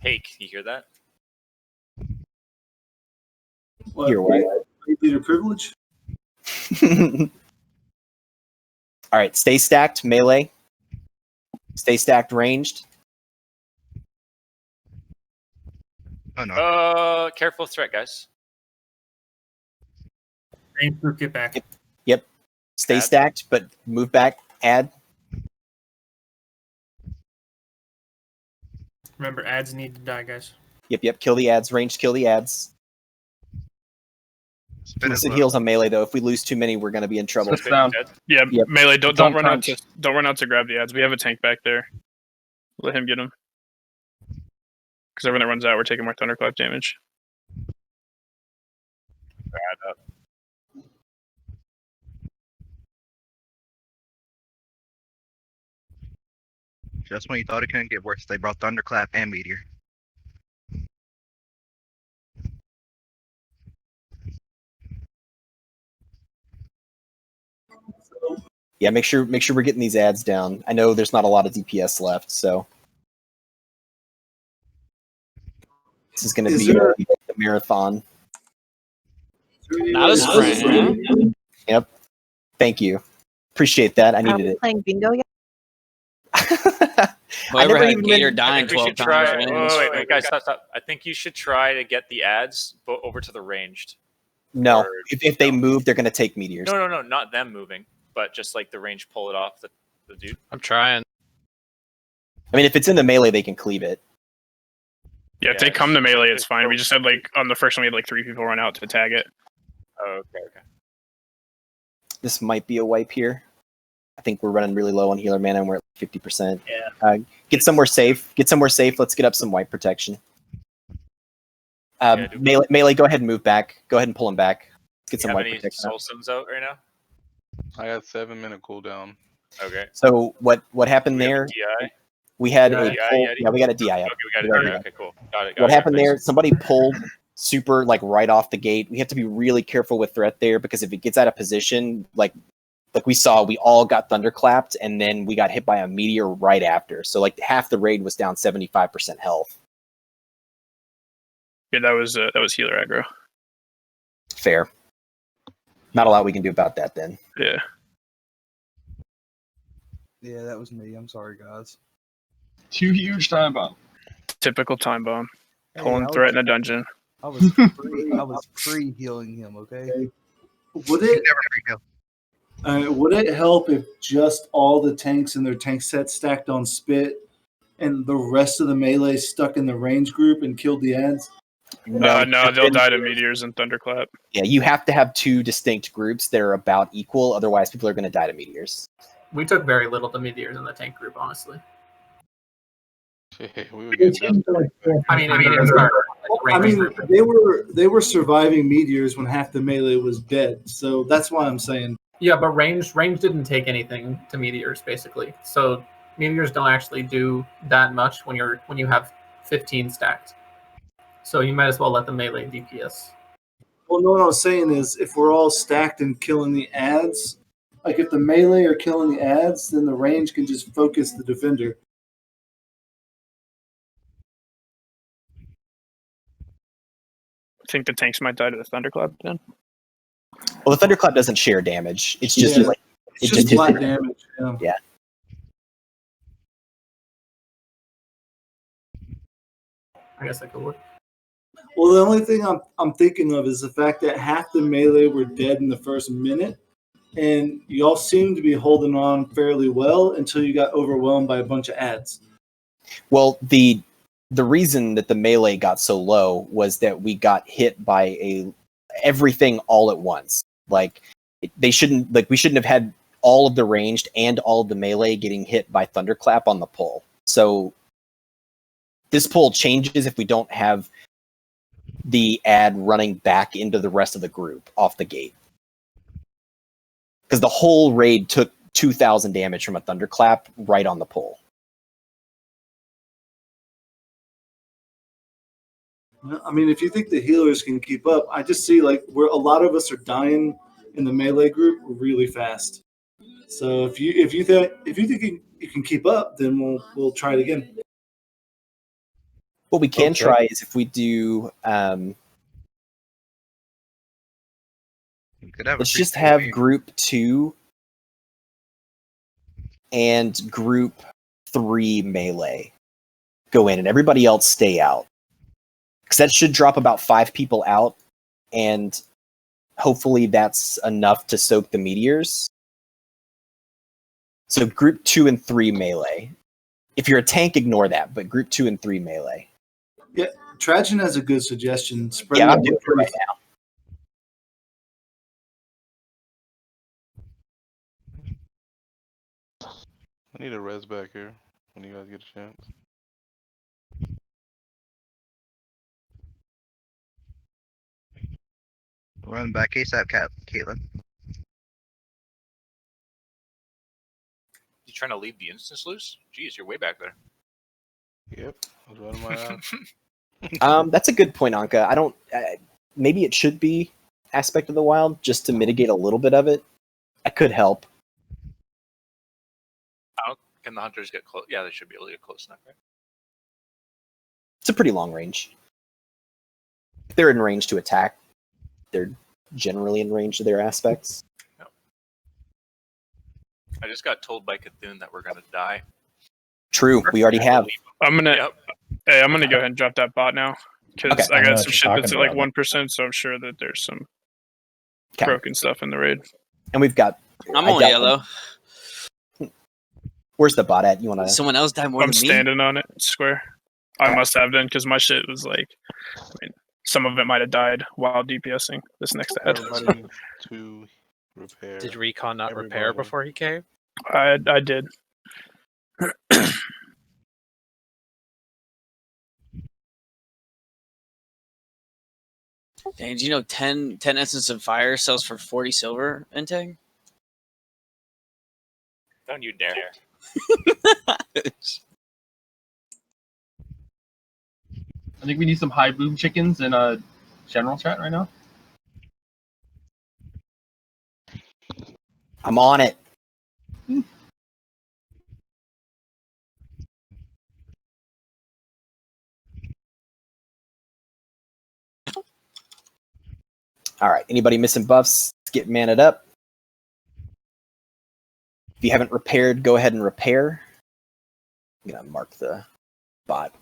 Hey, can you hear that? What, Your way. Leader privilege? All right, stay stacked, melee. Stay stacked, ranged. Oh no. Careful threat, guys. Range group, get back. Yep. Stay stacked, but move back. Add. Remember, ads need to die, guys. Yep. Kill the ads. Ranged, kill the ads. Instant heals on melee, though. If we lose too many, we're going to be in trouble. Yeah, Yep. melee. Don't run out. punch. Don't run out to grab the ads. We have a tank back there. Let him get him. Because everyone that runs out, we're taking more thunderclap damage. Bad up. Just when you thought it couldn't get worse, they brought thunderclap and meteor. Yeah, make sure we're getting these ads down. I know there's not a lot of DPS left, so this is going to be the marathon. Not as friend. Yep. Thank you. Appreciate that. I needed it. Playing bingo yet? Whoever never had even Gator been- I dying think we 12 should try. times wins. Wait, guys, stop. I think you should try to get the ads over to the ranged. No, Or- if they move, they're going to take meteors. No, not them moving, but just like the range pull it off the dude. I'm trying. I mean, if it's in the melee, they can cleave it. Yeah, if they come to melee, it's fine. We just had like on the first one, we had like 3 people run out to tag it. Oh, okay. This might be a wipe here. I think we're running really low on healer mana, and we're at 50%. Yeah. Get somewhere safe. Let's get up some wipe protection. Melee, go ahead and move back. Go ahead and pull him back. Let's get Do some you have wipe any protection. soul sims out right now? I got 7-minute cooldown. Okay. So what happened there? DI? We had DI, a pull, Yeti? yeah, we got a DI. Okay, we got it. Okay, cool. Got it. What happened there? Somebody pulled super like right off the gate. We have to be really careful with threat there because if it gets out of position, like we saw, we all got thunderclapped and then we got hit by a meteor right after. So like half the raid was down 75% health. Yeah, that was healer aggro. Fair. Not a lot we can do about that then. Yeah. Yeah, that was me. I'm sorry, guys. 2 huge time bomb. Typical time bomb. Hey, Pulling threat in a dungeon. I was free healing him. Okay. Would it would it help if just all the tanks and their tank sets stacked on spit, and the rest of the melee stuck in the range group and killed the ads? No, they'll die to meteors and thunderclap. Yeah, you have to have 2 distinct groups that are about equal. Otherwise, people are going to die to meteors. We took very little to meteors in the tank group, honestly. We would get that. I mean, they were surviving meteors when half the melee was dead. So that's why I'm saying. yeah, but range didn't take anything to meteors basically. So meteors don't actually do that much when you have 15 stacked. So you might as well let the melee DPS. Well, no, what I was saying is if we're all stacked and killing the ads, like if the melee are killing the ads, then the range can just focus the defender. I think the tanks might die to the thunderclap then. Well, the thunderclap doesn't share damage. It's just like it's just hits flat it. damage. Yeah. I guess that could work. Well, the only thing I'm thinking of is the fact that half the melee were dead in the first minute, and y'all seem to be holding on fairly well until you got overwhelmed by a bunch of ads. Well, the reason that the melee got so low was that we got hit by everything all at once. Like we shouldn't have had all of the ranged and all of the melee getting hit by thunderclap on the pull. So this pull changes if we don't have the ad running back into the rest of the group off the gate. Because the whole raid took 2,000 damage from a thunderclap right on the pull. I mean, if you think the healers can keep up, I just see like where a lot of us are dying in the melee group really fast. So if you think you can keep up, then we'll try it again. What we can try is if we do. Let's just have group 2 and group 3 melee go in, and everybody else stay out. Because that should drop about 5 people out, and hopefully that's enough to soak the meteors. So group 2 and 3 melee. If you're a tank, ignore that, but group 2 and 3 melee. Yeah, Trajan has a good suggestion. Spread Yeah, it I'm out doing it right now. I need a res back here when you guys get a chance. Run back ASAP, Caitlin. You trying to leave the instance loose? Jeez, you're way back there. Yep, I was running my out. That's a good point, Anka. I don't. Maybe it should be aspect of the wild just to mitigate a little bit of it. That could help. Can the hunters get close? Yeah, they should be able to get close enough, right? It's a pretty long range. If they're in range to attack, they're generally in range of their aspects. I just got told by Cthulhu that we're gonna die. True, we already have. I'm gonna hey, I'm gonna go ahead and drop that bot now because Okay. I I know got what some you're shit that's at talking like about. 1%, so I'm sure that there's some Okay. broken stuff in the raid. And we've got. I'm I on got yellow. one. Where's the bot at? You want to? Someone else died more I'm than me. standing on it, square. I must have done because my shit was like, I mean, some of it might have died while DPSing this next ad. Everybody to repair. Did Recon not repair Everybody. before he came? I did. Dang, do you know 10 Essence of Fire sells for 40 silver, Enteg? Don't you dare. I think we need some high boom chickens in a general chat right now. I'm on it. All right. Anybody missing buffs? Let's get maned up. If you haven't repaired, go ahead and repair. I'm gonna mark the bot.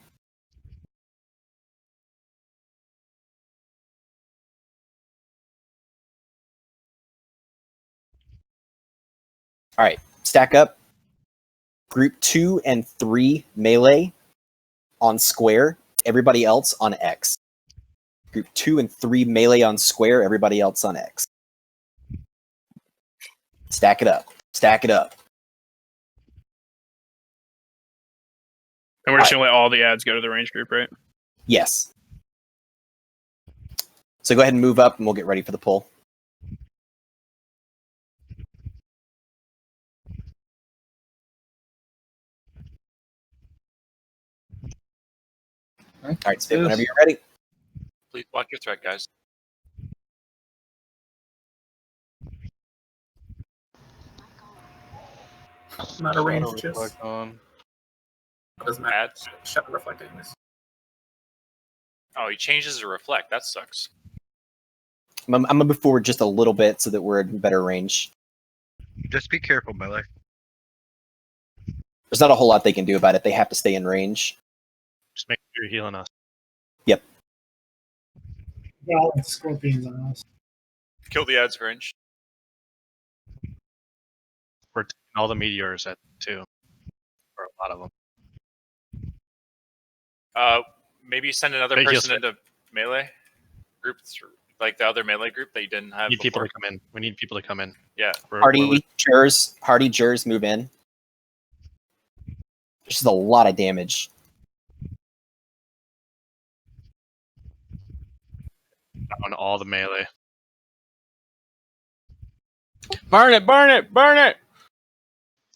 All right, stack up. Group 2 and 3 melee on square. Everybody else on X. Group 2 and 3 melee on square. Everybody else on X. Stack it up. Stack it up. And we're just gonna let all the ads go to the range group, right? Yes. So go ahead and move up, and we'll get ready for the pull. All right, Spit, whenever you're ready. Please watch your threat, guys. I'm out of range, Shadow just. reflect on. Doesn't matter. Ads. Shadow reflecting this. Oh, he changes to reflect. That sucks. I'm gonna move forward just a little bit so that we're in better range. Just be careful, melee. There's not a whole lot they can do about it. They have to stay in range. Just make sure you're healing us. Yep. Well, scorpions on us. Kill the ads range. We're taking all the meteors at 2. Or a lot of them. Maybe send another Hey, person heal into melee group, like the other melee group that you didn't have. We need people before. to come in. We need people to come in. Yeah. Hardy Jers move in. There's just a lot of damage. On all the melee. Burn it! Burn it! Burn it!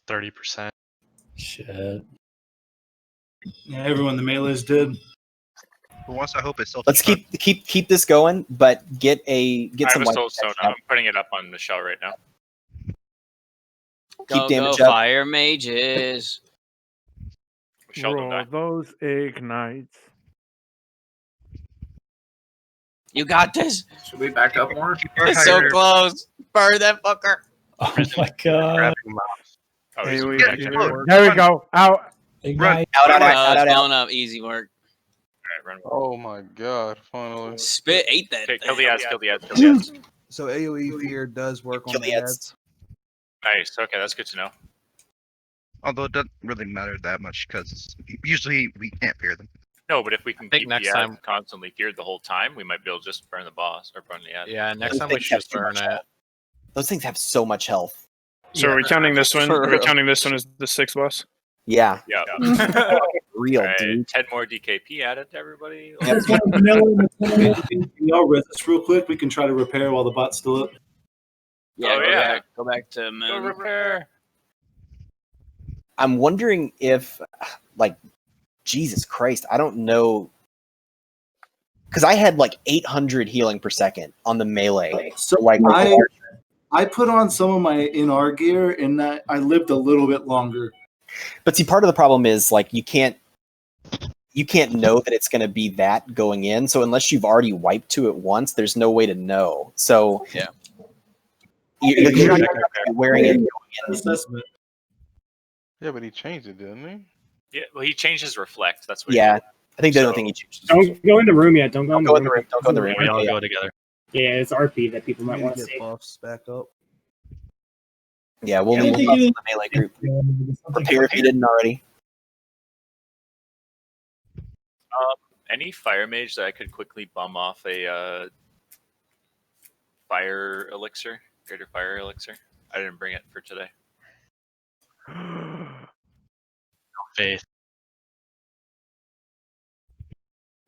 30%. Shit. Yeah, everyone in the melee's dead. For once, I hope it's self. Let's keep this going, but get I some have a white soul protection stone. I'm up. putting it up on the shell right now. Go, damage go, up. fire mages. Sheldon Roll died. those ignites. You got this. Should we back up more? It's so close. Burn that fucker. Oh my god. Oh, Hey, he's we- back. there Alright, we go. Out. Ignite. It's going up. Easy work. run. Oh my god! Finally. Spit ate that. Okay, kill the ads. Kill the ads. Kill the ads. So AoE fear does work Kill on the the ads. ads. Nice. Okay, that's good to know. Although it doesn't really matter that much because usually we can't fear them. No, but if we can think keep next the ads time- constantly feared the whole time, we might be able to just burn the boss or burn the ad. Yeah, next Those time we things should have just too burn much it. health. Those things have so much health. So are we counting this one? For Are we real. counting this one as the 6th boss? Yeah. Yeah. Real, Alright, dude. 10 more DKP added to everybody. Just one vanilla and a vanilla. Can y'all rest us real quick? We can try to repair while the bot's still up. Yeah, Oh, go yeah. back. Go back to Go moon. repair. I'm wondering if, like, Jesus Christ, I don't know. Because I had like 800 healing per second on the melee. So like I put on some of my NR gear and that I lived a little bit longer. But see, part of the problem is like you can't know that it's going to be that going in. So unless you've already wiped to it once, there's no way to know. So Yeah. you're not going to be wearing it going in. Assessment. Yeah, but he changed it, didn't he? Yeah, well, he changed his reflect. That's what. Yeah, I think the only thing he changed. Don't go in the room yet. Don't go in the room. Don't go in the room. We all go together. Yeah, it's RP that people might Maybe want to get see. buffs back up. Yeah, we'll need buffs in the melee group. Prepare if you didn't already. Any fire mage that I could quickly bum off a fire elixir, greater fire elixir. I didn't bring it for today. Faith.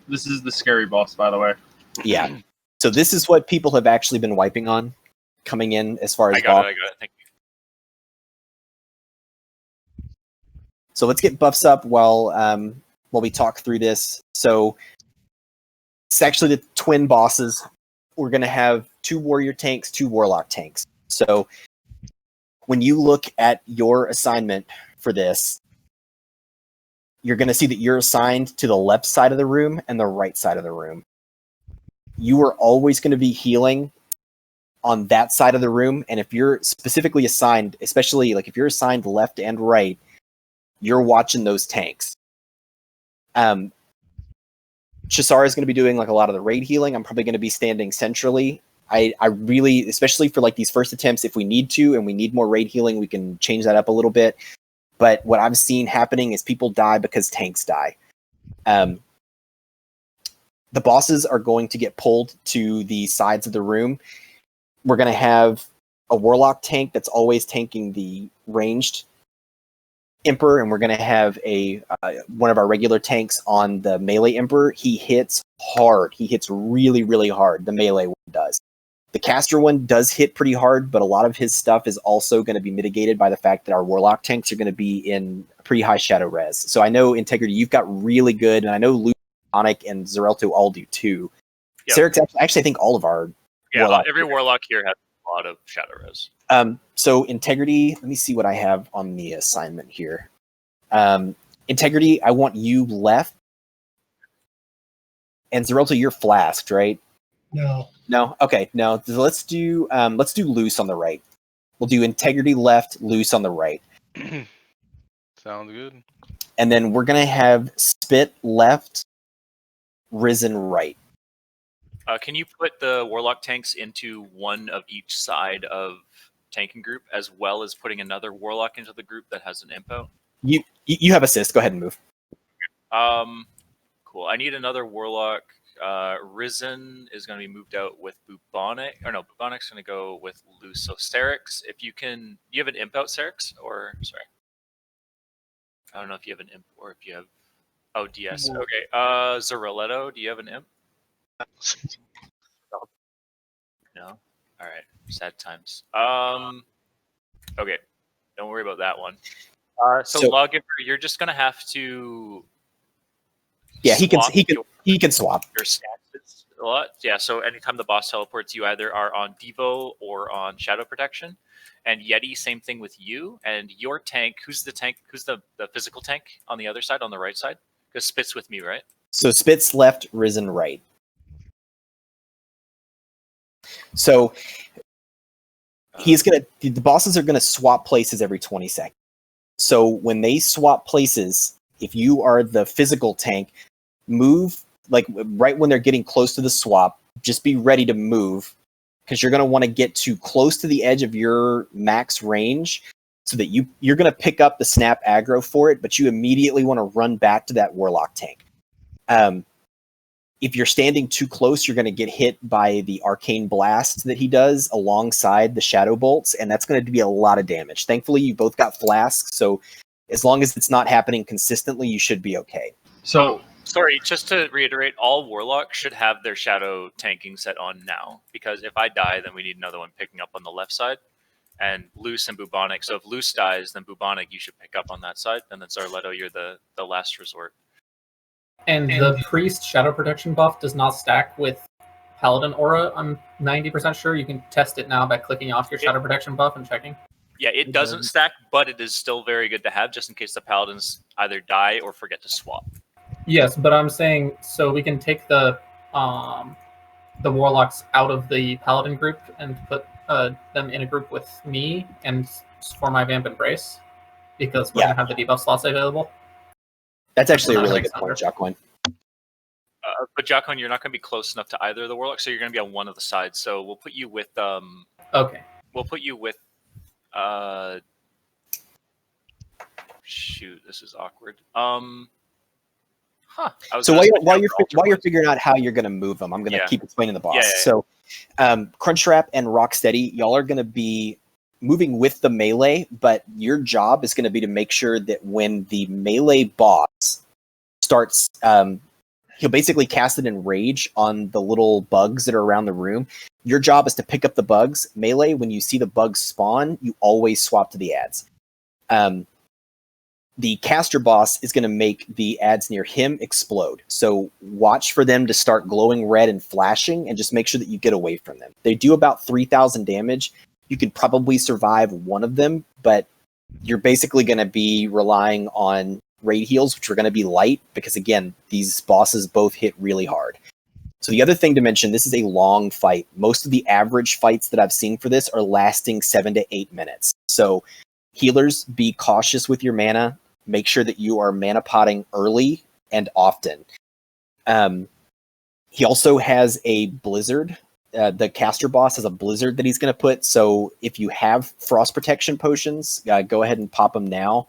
This is the scary boss, by the way. Yeah. So this is what people have actually been wiping on, coming in as far as I got it. Thank you. So let's get buffs up while we talk through this. So it's actually the twin bosses. We're going to have 2 warrior tanks, 2 warlock tanks. So when you look at your assignment for this, you're going to see that you're assigned to the left side of the room and the right side of the room. You are always going to be healing on that side of the room. And if you're specifically assigned, especially like if you're assigned left and right, you're watching those tanks. Chisara is going to be doing like a lot of the raid healing. I'm probably going to be standing centrally. I really, especially for like these first attempts, if we need to and we need more raid healing, we can change that up a little bit. But what I've seen happening is people die because tanks die. The bosses are going to get pulled to the sides of the room. We're going to have a warlock tank that's always tanking the ranged Emperor, and we're going to have a one of our regular tanks on the melee Emperor. He hits hard. He hits really, really hard. The melee one does. The caster one does hit pretty hard, but a lot of his stuff is also going to be mitigated by the fact that our warlock tanks are going to be in pretty high shadow res. So I know Integrity, you've got really good, and I know Luke, Onic, and Zerelto all do too. Yep. Syrinx, actually, I think all of our every warlock here has a lot of shadow res. So Integrity, let me see what I have on the assignment here. Integrity, I want you left. And Zerelto, you're flasked, right? No. No? Okay, no. Let's do loose on the right. We'll do Integrity left, loose on the right. Sounds good. And then we're gonna have Spit left, Risen right. Can you put the warlock tanks into one of each side of tanking group, as well as putting another warlock into the group that has an impo? You have assist. Go ahead and move. Cool. I need another warlock. Risen is going to be moved out with Bubonic. Or no, Bubonic's going to go with Loose. So Syrinx, if you can, do you have an imp out, Syrinx? Or sorry, I don't know if you have an imp or if you have. Oh, DS. Okay. Zeroletto, do you have an imp? No. All right. Sad times. Okay. Don't worry about that one. So Lawgiver, you're just gonna have to. Yeah, he can swap your stances a lot. Yeah. So anytime the boss teleports, you either are on Devo or on Shadow Protection. And Yeti, same thing with you. And your tank. Who's the tank? Who's the physical tank on the other side, on the right side? Because Spit's with me, right? So Spit's left, Risen right. So the bosses are gonna swap places every 20 seconds. So when they swap places, if you are the physical tank, move like right when they're getting close to the swap, just be ready to move because you're gonna want to get too close to the edge of your max range so that you're gonna pick up the snap aggro for it, but you immediately want to run back to that warlock tank. If you're standing too close, you're going to get hit by the arcane blast that he does alongside the shadow bolts, and that's going to be a lot of damage. Thankfully, you both got flasks, so as long as it's not happening consistently, you should be okay. So, sorry, just to reiterate, all warlocks should have their shadow tanking set on now, because if I die, then we need another one picking up on the left side, and Loose and Bubonic. So if Loose dies, then Bubonic, you should pick up on that side, and then Zarletto, you're the last resort. And the Priest Shadow Protection buff does not stack with Paladin Aura. I'm 90% sure. You can test it now by clicking off your Shadow Protection buff and checking. Yeah, it doesn't stack, but it is still very good to have just in case the Paladins either die or forget to swap. Yes, but I'm saying so we can take the Warlocks out of the Paladin group and put them in a group with me and for my Vamp Embrace. because we're gonna have the debuff slots available. That's actually a That really makes good point, sense. Jacqueline. But Jacqueline, you're not going to be close enough to either of the warlocks, so you're going to be on one of the sides. So we'll put you with Okay. We'll put you with shoot, this is awkward. So while you're figuring out how you're going to move them, I'm going to keep explaining the boss. Yeah. So, Crunchwrap and Rocksteady, y'all are going to be moving with the melee, but your job is going to be to make sure that when the melee boss starts, he'll basically cast an enrage on the little bugs that are around the room. Your job is to pick up the bugs. Melee, when you see the bugs spawn, you always swap to the ads. The caster boss is going to make the ads near him explode. So watch for them to start glowing red and flashing, and just make sure that you get away from them. They do about 3,000 damage. You could probably survive one of them, but you're basically going to be relying on raid heals, which are going to be light, because again, these bosses both hit really hard. So the other thing to mention, this is a long fight. Most of the average fights that I've seen for this are lasting 7 to 8 minutes. So healers, be cautious with your mana. Make sure that you are mana potting early and often. He also has a blizzard. The caster boss has a blizzard that he's going to put. So if you have frost protection potions, go ahead and pop them now.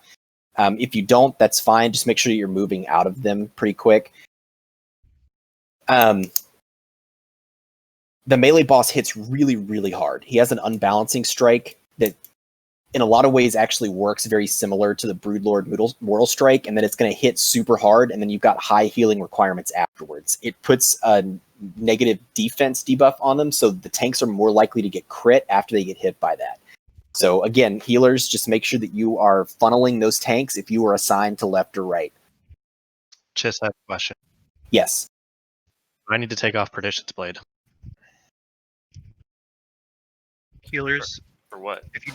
If you don't, that's fine. Just make sure you're moving out of them pretty quick. The melee boss hits really, really hard. He has an unbalancing strike that in a lot of ways actually works very similar to the Broodlord Mortal Strike, and then it's going to hit super hard, and then you've got high healing requirements afterwards. It puts a negative defense debuff on them, so the tanks are more likely to get crit after they get hit by that. So again, healers, just make sure that you are funneling those tanks if you are assigned to left or right. Just have a question. Yes. I need to take off Perdition's Blade. Healers. For what? If you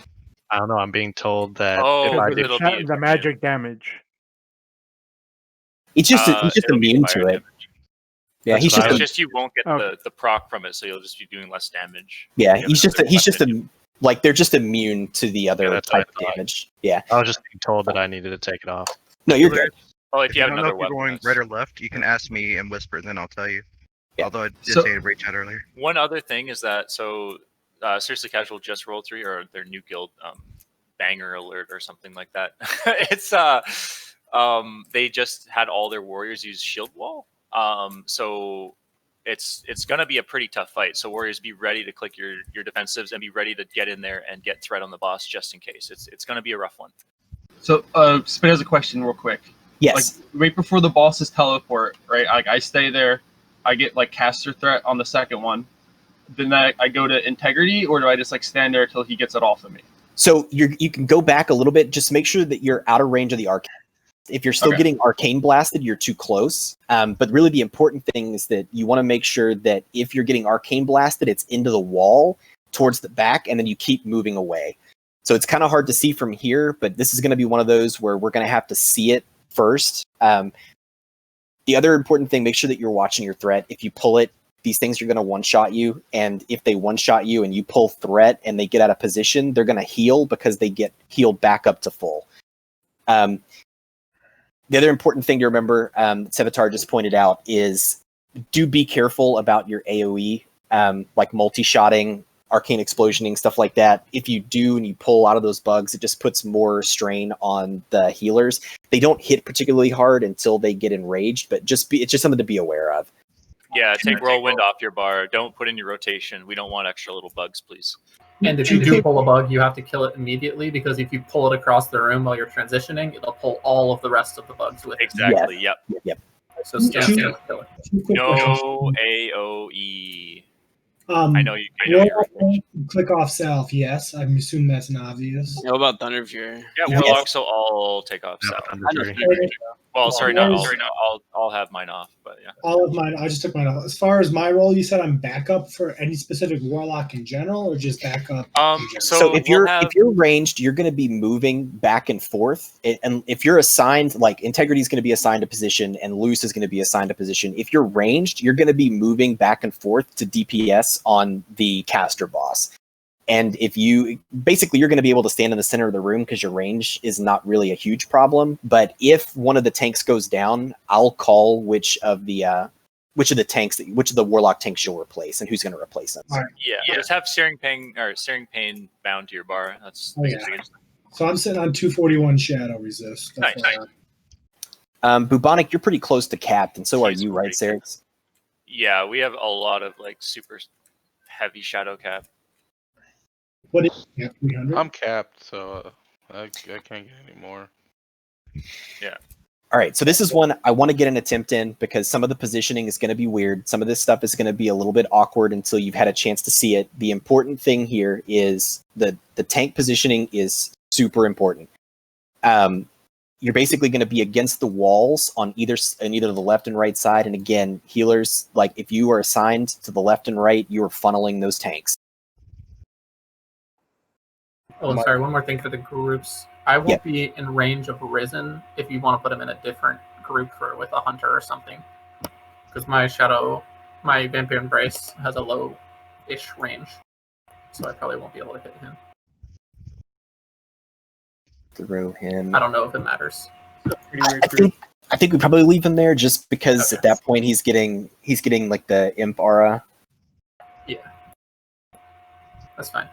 I don't know. I'm being told that The magic damage. He's just immune to it. Yeah, It's just you won't get the proc from it, so you'll just be doing less damage. Yeah, like they're just immune to the other type of damage. Yeah. I was just being told that I needed to take it off. No, you're good. Oh, if you have don't know another if you're weapon. going right or left, you can ask me and whisper, and then I'll tell you. Yeah. Although I did So- say to reach out earlier. One other thing is that Seriously Casual just rolled 3, or their new guild banger alert or something like that. It's they just had all their warriors use shield wall. So it's gonna be a pretty tough fight. So warriors, be ready to click your defensives and be ready to get in there and get threat on the boss just in case. It's gonna be a rough one. So Spin has a question real quick. Yes. Like right before the boss's teleport, right? Like I stay there, I get like caster threat on the second one. Then I go to integrity, or do I just like stand there till he gets it off of me? So you can go back a little bit. Just make sure that you're out of range of the arcane. If you're still getting arcane blasted, you're too close. But really the important thing is that you want to make sure that if you're getting arcane blasted, it's into the wall towards the back, and then you keep moving away. So it's kind of hard to see from here, but this is going to be one of those where we're going to have to see it first. The other important thing, make sure that you're watching your threat. If you pull it, these things are going to one-shot you, and if they one-shot you and you pull threat and they get out of position, they're going to heal because they get healed back up to full. The other important thing to remember, Sevatar just pointed out, is do be careful about your AoE, like multi-shotting, arcane explosioning, stuff like that. If you do and you pull out of those bugs, it just puts more strain on the healers. They don't hit particularly hard until they get enraged, but it's just something to be aware of. Yeah, take whirlwind off your bar. Don't put in your rotation. We don't want extra little bugs, please. And if you do pull a bug, you have to kill it immediately, because if you pull it across the room while you're transitioning, it'll pull all of the rest of the bugs with it. Exactly. Yep. So stand still and kill it. No AoE. I know you. Click off self. Yes, I'm assuming that's an obvious. What about Thunder Fury? Yeah, warlocks will all take off self. Well, sorry, not all. I'll have mine off, but yeah. All of mine. I just took mine off. As far as my role, you said I'm backup for any specific warlock in general, or just backup? So if you're ranged, you're going to be moving back and forth, and if you're assigned, like integrity is going to be assigned a position, and loose is going to be assigned a position. If you're ranged, you're going to be moving back and forth to DPS on the caster boss. And if you basically you're going to be able to stand in the center of the room because your range is not really a huge problem. But if one of the tanks goes down, I'll call which of the warlock tanks you'll replace and who's going to replace them. All right. Yeah, just have Searing Pain bound to your bar. That's Oh, yeah. So I'm sitting on 241 Shadow Resist. Nice. Bubonic, you're pretty close to capped, and so are you, right, Sarix? Yeah, we have a lot of like super heavy shadow cap. What is 300? I'm capped, so I can't get any more. Yeah. All right, so this is one I want to get an attempt in because some of the positioning is going to be weird. Some of this stuff is going to be a little bit awkward until you've had a chance to see it. The important thing here is the tank positioning is super important. You're basically going to be against the walls on either the left and right side. And again, healers, like if you are assigned to the left and right, you are funneling those tanks. Oh, and sorry, one more thing for the groups. I won't be in range of Risen if you want to put him in a different group with a hunter or something. Because my Vampire Embrace has a low-ish range. So I probably won't be able to hit him. Throw him. I don't know if it matters. I think we probably leave him there just because at that point he's getting like the imp aura. Yeah. That's fine.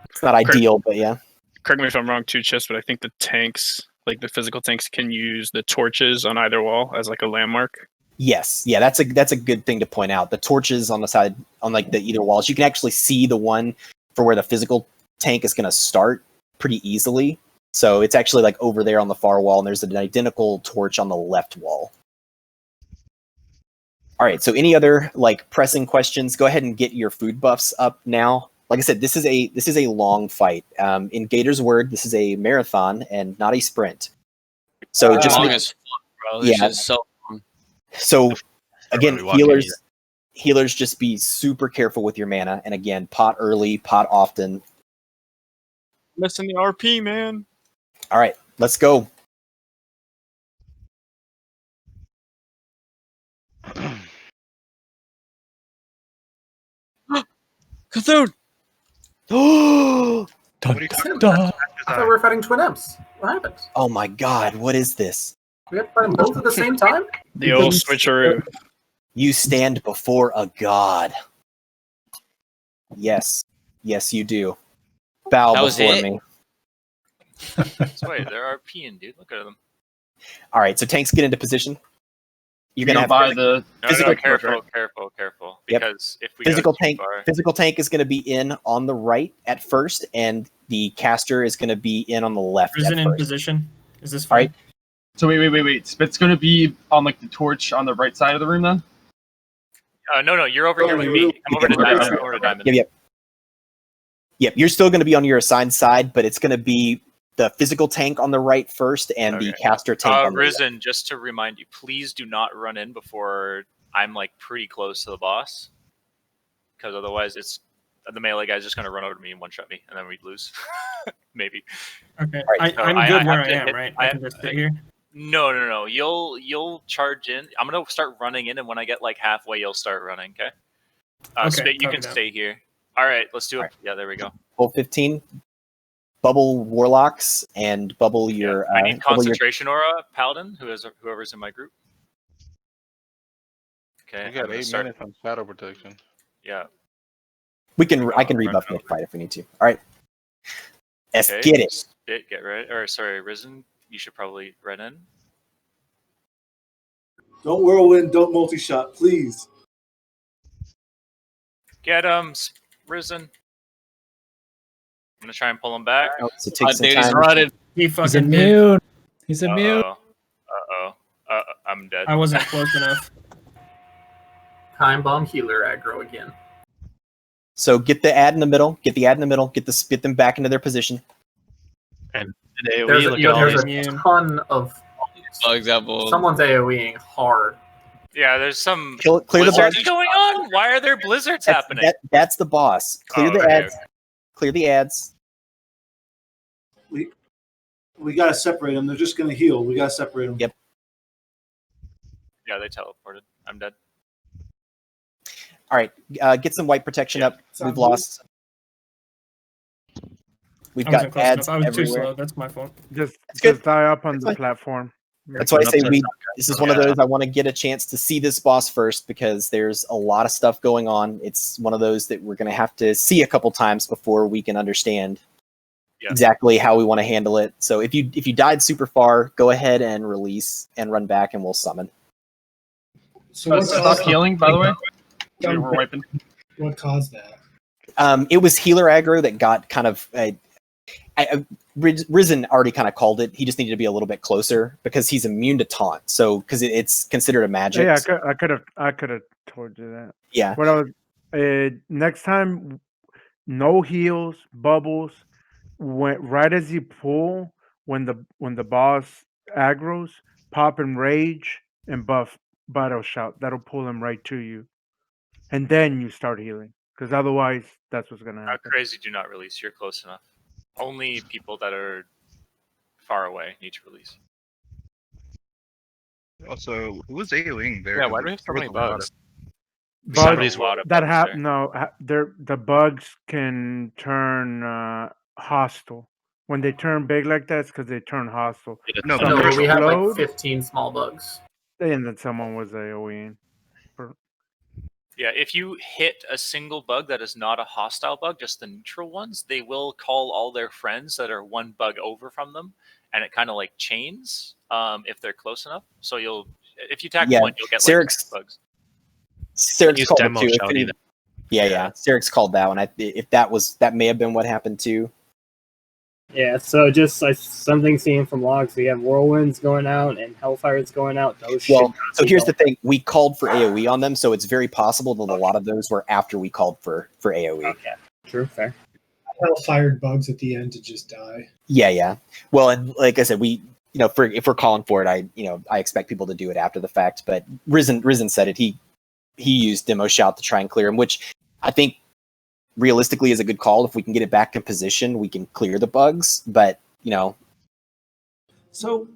It's not ideal, but yeah. Correct me if I'm wrong too, Chess, but I think the tanks, like the physical tanks, can use the torches on either wall as like a landmark. Yes, yeah, that's a good thing to point out. The torches on the side, on like the either walls, you can actually see the one for where the physical tank is going to start pretty easily. So it's actually like over there on the far wall, and there's an identical torch on the left wall. All right, so any other like pressing questions? Go ahead and get your food buffs up now. Like I said, this is a long fight. In Gator's word, this is a marathon and not a sprint. So just long as fuck, bro. This is so long. So again, healers just be super careful with your mana, and again, pot early, pot often. Missing the RP, man. All right, let's go. Cthulhu! Oh, I thought we were fighting Twin Imps. What happened? oh my God, what is this? We have to fight them both at the same time? The old switcheroo. You stand before a god. Yes, yes, you do. Bow That was before it? me. Wait, they're RPing, dude. Look at them. All right, so tanks get into position. You're You gonna don't have buy the No, careful. Yep. Because if we physical go too tank. far, Physical tank is going to be in on the right at first, and the caster is going to be in on the left. Risen at in first. position. Is this All fine? right. So wait. Spit's going to be on like the torch on the right side of the room then? no, you're over here with me. Come over to Diamond. Over to Diamond. Yep. You're still going to be on your assigned side, but it's going to be the physical tank on the right first, and the caster tank on the left. Risen, just to remind you, please do not run in before I'm like pretty close to the boss, because otherwise the melee guy's just going to run over to me and one-shot me, and then we'd lose. Maybe. Okay. Right. I'm good where I am, right? I can just sit here. No. You'll charge in. I'm gonna start running in, and when I get like halfway, you'll start running. Okay. Okay, Spit, you copy can that. stay here. All right, let's do it. Yeah, there we go. Full 15. Bubble warlocks and bubble your. I need concentration aura, paladin, whoever's in my group. Okay. We got 8 minutes on shadow protection. Yeah. I can rebuff mid fight if we need to. All right. Let's Okay, get it. Spit, get ready. Or sorry, Risen. You should probably run in. Don't whirlwind, don't multi-shot, please. Get him, Risen. I'm gonna try and pull him back. Oh, so take some Dude, time. he's running. He's immune. He's immune. Uh-oh. I'm dead. I wasn't close enough. Time bomb healer aggro again. So get the ad in the middle. Get the ad in the middle. Get them back into their position. And There's a ton of example. Someone's AoEing hard. Yeah, there's some Clear the blizzards bugs. going on. Why are there blizzards happening? That's the boss. Clear the ads. Clear the ads. We gotta separate them. They're just gonna heal. We gotta separate them. Yep. Yeah, they teleported. I'm dead. All right. Get some white protection up. We've lost. We've I got wasn't close ads enough. I was too everywhere. slow. That's my fault. Just die up on the platform. That's why I say this is one of those I want to get a chance to see this boss first because there's a lot of stuff going on. It's one of those that we're going to have to see a couple times before we can understand exactly how we want to handle it. So if you died super far, go ahead and release and run back and we'll summon. So stop healing, by the way. We're wiping. What caused that? It was healer aggro that got kind of Risen already kind of called it. He just needed to be a little bit closer because he's immune to taunt. So because it's considered a magic. Yeah, I could have told you that. Yeah. What I was next time, no heals, bubbles. When right as you pull, when the boss aggroes, pop and rage and buff battle shout. That'll pull him right to you, and then you start healing. Because otherwise, that's what's gonna happen. Crazy, do not release. You're close enough. Only people that are far away need to release. Also, who was AoEing there? Yeah, why do we have so many bugs? Somebody's wild up That there. the bugs can turn hostile. When they turn big like that, it's because they turn hostile. No, Some we have like explode, 15 small bugs. and then someone was AoEing. Yeah, if you hit a single bug that is not a hostile bug, just the neutral ones, they will call all their friends that are one bug over from them, and it kind of like chains if they're close enough. So if you attack one, you'll get like bugs. Syrinx called demo it too. shout either. Yeah. Syrinx called that one. If that may have been what happened too. Yeah, so just something seen from logs, we have whirlwinds going out and hellfires going out. So here's the thing: we called for AOE on them, so it's very possible that a lot of those were after we called for AOE. Okay, true, fair. Hellfired bugs at the end to just die. Yeah. Well, and like I said, if we're calling for it, I expect people to do it after the fact. But Risen said it. He used demo shout to try and clear him, which I think realistically is a good call. If we can get it back in position, we can clear the bugs. But So,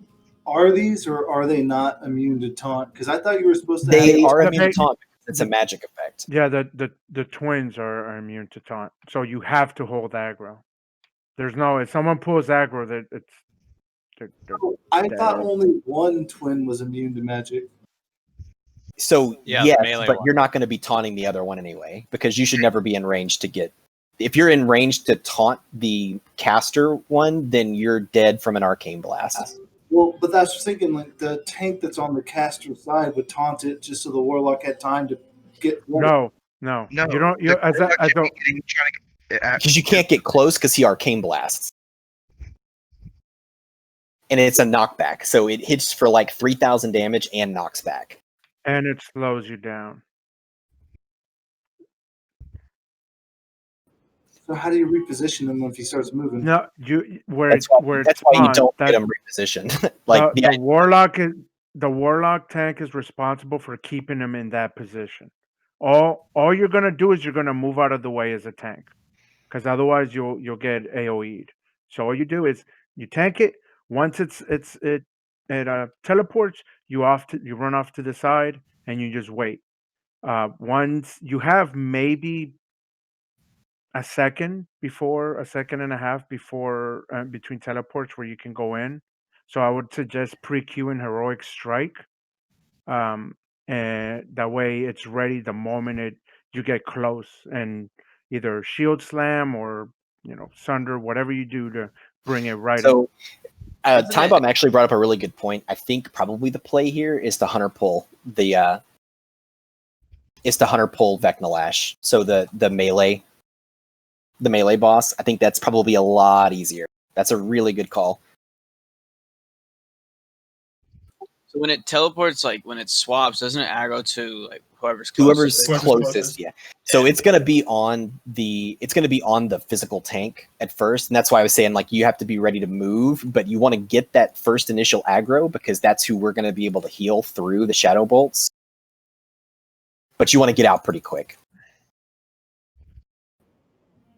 are these or are they not immune to taunt? Because I thought you were supposed to. They are immune to taunt. It's a magic effect. Yeah, the twins are immune to taunt, so you have to hold aggro. There's no if someone pulls aggro, that it's. I thought only one twin was immune to magic. So Yeah, yes, the melee but one. you're not going to be taunting the other one anyway, because you should never be in range to get. If you're in range to taunt the caster one, then you're dead from an arcane blast. Well, but that's just thinking like the tank that's on the caster side would taunt it just so the warlock had time to get. No. You don't. You as I don't. Because you can't get close because he arcane blasts. And it's a knockback, so it hits for like 3,000 damage and knocks back. And it slows you down. So how do you reposition him if he starts moving? No, That's why you don't get him repositioned. Like the warlock tank is responsible for keeping him in that position. All you're gonna do is you're gonna move out of the way as a tank, because otherwise you'll get AOE'd. So all you do is you tank it. Once it teleports, you run off to the side and you just wait. Once you have maybe a second and a half before between teleports where you can go in. So I would suggest pre-queuing Heroic Strike. And that way it's ready the moment you get close, and either Shield Slam or Sunder, whatever you do to bring it right up. Time Bomb actually brought up a really good point. I think probably the play here is the Hunter pull. It's the Hunter pull Vecnalash. So the melee boss. I think that's probably a lot easier. That's a really good call. So when it teleports, like when it swaps, doesn't it aggro to like whoever's closest? Yeah. So it's gonna be on the physical tank at first, and that's why I was saying like you have to be ready to move, but you want to get that first initial aggro because that's who we're gonna be able to heal through the shadow bolts. But you want to get out pretty quick.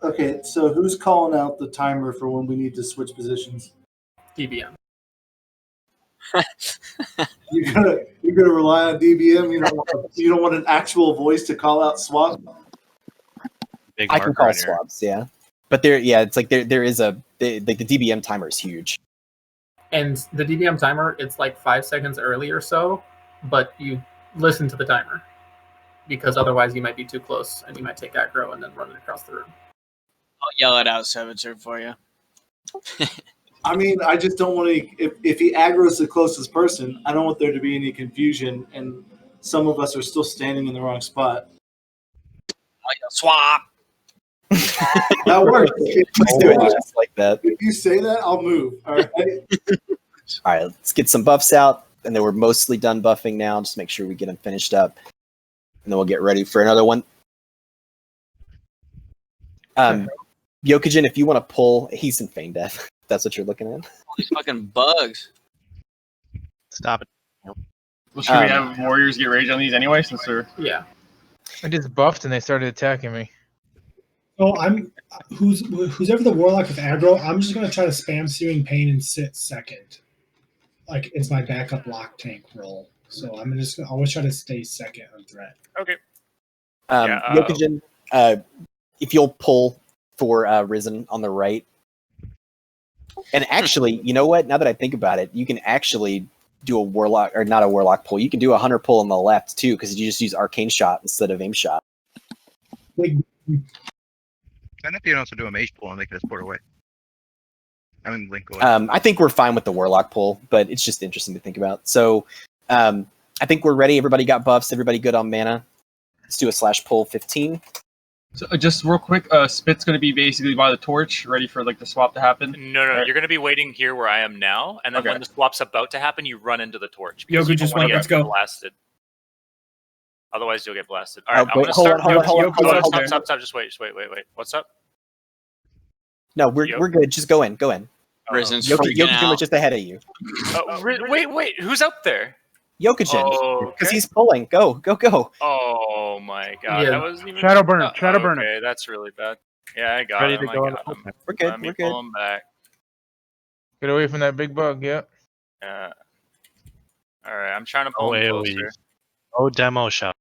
Okay, so who's calling out the timer for when we need to switch positions? DBM. You're gonna rely on DBM. You don't want an actual voice to call out swap. I can call swaps, yeah. But it's like there is like the DBM timer is huge. And the DBM timer, it's like 5 seconds early or so, but you listen to the timer because otherwise you might be too close and you might take aggro and then run it across the room. I'll yell it out, Servitor, for you. I mean, I just don't want to. If he aggroes the closest person, I don't want there to be any confusion, and some of us are still standing in the wrong spot. Swap. That works. Let's do it just like that. If you say that, I'll move. All right. All right, let's get some buffs out, and then we're mostly done buffing now. Just make sure we get them finished up, and then we'll get ready for another one. Yokujin, if you want to pull, he's in feign death. That's what you're looking at. All these fucking bugs. Stop it. Well, should we have warriors get rage on these anyway, since they're... Yeah. I just buffed and they started attacking me. Oh, who's ever the warlock with aggro, I'm just gonna try to spam Searing Pain and sit second. Like it's my backup lock tank role. So I'm just gonna always try to stay second on threat. Okay. Yokujin, if you'll pull for Risen on the right. And actually, you know what? Now that I think about it, you can actually do a warlock, or not a warlock pull. You can do a hunter pull on the left too, because you just use arcane shot instead of aim shot. And if you can also do a mage pull and make it a port away. I mean, link away. I think we're fine with the warlock pull, but it's just interesting to think about. So I think we're ready. Everybody got buffs. Everybody good on mana. Let's do a slash pull 15. So just real quick, Spit's going to be basically by the torch, ready for like the swap to happen. No, you're going to be waiting here where I am now, and then when the swap's about to happen, you run into the torch. Yoku, just wait, let's go. Blasted. Otherwise, you'll get blasted. All right, I'm wait, going to start. hold on. Stop. Just wait. What's up? No, we're good. Just go in. Risen's Yokujin was just ahead of you. Wait. Who's up there? Yokujin, because he's pulling. Go. Oh my god, that wasn't even Shadow burner. Okay, that's really bad. Yeah, I got Ready him. to go. We're good. Let me pull him back. Get away from that big bug. Yeah. All right, I'm trying to pull him closer. Oh, demo shot.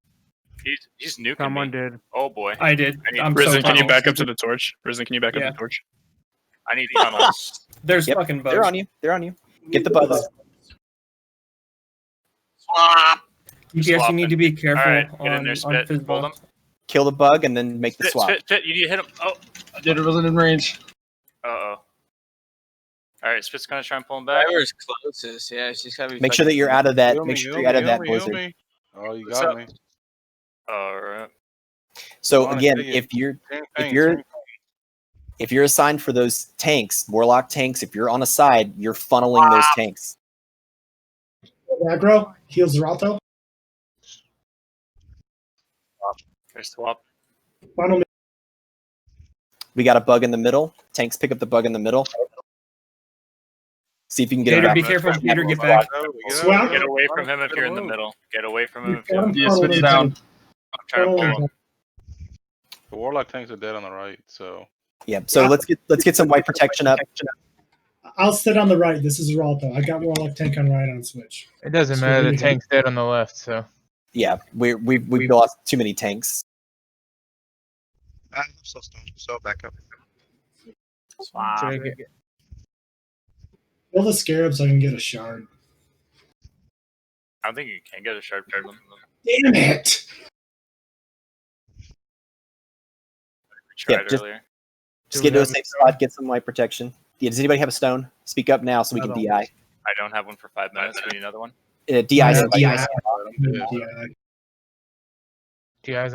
He's nuking Someone me. did. Oh boy. I did. Risen, can you back up to the torch? Risen, can you back up to the torch? I need tunnels. There's fucking bugs. They're on you. Get the bugs. Swap. DPS, you need to be careful get in there, Spit. Hold him. Kill the bug and then make the swap. Spit, you need to hit him. Oh, I did it. Wasn't in range. All right, Spit's gonna try and pull him back. Whoever's closest, yeah, she's gotta be. Make sure that you're out of that. Make sure you're out of that blizzard. Oh, you got me. All right. So again, if you're assigned for those tanks, warlock tanks, if you're on a side, you're funneling those tanks. Aggro heals Zerato. Swap. Final. We got a bug in the middle. Tanks pick up the bug in the middle. See if you can get it back. Be careful, Peter. Get back. Get away from him if you're in the middle. Get away from him. Yeah, Spit's down. I'm trying to pull him. The warlock tanks are dead on the right, so. Yeah. So let's get some white protection up. I'll sit on the right. This is Zerato. I got warlock tank on right on switch. It doesn't matter. The tank's dead on the left, so. Yeah, we've lost too many tanks. I'm still stoned, so back up. Kill the scarab so I can get a shard. I don't think you can get a shard from them. Damn it! Just get to a safe spot, get some white protection. Yeah, does anybody have a stone? Speak up now so we can DI. I don't have one for 5 minutes. We need another one. DI's on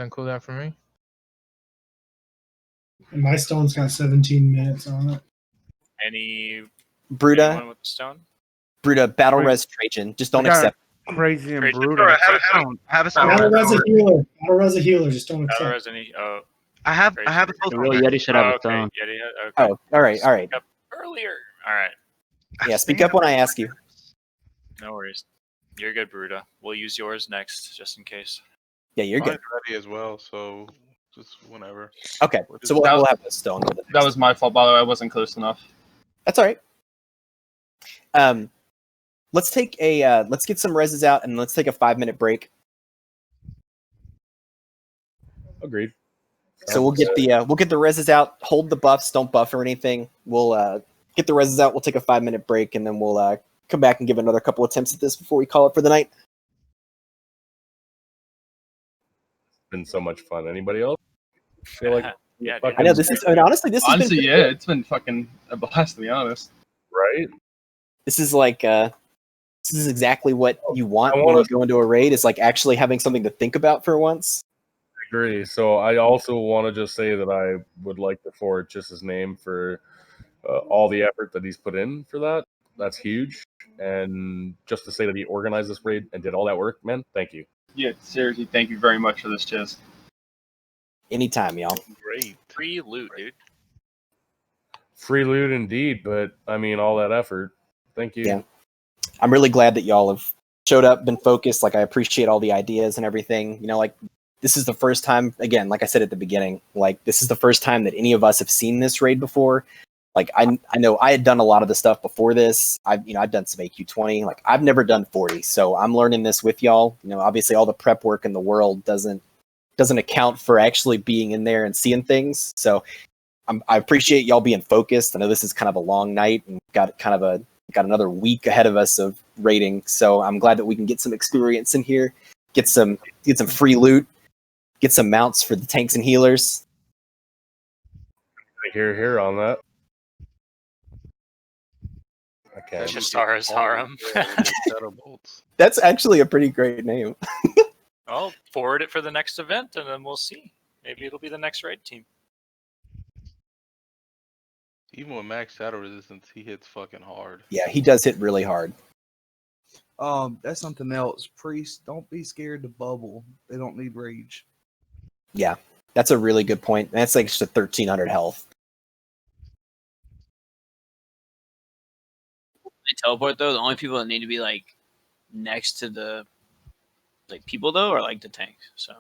cooldown for me. And my stone's got 17 minutes on it. Anyone Bruda, with the stone? battle res Trajan. Just don't accept. Crazy and Trajan. brutal. Have a stone. Battle res a healer. Battle res a healer. Just don't accept. Battle res any? I have a stone. Yeti should have a stone. Okay. Oh, all right. Earlier. All right. Yeah, speak up when I ask you. No worries. You're good, Bruda. We'll use yours next, just in case. Yeah, you're good. Ready as well, so just whenever. Okay, so we'll have a stone. That was my fault, by the way. I wasn't close enough. That's all right. Let's take a let's get some reses out and let's take a 5-minute break. Agreed. So we'll get the reses out. Hold the buffs. Don't buff or anything. We'll get the reses out. We'll take a 5-minute break, and then we'll come back and give another couple attempts at this before we call it for the night. Been so much fun. Anybody else feel like? Yeah, I know this is. I mean, honestly, this has been yeah, it's been fucking a blast to be honest. Right. This is like this is exactly what you want when you go into a raid. Is like actually having something to think about for once. Agree. So I also want to just say that I would like to forward just his name for all the effort that he's put in for that. That's huge. And just to say that he organized this raid and did all that work, man, thank you. Yeah, seriously, thank you very much for this, Chiz. Anytime, y'all. Great. Free loot, dude. Free loot indeed, but I mean all that effort. Thank you. Yeah. I'm really glad that y'all have showed up, been focused. Like I appreciate all the ideas and everything. You know, like this is the first time, again, like I said at the beginning, like this is the first time that any of us have seen this raid before. Like I know I had done a lot of the stuff before this. I've done some AQ20. Like I've never done 40, so I'm learning this with y'all. You know, obviously all the prep work in the world doesn't account for actually being in there and seeing things. So I appreciate y'all being focused. I know this is kind of a long night and got another week ahead of us of raiding. So I'm glad that we can get some experience in here, get some free loot, get some mounts for the tanks and healers. Here on that. Okay. Shastara's harem. That's actually a pretty great name. Well, forward it for the next event, and then we'll see. Maybe it'll be the next raid team. Even with max shadow resistance, he hits fucking hard. Yeah, he does hit really hard. That's something else. Priests, don't be scared to bubble. They don't need rage. Yeah, that's a really good point. That's like just a 1300 health. They teleport though. The only people that need to be like next to the people though are like the tanks. So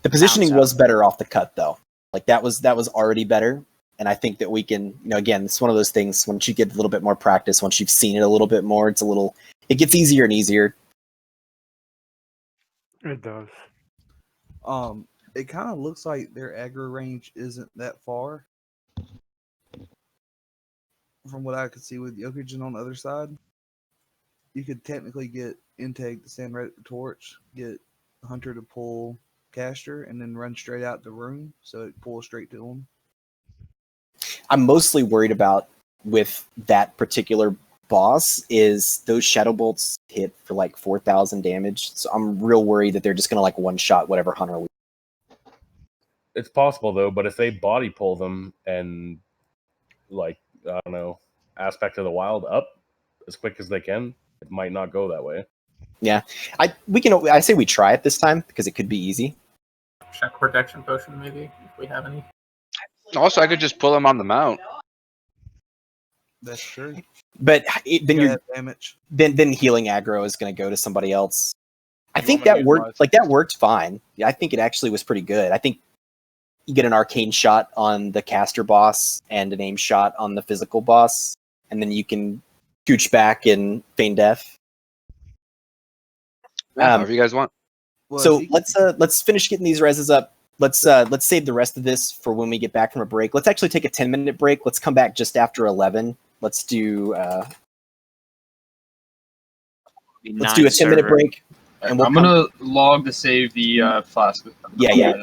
the positioning was better off the cut though. Like that was already better. And I think that we can, again, it's one of those things. Once you get a little bit more practice, once you've seen it a little bit more, it gets easier and easier. It does. It kind of looks like their aggro range isn't that far. From what I could see with Yokogen on the other side, you could technically get Integ to stand right at the torch, get Hunter to pull Caster, and then run straight out the room, so it pulls straight to him. I'm mostly worried about with that particular boss is those shadow bolts hit for like 4,000 damage. So I'm real worried that they're just gonna like one shot whatever Hunter we. It's possible though, but if they body pull them and like I don't know, aspect of the wild up as quick as they can, it might not go that way. Yeah, I say we try it this time because it could be easy. Check protection potion maybe if we have any. Also, I could just pull him on the mount. That's true. But then you're damage. Then healing aggro is going to go to somebody else. I think that worked. Like that worked fine. Yeah, I think it actually was pretty good. I think you get an arcane shot on the caster boss and an aim shot on the physical boss, and then you can gooch back and feign death. Whatever you guys want. So let's finish getting these reses up. Let's save the rest of this for when we get back from a break. Let's actually take a 10-minute break. Let's come back just after 11. Let's do a 10-minute break. And I'm gonna log to save the flask. Yeah.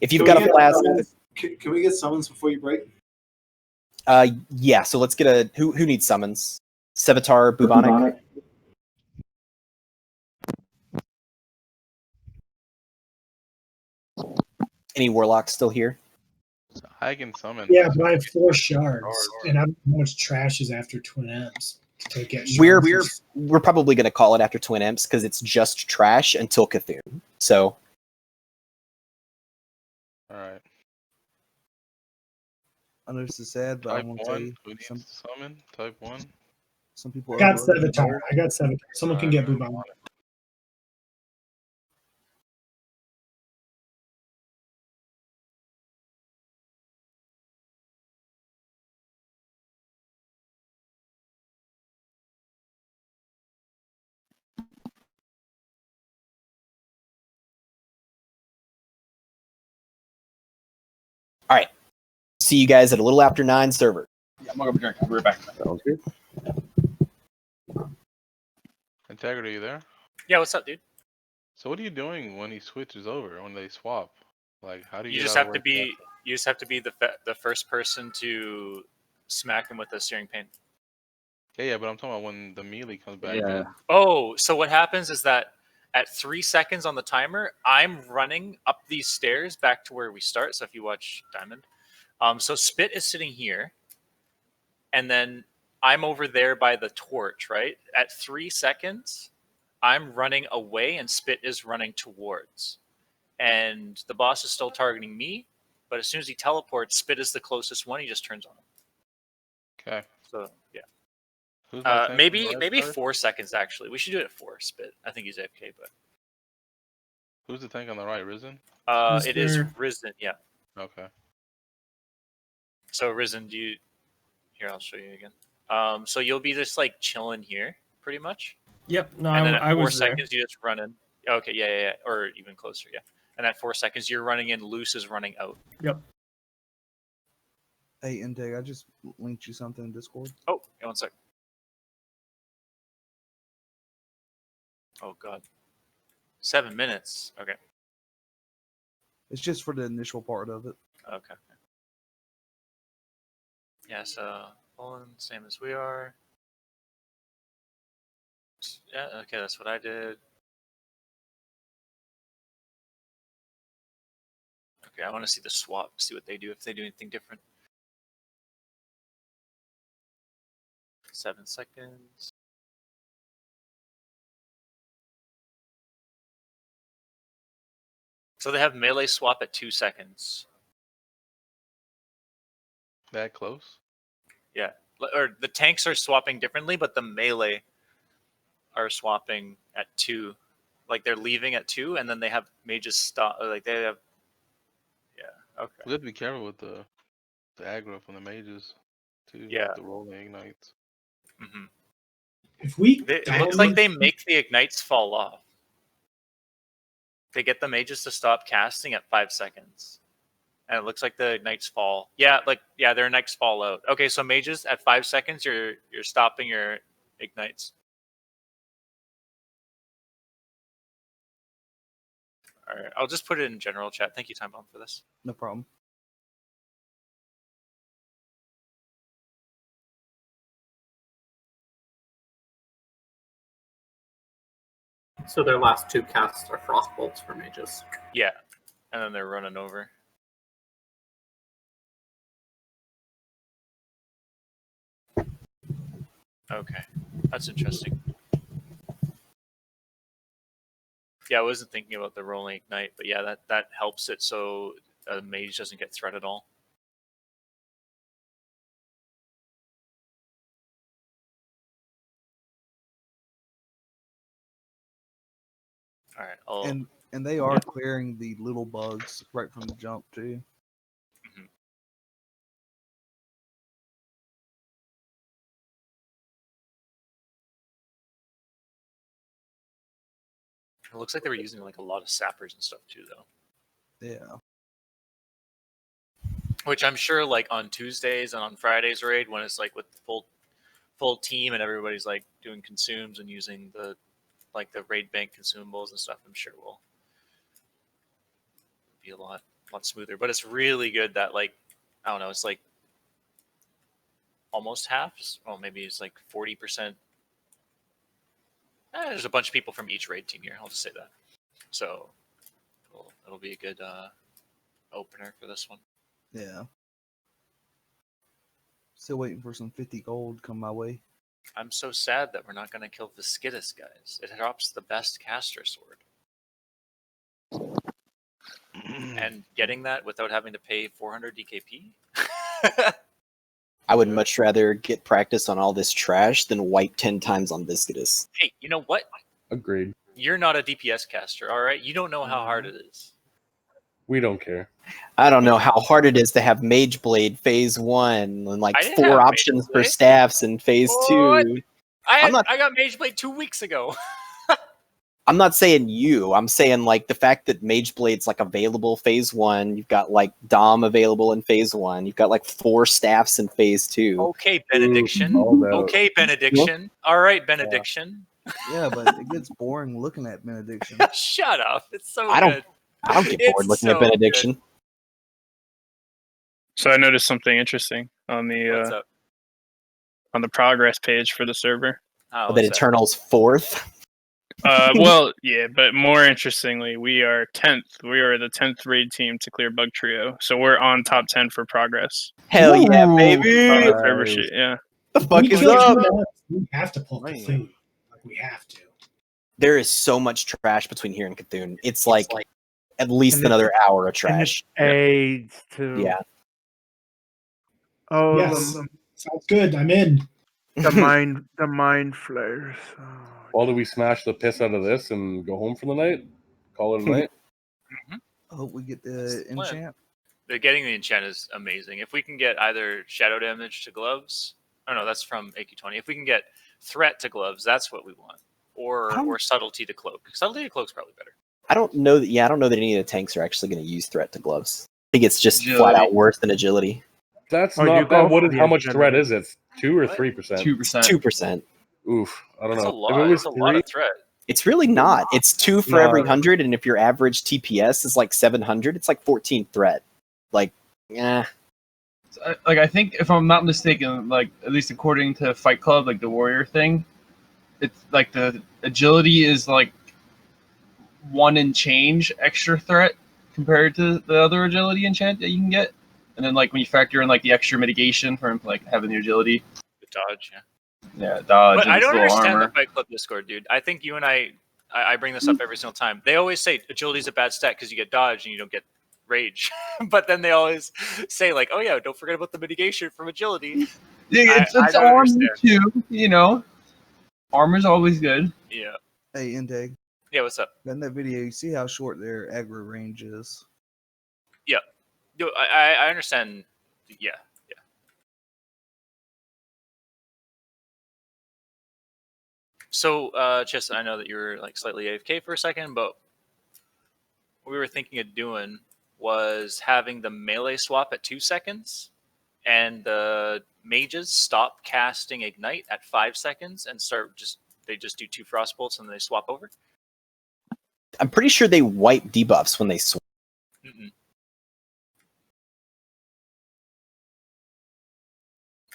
If you've got a flask, can we get summons before you break? Yeah. So let's get who needs summons? Sevatar, Bubonic. Any warlocks still here? I can summon. Yeah, but I have 4 shards, and I don't know how much trash is after Twin M's to get shards. We're probably going to call it after Twin Imps because it's just trash until Cthulhu. So. All right. I know this is sad, but I want to tell you. Who needs summon? Type 1. Some people. I got Sevatar. Someone can get Bubonic. All right. See you guys at a little after 9 server. Yeah, I'm gonna go drink. I'll be right back. Sounds good. Integrity, you there? Yeah, what's up, dude? So what are you doing when he switches over, when they swap? Like, how do you You get just out of have to where be. You just have to be the first person to smack him with a searing pain. Yeah, but I'm talking about when the melee comes back Yeah. in. Oh, so what happens is that at 3 seconds on the timer, I'm running up these stairs back to where we start. So if you watch Diamond, so Spit is sitting here, and then I'm over there by the torch, right? At 3 seconds, I'm running away, and Spit is running towards. And the boss is still targeting me, but as soon as he teleports, Spit is the closest one. He just turns on him. Okay. So yeah. Who's my tank on the Maybe right side? 4 seconds actually. We should do it at 4. Spit. I think he's AFK, but Who's the tank on the right, Risen? it is Mr. Risen. Yeah. Okay. So Risen, do you? Here, I'll show you again. So you'll be just like chilling here, pretty much. Yep. No, And then at I 4 was there. seconds, you just run in. Okay, yeah, or even closer, yeah. And at 4 seconds, you're running in. Loose is running out. Yep. Hey, Integ, I just linked you something in Discord. Oh, yeah, 1 sec. Oh God. 7 minutes. Okay. It's just for the initial part of it. Okay. Yeah, so Poland, same as we are. Yeah, okay, that's what I did. Okay, I want to see the swap, see what they do, if they do anything different. 7 seconds. So they have melee swap at 2 seconds. That close? Yeah, or the tanks are swapping differently, but the melee are swapping at 2. Like they're leaving at 2, and then they have mages stop. Like they have. Yeah. Okay. We have to be careful with the aggro from the mages, too. Yeah. The rolling ignites. Mm-hmm. If we It looks like they make the ignites fall off. They get the mages to stop casting at 5 seconds. And it looks like the ignites fall. Yeah, their ignites fall out. Okay, so mages at 5 seconds, you're stopping your ignites. All right, I'll just put it in general chat. Thank you, Time Bomb, for this. No problem. So their last 2 casts are frost bolts for mages. Yeah, and then they're running over. Okay, that's interesting. Yeah, I wasn't thinking about the rolling ignite, but yeah, that helps it so a mage doesn't get threat at all. All right, and they are clearing the little bugs right from the jump too. Mm-hmm. It looks like they were using like a lot of sappers and stuff too, though. Yeah. Which I'm sure, like on Tuesdays and on Fridays raid, when it's like with the full team and everybody's like doing consumes and using the raid bank consumables and stuff, I'm sure will be a lot smoother. But it's really good that I don't know, it's like almost half. Well, maybe it's like 40%. There's a bunch of people from each raid team here. I'll just say that. So it'll be a good opener for this one. Yeah. Still waiting for some 50 gold to come my way. I'm so sad that we're not going to kill Viscidus, guys. It drops the best caster sword. And getting that without having to pay 400 DKP? I would much rather get practice on all this trash than wipe 10 times on Viscidus. Hey, you know what? Agreed. You're not a DPS caster, all right? You don't know how hard it is. We don't care. I don't know how hard it is to have Mage Blade Phase 1 and like I didn't 4 have options Mage for Blade. staffs in Phase What? 2. I I'm not- got Mage Blade 2 weeks ago. I'm not saying you. I'm saying like the fact that Mage Blade's like available phase 1. You've got like Dom available in phase 1. You've got like 4 staffs in phase 2. Okay, Benediction. Okay, Benediction. All right, Benediction. Yeah, but it gets boring looking at Benediction. Shut up. It's so I don't good. get bored It's looking at so Benediction. good. So I noticed something interesting on What's the up? on the progress page for the server. Oh, That Eternal's 4th. Well, yeah, but more interestingly, we are 10th. We are the 10th raid team to clear Bug Trio, so we're on top 10 for progress. Hell yeah, baby! On the server sheet, yeah. The fuck We is kill up? two dogs, we have to pull Cthulhu. Like we have to. There is so much trash between here and Cthulhu. It's like at least another hour of trash. AIDS too. Yeah. Oh, Yes. Sounds good. I'm in. the mind flares. Well, do we smash the piss out of this and go home for the night? Call it a night? I hope we get the enchant. Getting the enchant is amazing. If we can get either shadow damage to gloves, oh no, that's from AQ20. If we can get threat to gloves, that's what we want. Or subtlety to cloak. Subtlety to cloak's probably better. I don't know that. Yeah, I don't know that any of the tanks are actually going to use threat to gloves. I think it's just flat out worse than agility. That's not bad. What is how much threat is it? 2 or 3%? 2%. Oof. I don't That's know. a lot. If it was That's a lot of threat. It's really not. It's 2 for every 100, and if your average TPS is like 700, it's like 14 threat. Like, yeah. Like I think if I'm not mistaken, like at least according to Fight Club, like the warrior thing, it's like the agility is like 1 and change extra threat compared to the other agility enchant that you can get. And then like when you factor in like the extra mitigation from like having the agility. The dodge, yeah. Yeah, dodge. But and I don't little understand armor. the Fight Club Discord, dude. I think you and I bring this up every single time. They always say agility is a bad stat because you get dodge and you don't get rage. But then they always say like, oh yeah, don't forget about the mitigation from agility. Yeah, it's armor too, you know. Armor's always good. Yeah. Hey, Integ. Yeah, what's up? In that video, you see how short their aggro range is. Yeah. Yo, I understand. Yeah. So, Chess, I know that you were like slightly AFK for a second, but what we were thinking of doing was having the melee swap at 2 seconds, and the mages stop casting Ignite at 5 seconds and they just do 2 frost bolts and then they swap over. I'm pretty sure they wipe debuffs when they swap.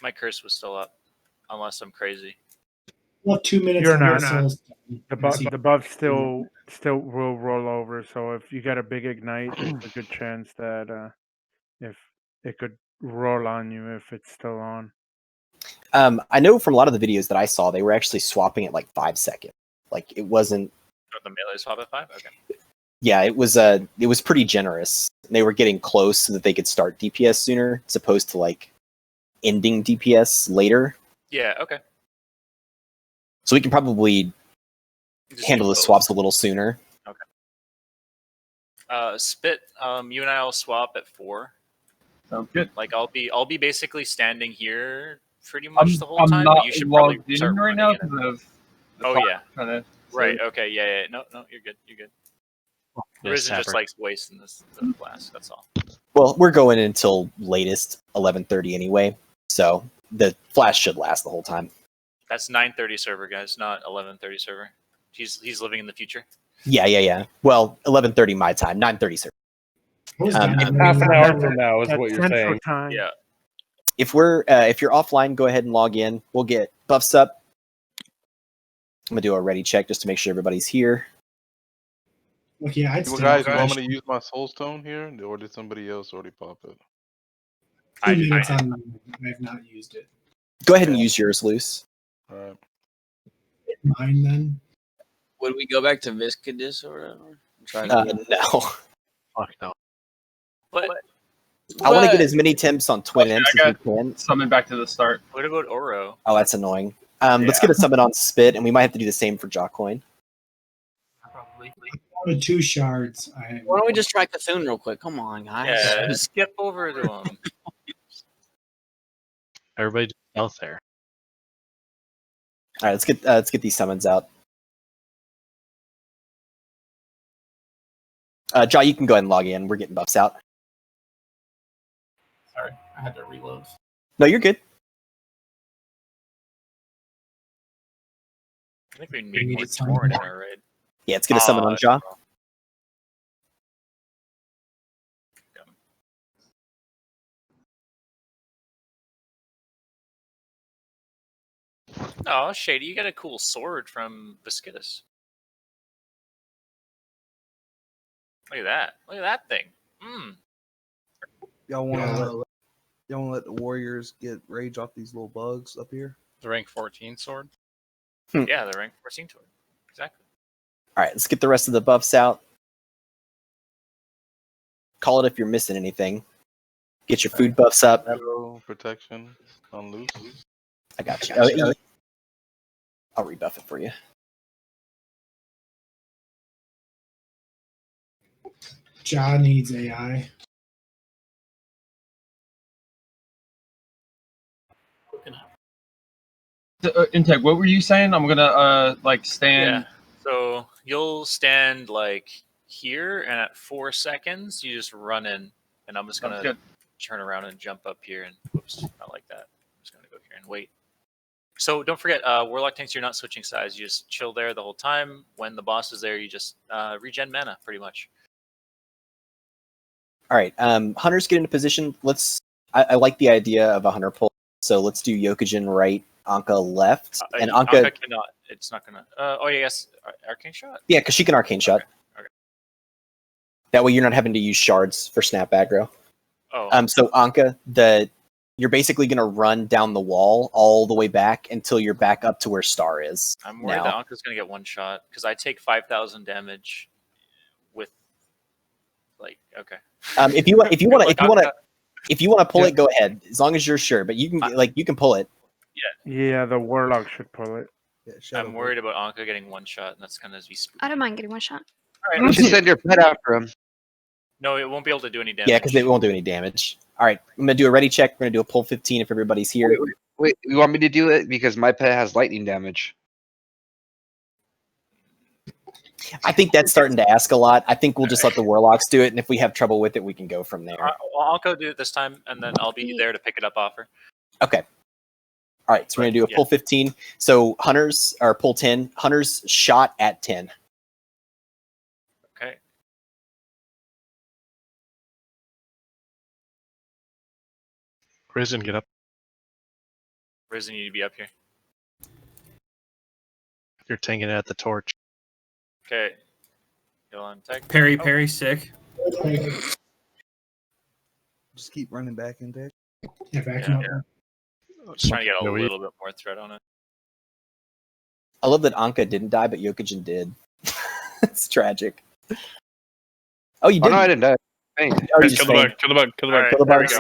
My curse was still up, unless I'm crazy. Well, 2 minutes. You're on not. missiles. The buff still will roll over. So if you get a big ignite, there's a good chance that if it could roll on you if it's still on. I know from a lot of the videos that I saw, they were actually swapping at like 5 seconds. Like it wasn't. The melee swap at 5? Okay. Yeah, it was pretty generous. They were getting close so that they could start DPS sooner, as opposed to like ending DPS later. Yeah, okay. So we can probably handle the swaps a little sooner. Okay. Spit, you and I will swap at 4. Sounds good. Like I'll be basically standing here pretty much the whole I'm time. not But you should probably logged in start right running now it. because of the Oh clock yeah. kinda, Right. Okay. Yeah. No, you're good. You're good. Risen just Sapper. likes wasting this the flask. That's all. Well, we're going until latest 11:30 anyway, so the flash should last the whole time. That's 9:30 server, guys, not 11:30 server. He's living in the future. Yeah. Well, 11:30 my time, 9:30 sir. Half an hour from now is what you're saying. Yeah. If you're offline, go ahead and log in. We'll get buffs up. I'm gonna do a ready check just to make sure everybody's here. Look, yeah, I'd Well, stay guys, on you want flash. me to use my soul stone here, or did somebody else already pop it? 2 minutes on. I have not used it. Go ahead and use yours, Luce. All right. Mine then. Would we go back to Viscadis or whatever? Try No. Fuck no. But I want to get as many temps on Twin Imps as we can. Summon back to the start. What about Oro? Oh, that's annoying. Let's get a summon on Spit, and we might have to do the same for Jawcoin. With 2 shards. Why don't we just try Cthulhu real quick? Come on, guys. Yeah, skip over to him. Everybody just out there. All right, let's get these summons out. Jaw, you can go ahead and log in. We're getting buffs out. Sorry, I had to reload. No, you're good. I think we need more Torn in our raid. Yeah, it's going to summon on Jaw. Oh, Shady, you got a cool sword from Biscuitus. Look at that. Look at that thing. Y'all want to let the warriors get rage off these little bugs up here? The rank 14 sword. Yeah, the rank 14 sword. Exactly. All right, let's get the rest of the buffs out. Call it if you're missing anything. Get your food buffs up. Protection on loose. I got you. I'll rebuff it for you. Ja needs AI. Integ, what were you saying? I'm gonna like stand. Yeah. So you'll stand like here, and at 4 seconds, you just run in, and I'm just gonna turn around and jump up here, and whoops, not like that. I'm just gonna go here and wait. So don't forget, Warlock tanks, you're not switching sides. You just chill there the whole time. When the boss is there, you just regen mana, pretty much. All right, hunters get into position. I like the idea of a hunter pull, so let's do Yokujin right, Ahn'Qa left, and Ahn'Qa cannot. It's not gonna. Oh yeah, yes, arcane shot. Yeah, because she can arcane shot. Okay. That way, you're not having to use shards for snap aggro. Oh. So Ahn'Qa, you're basically going to run down the wall all the way back until you're back up to where Star is. I'm worried that Ahn'Qa's gonna get one shot because I take 5,000 damage with, like, okay. If you want to pull it, go ahead. As long as you're sure, but you can pull it. Yeah, the warlock should pull it. I'm worried about Ahn'Qa getting one shot, and that's gonna be spooky. I don't mind getting one shot. All You right, should send your pet after him. No, it won't be able to do any damage. Yeah, because it won't do any damage. All right, I'm going to do a ready check. We're going to do a pull 15 if everybody's here. Wait, you want me to do it? Because my pet has lightning damage. I think that's starting to ask a lot. I think we'll just let the warlocks do it, and if we have trouble with it, we can go from there. Well, I'll go do it this time, and then I'll be there to pick it up offer. Okay. All right, so we're going to do a pull 15. So hunters, or pull 10. Hunters shot at 10. Okay. Risen, get up. Risen, you need to be up here. You're tanking it at the torch. Okay. Heal on tech. Parry, sick. Just keep running back in deck. Yeah, back him up. Just trying to get a little bit more threat on it. I love that Ahn'Qa didn't die, but Yokujin did. It's tragic. Oh, you didn't? No, I didn't die. Hey, Kill the bug. Kill the bugs.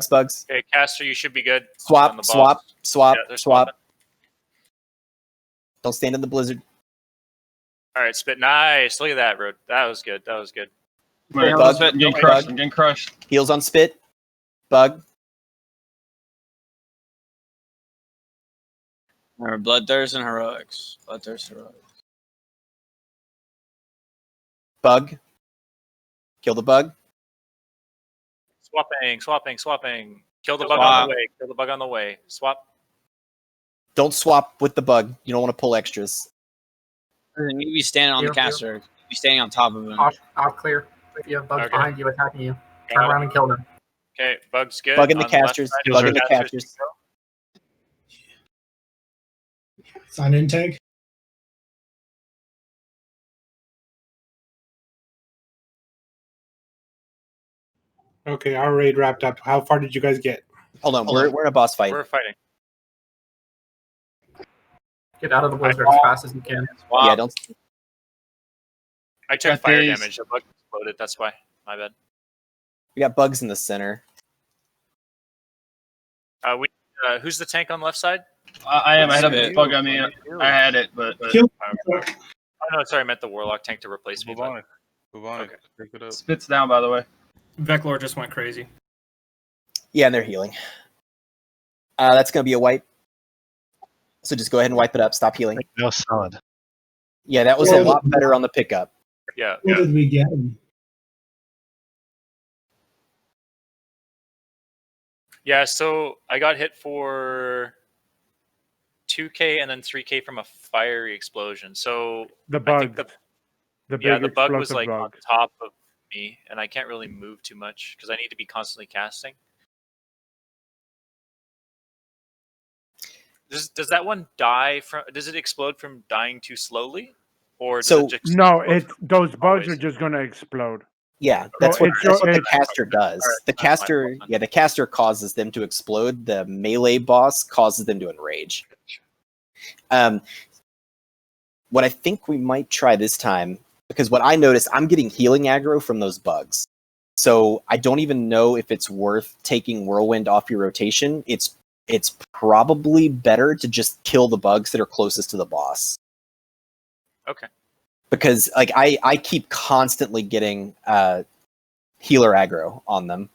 Bugs. Okay, Caster, you should be good. Swap. On the boss. Yeah, they're swapping. Don't stand in the blizzard. All right, Spit. Nice. Look at that, Road. That was good. Bug. I'm getting crushed. Heals on Spit. Bug. Bloodthirst and heroics. Bug. Kill the bug. Swapping. Kill the bug on the way. Swap. Don't swap with the bug. You don't want to pull extras. You need to be standing on the caster. Be standing on top of him. Off clear. If you have bugs behind you attacking you, turn around and kill them. Okay, bug's good. Bug in the On left casters. side, Bug in the casters. Sign in tag. Okay, our raid wrapped up. How far did you guys get? Hold on, we're in a boss fight. We're fighting. Get out of the blizzard as fast as you can. Wow. Yeah, don't. I took fire damage. The bug exploded. That's why. My bad. We got bugs in the center. Who's the tank on the left side? I am. I had a bug on me. I had it, but. Oh no, sorry. I meant the warlock tank to replace me. Move on. Pick it up. Spit's down, by the way. Veclor just went crazy. Yeah, and they're healing. That's going to be a wipe. So just go ahead and wipe it up. Stop healing. No solid. Yeah, that was a lot better on the pickup. Yeah. What did we get? Yeah, so I got hit for 2k and then 3k from a fiery explosion. So The I think bug. The yeah, big the bug was explosive like on bug. top of me, and I can't really move too much because I need to be constantly casting. Does that one die from? Does it explode from dying too slowly, or does it just No, explode those bugs are just gonna explode. Yeah, So that's what the it's caster does. The caster causes them to explode. The melee boss causes them to enrage. What I think we might try this time, because what I noticed, I'm getting healing aggro from those bugs. So I don't even know if it's worth taking Whirlwind off your rotation. It's probably better to just kill the bugs that are closest to the boss. Okay. Because like I keep constantly getting healer aggro on them.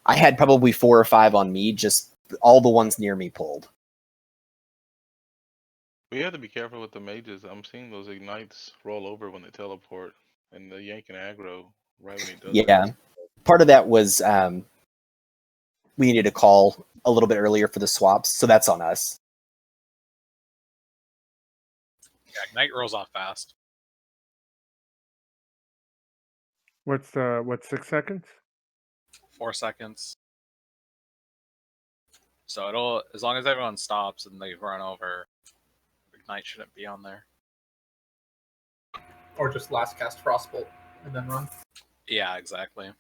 I had probably 4 or 5 on me, just all the ones near me pulled. We have to be careful with the mages. I'm seeing those ignites roll over when they teleport, and the yanking aggro right when he does it. Yeah. Part of that was we needed to call a little bit earlier for the swaps, so that's on us. Yeah, Ignite rolls off fast. What's 6 seconds? 4 seconds. So it'll, as long as everyone stops and they run over, Ignite shouldn't be on there. Or just last cast Frostbolt and then run. Yeah, exactly.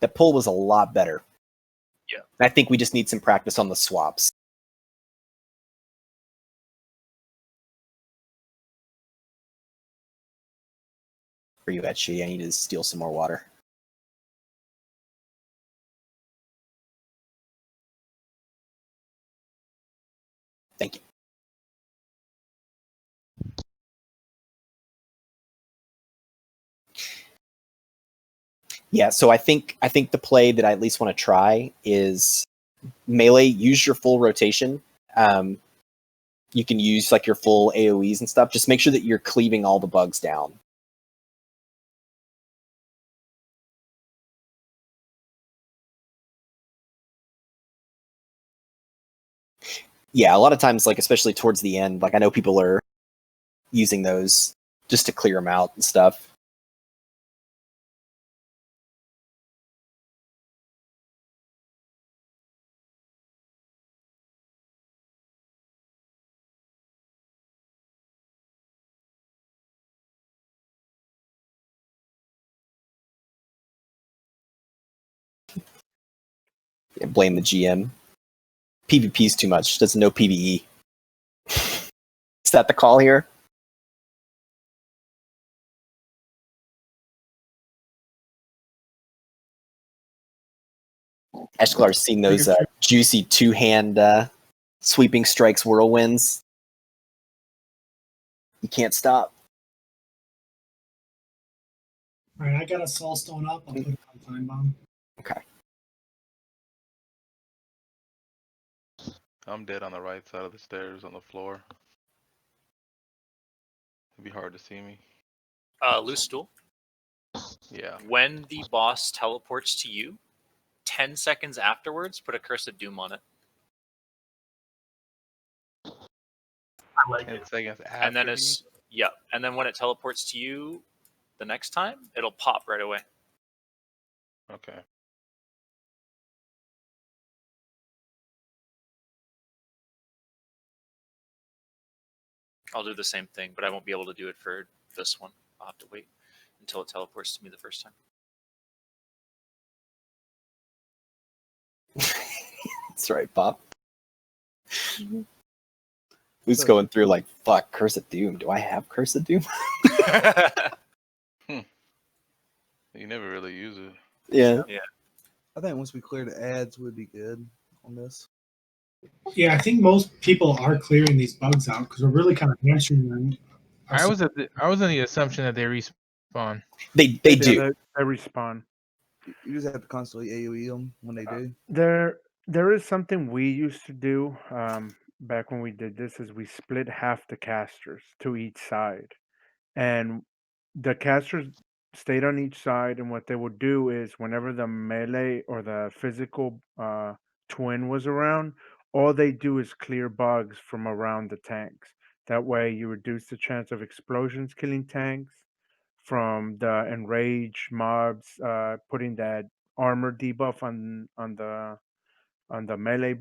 That pull was a lot better. Yeah. I think we just need some practice on the swaps. Where you at, Shitty? I need to steal some more water. Thank you. Yeah, so I think the play that I at least want to try is melee. Use your full rotation. You can use like your full AoEs and stuff. Just make sure that you're cleaving all the bugs down. Yeah, a lot of times, like especially towards the end, like I know people are using those just to clear them out and stuff. Yeah, blame the GM. PvP's too much. Doesn't know PvE. Is that the call here? Ahn'Qiraj's seen those juicy 2-hand sweeping strikes whirlwinds. You can't stop. All right, I got a soul stone up. I'll put it on time bomb. Okay. I'm dead on the right side of the stairs on the floor. It'd be hard to see me. Loose stool. Yeah. When the boss teleports to you, 10 seconds afterwards, put a Curse of Doom on it. I like 10 seconds after. And then and then when it teleports to you the next time, it'll pop right away. Okay. I'll do the same thing, but I won't be able to do it for this one. I'll have to wait until it teleports to me the first time. That's right, Pop. Who's going through like, fuck, Curse of Doom? Do I have Curse of Doom? You never really use it. Yeah. Yeah. I think once we clear the ads, would be good on this. Yeah, I think most people are clearing these bugs out because we're really kind of hamstringing them. I was in the assumption that they respawn. They do. They respawn. You just have to constantly AoE them when they do. There is something we used to do back when we did this is we split half the casters to each side. And the casters stayed on each side, and what they would do is whenever the melee or the physical twin was around, all they do is clear bugs from around the tanks. That way you reduce the chance of explosions killing tanks, from the enraged mobs putting that armor debuff on the melee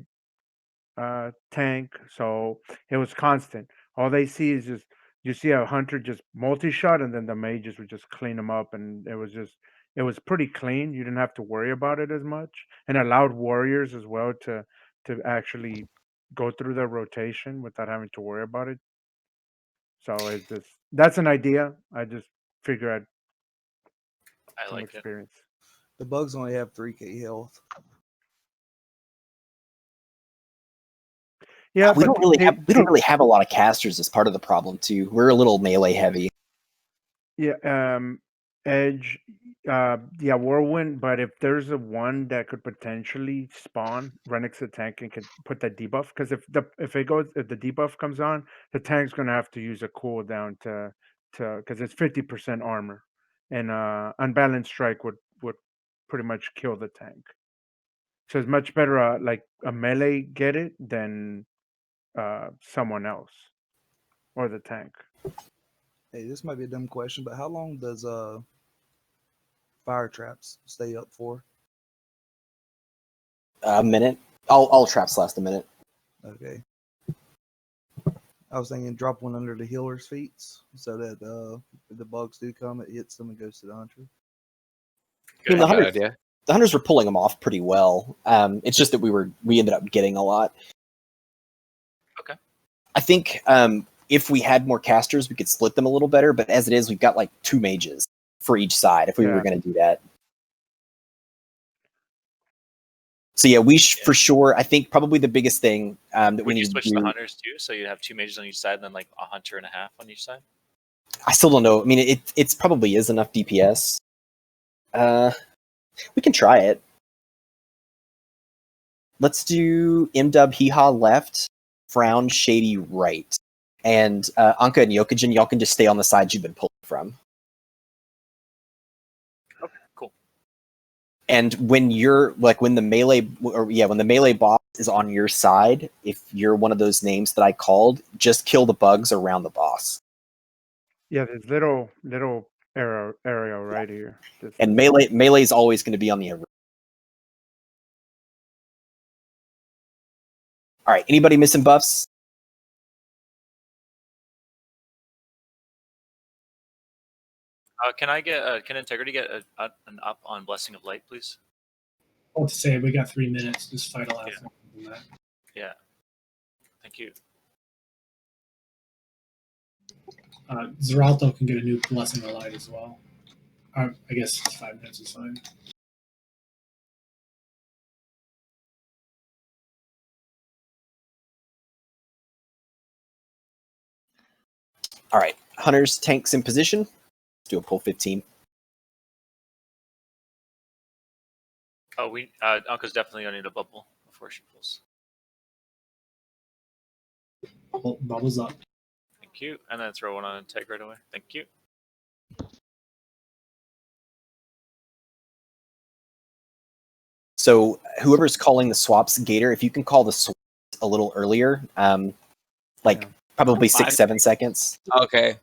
tank. So it was constant. All they see is just you see a hunter just multi-shot, and then the mages would just clean them up, and it was pretty clean. You didn't have to worry about it as much, and allowed warriors as well to actually go through their rotation without having to worry about it. So it's just that's an idea. I just figure I'd I some like it. experience. The bugs only have 3k health. Yeah, we but don't really have a lot of casters as part of the problem too. We're a little melee heavy. Yeah, Edge, yeah, Whirlwind. But if there's a one that could potentially spawn right next to the tank and could put that debuff, because if the debuff comes on, the tank's gonna have to use a cooldown to because it's 50% armor, and unbalanced strike would pretty much kill the tank. So it's much better like a melee get it than someone else or the tank. Hey, this might be a dumb question, but how long does fire traps stay up for? A minute. All traps last a minute. Okay. I was thinking drop one under the healer's feet so that if the bugs do come, it hits them and goes to the hunter. I mean, the hunters were pulling them off pretty well. It's just that we ended up getting a lot. Okay. I think if we had more casters, we could split them a little better. But as it is, we've got like 2 mages for each side. If we were going to do that. So yeah, for sure. I think probably the biggest thing that we need to switch do. the hunters too, so you'd have 2 mages on each side, and then like a hunter and a half on each side. I still don't know. I mean, it's probably is enough DPS. We can try it. Let's do Imdub Hiha left, Frown Shady right, and Anka and Yokijin, y'all can just stay on the sides you've been pulling from. Okay, cool. And when you're when the melee boss is on your side, if you're one of those names that I called, just kill the bugs around the boss. Yeah, there's little area right here. And melee is always going to be on the arena. All right, anybody missing buffs? Can Integrity get an up on Blessing of Light, please? Well, to say we got 3 minutes. Just fight a lot. Yeah. Thank you. Zeralto can get a new Blessing of Light as well. I guess 5 minutes is fine. All right, hunters, tanks in position. Let's do a pull 15. Oh, Anka's definitely gonna need a bubble before she pulls. Bubbles up. Thank you, and then throw one on Integ right away. Thank you. So whoever's calling the swaps, Gator, if you can call the swaps a little earlier, probably 6-7 seconds. Okay.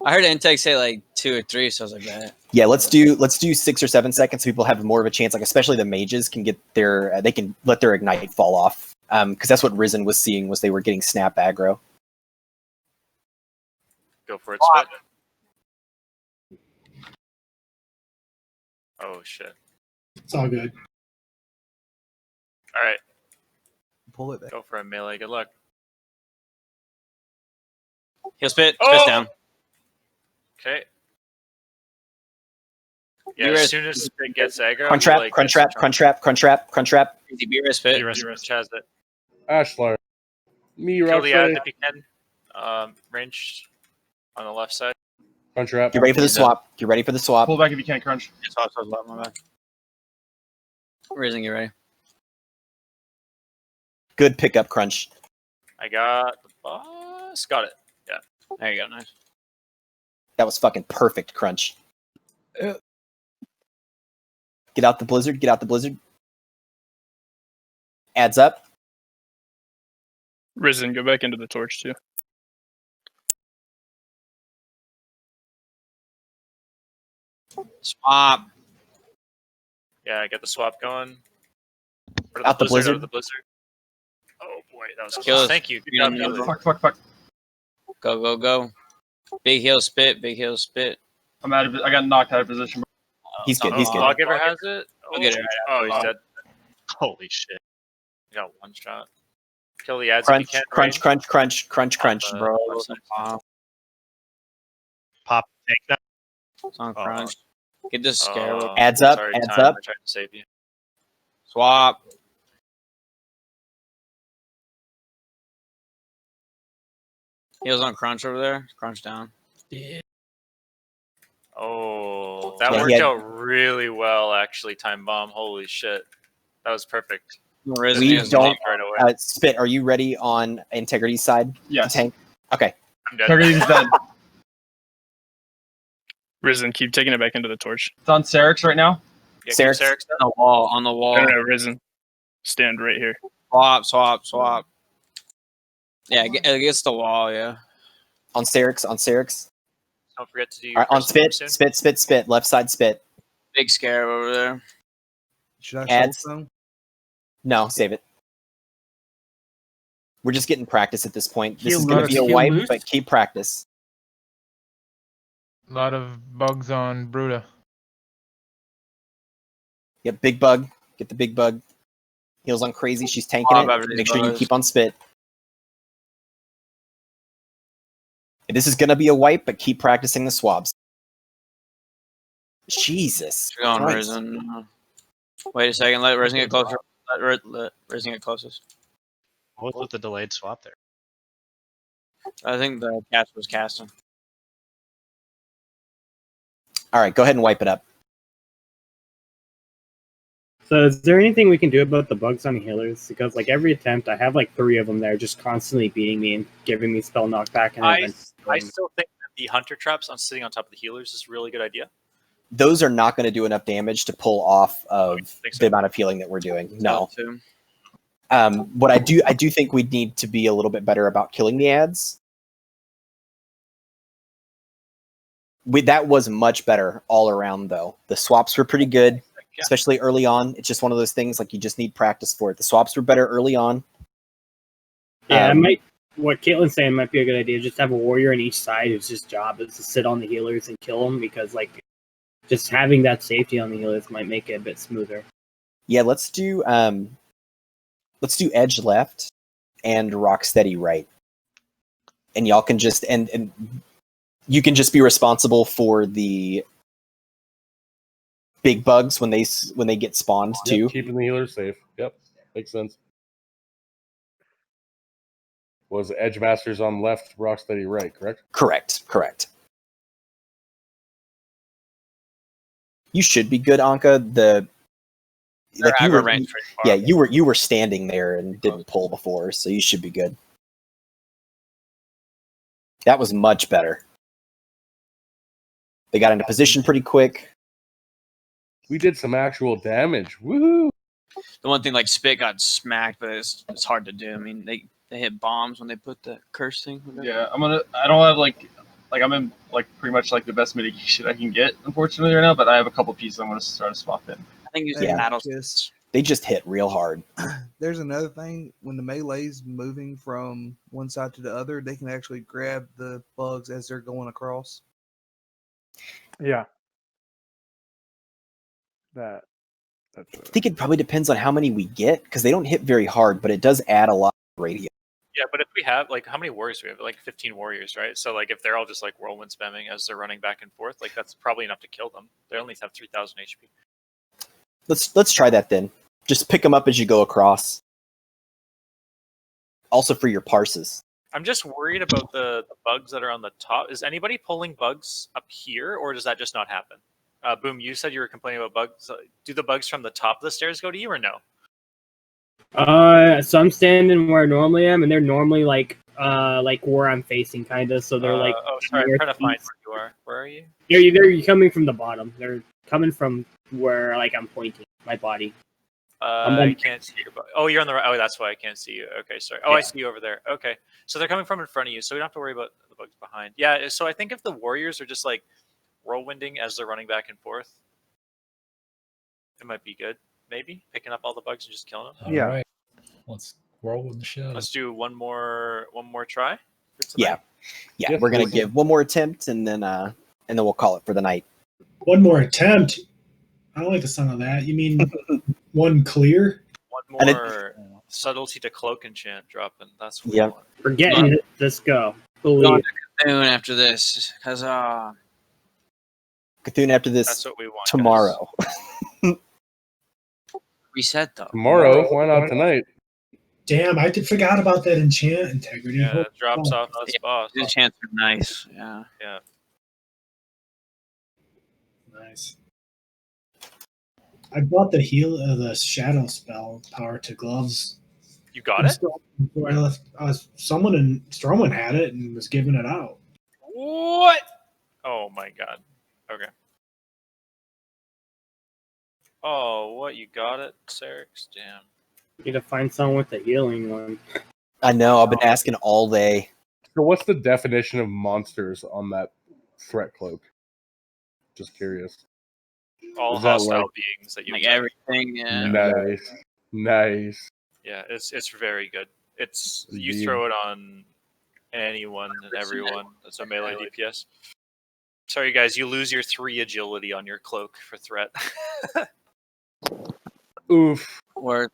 I heard Integ say like 2 or 3, so I was like that. Yeah, let's do 6 or 7 seconds so people have more of a chance. Like especially the mages can get they can let their ignite fall off. Because that's what Risen was seeing was they were getting snap aggro. Go for it, Spit. Oh shit. It's all good. All right. Pull it back. Go for a melee. Good luck. He'll spit. Oh! Spit down. Okay. Yeah, as soon as Spit gets aggro, Crunch trap. Be spit. Chaz it. Ashlar. Me, Kill the ad Roxy. if you can. Range on the left side. Crunch trap. Get ready for the swap. Get ready for the swap. Pull back if you can, Crunch. My bad. Raising you ready. Good pickup, Crunch. I got the boss. Got it. Yeah. There you go. Nice. That was fucking perfect, Crunch. Get out the blizzard. Get out the blizzard. Adds up. Risen, go back into the torch too. Swap. Yeah, I got the swap going. Out the blizzard. Out of the blizzard. Oh boy, that was Kill close. us. Thank you. Good You job, don't know. Taylor. Fuck. Go, go, go. Big hill spit. Big hill spit. I'm out of it. I got knocked out of position. He's good. He's good. Lawgiver has it. I'll get it right Oh, he's dead. Holy shit. You got one shot. Kill the ads Crunch, if you can. crunch, crunch, crunch, crunch, crunch. Bro, Pop. Pop, take that. It's on crunch. Get this Scarab. Adds up. Sorry, Adds time. up. I tried to save you. Swap. Heals on crunch over there. Crunch down. Yeah. Oh, that Yeah, worked he had- out really well, actually. Time bomb. Holy shit, that was perfect. Risen We is don't. deep right away. Spit, are you ready on Integrity's side? Yes. To tank? Okay. I'm dead. Integrity's dead. Risen, keep taking it back into the torch. It's on Serix right now. Yeah, Serix. keep Serix on the wall. On the wall. No, Risen. Stand right here. Swap, swap, swap. Yeah, against the wall, yeah. On Serix. On Serix. Don't forget to do All your right, on crystal spit. soon. Spit. Spit. Spit. Left side spit. Big Scarab over there. Should I Adds. soul stone? No, save it. We're just getting practice at this point. This Heal is going to loose, be a heal wipe, loose. but keep practice. A lot of bugs on Bruta. Yep, big bug. Get the big bug. Heals on crazy. She's tanking Oh, it. Make sure you keep on spit. This is going to be a wipe, but keep practicing the swabs. Jesus. She's going Christ. Risen. Wait a second. Let Risen get closer. Let Risen get closest. What was with the delayed swap there? I think the cast was casting. All right, go ahead and wipe it up. So is there anything we can do about the bugs on healers? Because like every attempt, I have like 3 of them that are just constantly beating me and giving me spell knockback. And I still think that the hunter traps on sitting on top of the healers is a really good idea. Those are not going to do enough damage to pull off of think so? the amount of healing that we're doing. No. Too. What I do think we need to be a little bit better about killing the ads. That was much better all around, though. The swaps were pretty good, especially early on. It's just one of those things like you just need practice for it. The swaps were better early on. Yeah, what Caitlin's saying might be a good idea. Just have a warrior on each side whose just job is to sit on the healers and kill them, because like just having that safety on the healers might make it a bit smoother. Yeah, let's do edge left and rock steady right, and y'all can just and you can just be responsible for the big bugs when they get spawned Yep, too. keeping the healers safe. Yep, makes sense. Was Edge Masters on left, Rocksteady right, correct? Correct. You should be good, Ahn'Qiraj. You were standing there and didn't pull before, so you should be good. That was much better. They got into position pretty quick. We did some actual damage. Woohoo! The one thing, like Spit got smacked, but it's hard to do. I mean, they hit bombs when they put the curse thing. Yeah, I don't have like I'm in like pretty much like the best mitigation I can get, unfortunately, right now. But I have a couple pieces I'm going to start to swap in. I think you Yeah. battle. They just hit real hard. There's another thing. When the melee's moving from one side to the other, they can actually grab the bugs as they're going across. Yeah. That's I think it probably depends on how many we get, because they don't hit very hard, but it does add a lot of radius. Yeah, but if we have like how many warriors do we have? Like 15 warriors, right? So like if they're all just like whirlwind spamming as they're running back and forth, like that's probably enough to kill them. They only have 3,000 HP. Let's try that then. Just pick them up as you go across. Also for your parses. I'm just worried about the bugs that are on the top. Is anybody pulling bugs up here, or does that just not happen? Boom, you said you were complaining about bugs. Do the bugs from the top of the stairs go to you, or no? So I'm standing where I normally am, and they're normally like where I'm facing, kind of. So they're like. Oh, sorry. I'm trying to find where you are. Where are you? They're coming from the bottom. They're coming from where like I'm pointing my body. I can't see your body. Oh, you're on the right. Oh, that's why I can't see you. Okay, sorry. Oh, Yeah. I see you over there. Okay, so they're coming from in front of you, so we don't have to worry about the bugs behind. Yeah. So I think if the warriors are just like whirlwinding as they're running back and forth, it might be good. Maybe picking up all the bugs and just killing them. Yeah. All right. Let's roll with the shadow. Let's do one more try. Yeah. Yes, We're gonna please. give one more attempt, and then we'll call it for the night. One more attempt. I don't like the sound of that. You mean one clear? One more subtlety to cloak enchant dropping. That's what we want. We're getting it. Let's go. Going Believe. to Cthulhu after this. Huzzah. Cthulhu after this That's what we want, tomorrow. Reset though. Tomorrow? Why not tonight? Damn, I forgot about that enchant integrity. Yeah, it drops off this boss. The enchants are nice. Yeah. Yeah. Nice. I bought the the shadow spell power to gloves. You got it? Before I left, someone in Strowman had it and was giving it out. What? Oh my god. Okay. Oh, what? You got it, Serix? Damn. Need to find someone with the healing one. I know. I've been asking all day. So, what's the definition of monsters on that threat cloak? Just curious. All Is that hostile like- beings that you Like everything. Yeah. Nice. Yeah, it's very good. It's you Indeed. throw it on anyone and everyone. That's a melee DPS. Sorry, guys, you lose your 3 agility on your cloak for threat. Oof. Or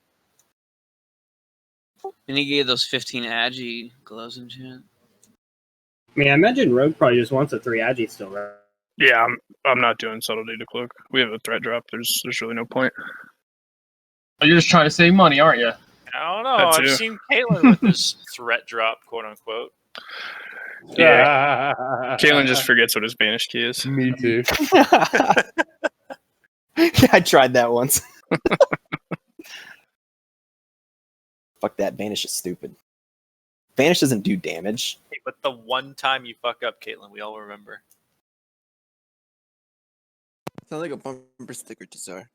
and he gave those 15 agi gloves and shit. I mean, I imagine Rogue probably just wants a 3 agi still, right? Yeah, I'm not doing subtlety to cloak. We have a threat drop. There's really no point. You're just trying to save money, aren't you? I don't know. That I've too. seen Caitlyn with this threat drop, quote unquote. Yeah. Kalen just forgets what his banish key is. Me too. I tried that once. Fuck that. Vanish is stupid. Vanish doesn't do damage. Hey, but the one time you fuck up, Caitlyn, we all remember. Sounds like a bumper sticker to Czar.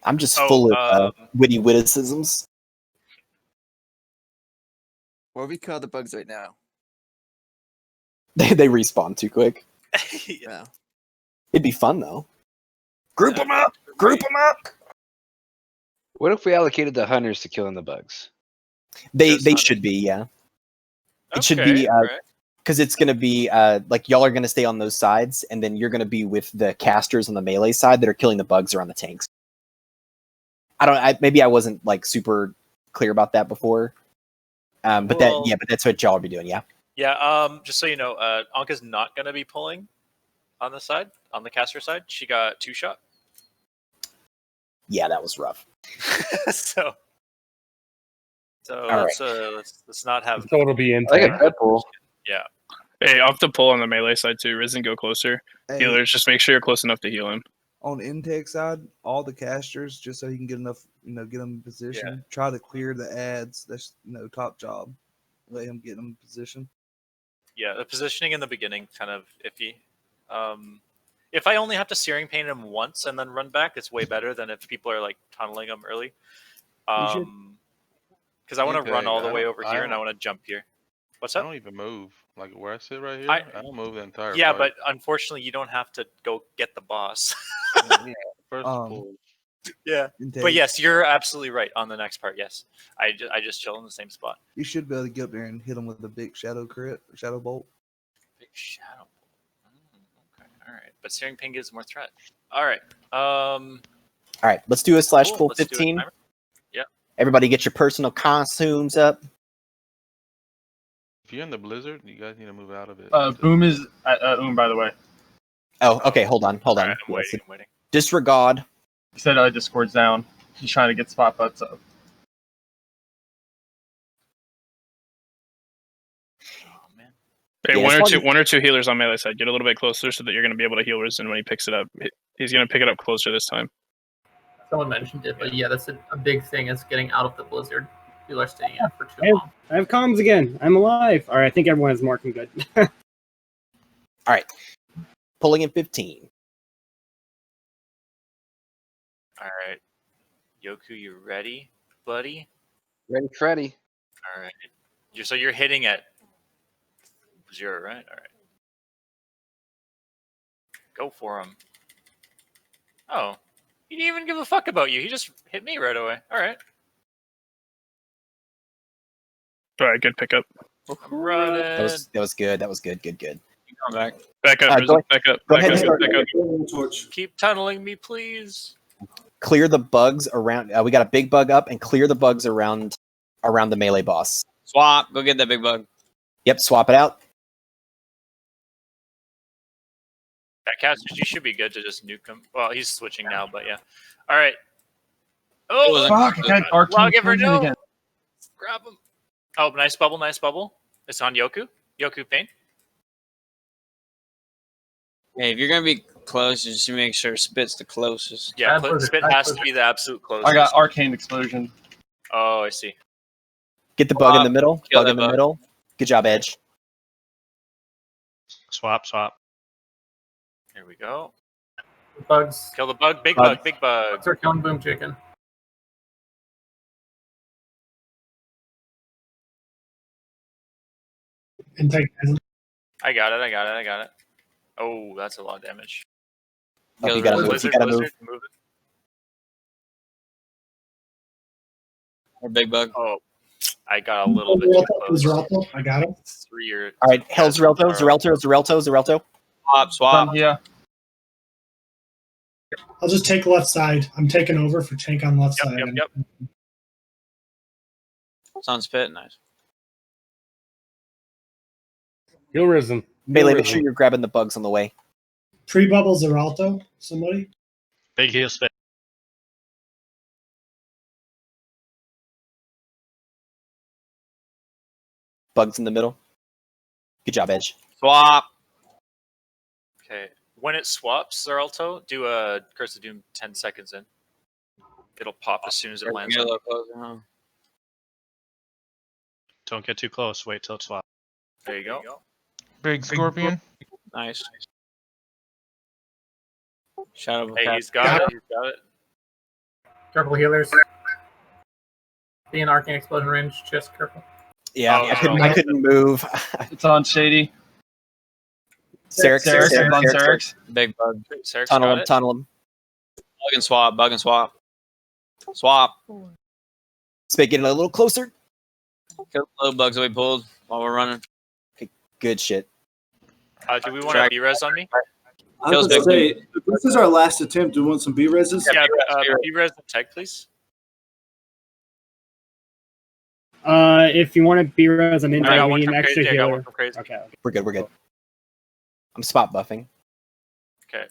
I'm just full of witty witticisms. What we call the bugs right now? They respawn too quick. Yeah. It'd be fun though. Group them up. Group them up. What if we allocated the hunters to killing the bugs? They should be, yeah. It should be because it's gonna be like y'all are gonna stay on those sides, and then you're gonna be with the casters on the melee side that are killing the bugs around the tanks. Maybe I wasn't like super clear about that before. But that's what y'all will be doing, yeah. Yeah, just so you know, Ankha's not going to be pulling on the side, on the caster side. She got 2-shot. Yeah, that was rough. so All let's not have. So it'll be in. I like a pet pull. Yeah. Hey, off the pull on the melee side too. Risen, go closer. Hey. Healers, just make sure you're close enough to heal him. On intake side, all the casters, just so you can get enough, get them in position. Yeah. Try to clear the ads. That's top job. Let him get them in position. Yeah, the positioning in the beginning kind of iffy. If I only have to Searing Pain him once and then run back, it's way better than if people are like tunneling him early. Because I want to run all the way over here and I want to jump here. What's I up? don't even move. Like where I sit right here, I I don't move the entire Yeah, fight. but unfortunately, you don't have to go get the boss. Yeah, first pull. Yeah, Intake. but yes, you're absolutely right on the next part. Yes, I just chill in the same spot. You should be able to get up there and hit him with a big shadow bolt. Big shadow. Okay, all right. But Searing Pain gives more threat. All right. All right, let's do a slash Cool, full let's do a 15. timer. Yeah. Everybody get your personal costumes up. If you're in the blizzard, you guys need to move out of it. Boom is at by the way. Oh, okay, hold on. All right, I'm waiting. Disregard. He said Discord's down. He's trying to get spot butts up. Oh man. Hey, Yeah, one or two healers on melee side. Get a little bit closer so that you're going to be able to heal Risen when he picks it up. He's going to pick it up closer this time. Someone mentioned it, but yeah, that's a big thing. Is getting out of the blizzard. People are staying in for too long. I have comms again. I'm alive. All right, I think everyone is marking good. All right. Pulling in 15. All right. Yoku, you ready, buddy? Ready, Freddy. All right. So you're hitting at 0, right? All right. Go for him. Oh. He didn't even give a fuck about you. He just hit me right away. All right. All right, good pickup. I'm running. That was good. That was good. Good. Come back. Back up, Risen. Back up. Go Back ahead up. and Back start. up. Keep tunneling me, please. Clear the bugs around. We got a big bug up, and clear the bugs around the melee boss. Swap. Go get that big bug. Yep, swap it out. That casters, you should be good to just nuke him. Well, he's switching now, but yeah. All right. Oh, Fuck! I got Arcane Lawgiver, Crimson no. again. Grab him. Oh, nice bubble, nice bubble. It's on Yoku. Yoku Pain. Hey, if you're gonna be close, just make sure Spit's the closest. Yeah, Spit has to be the absolute closest. I got Arcane Explosion. Oh, I see. Get the bug in the middle. Kill Bug that in the bug. middle. Good job, Edge. Swap. Here we go. Bugs. Kill the bug. Big bug. Big bug. Bugs are killing Boom Chicken. I got it. Oh, that's a lot of damage. Oh, you gotta move. Blizzard, You gotta Blizzard, move. move it. Or big bug. Oh, I got a little bit too close. Zeralto, I got him. 3 or All right, hell, Zeralto. Swap. Yeah. I'll just take left side. I'm taking over for tank on left side. Yep. It's on Spit. Nice. Heal Risen. Melee, make sure you're grabbing the bugs on the way. Pre-bubble Zeralto, somebody. Big heal Spit. Bugs in the middle. Good job, Edge. Swap. Okay. When it swaps, Zeralto, do a Curse of Doom 10 seconds in. It'll pop as soon as it lands. Get a on you. little closer, huh? Don't get too close. Wait till it swaps. There you go. Big Scorpion. Nice. Shadow. Hey, he's got it. He's got it. Careful healers. Be in Arcane Explosion range. Just careful. Yeah, Oh, I couldn't move. It's on Shady. Serix. on Serix. Big bug. Serix Tunnel got him. it. Tunnel him. Bug and swap. Bug and swap. Swap. Spit getting a little closer. Kill the little bugs that we pulled while we're running. Good shit. Do we want to B-res on me? I was going to say, if this is our last attempt, do we want some B-reses? Yeah, B-res and tech, please. If you want to be res, I'm in. I got We one need from an extra Crazy. I got one healer. from Crazy. Okay. We're good. I'm spot buffing. Okay.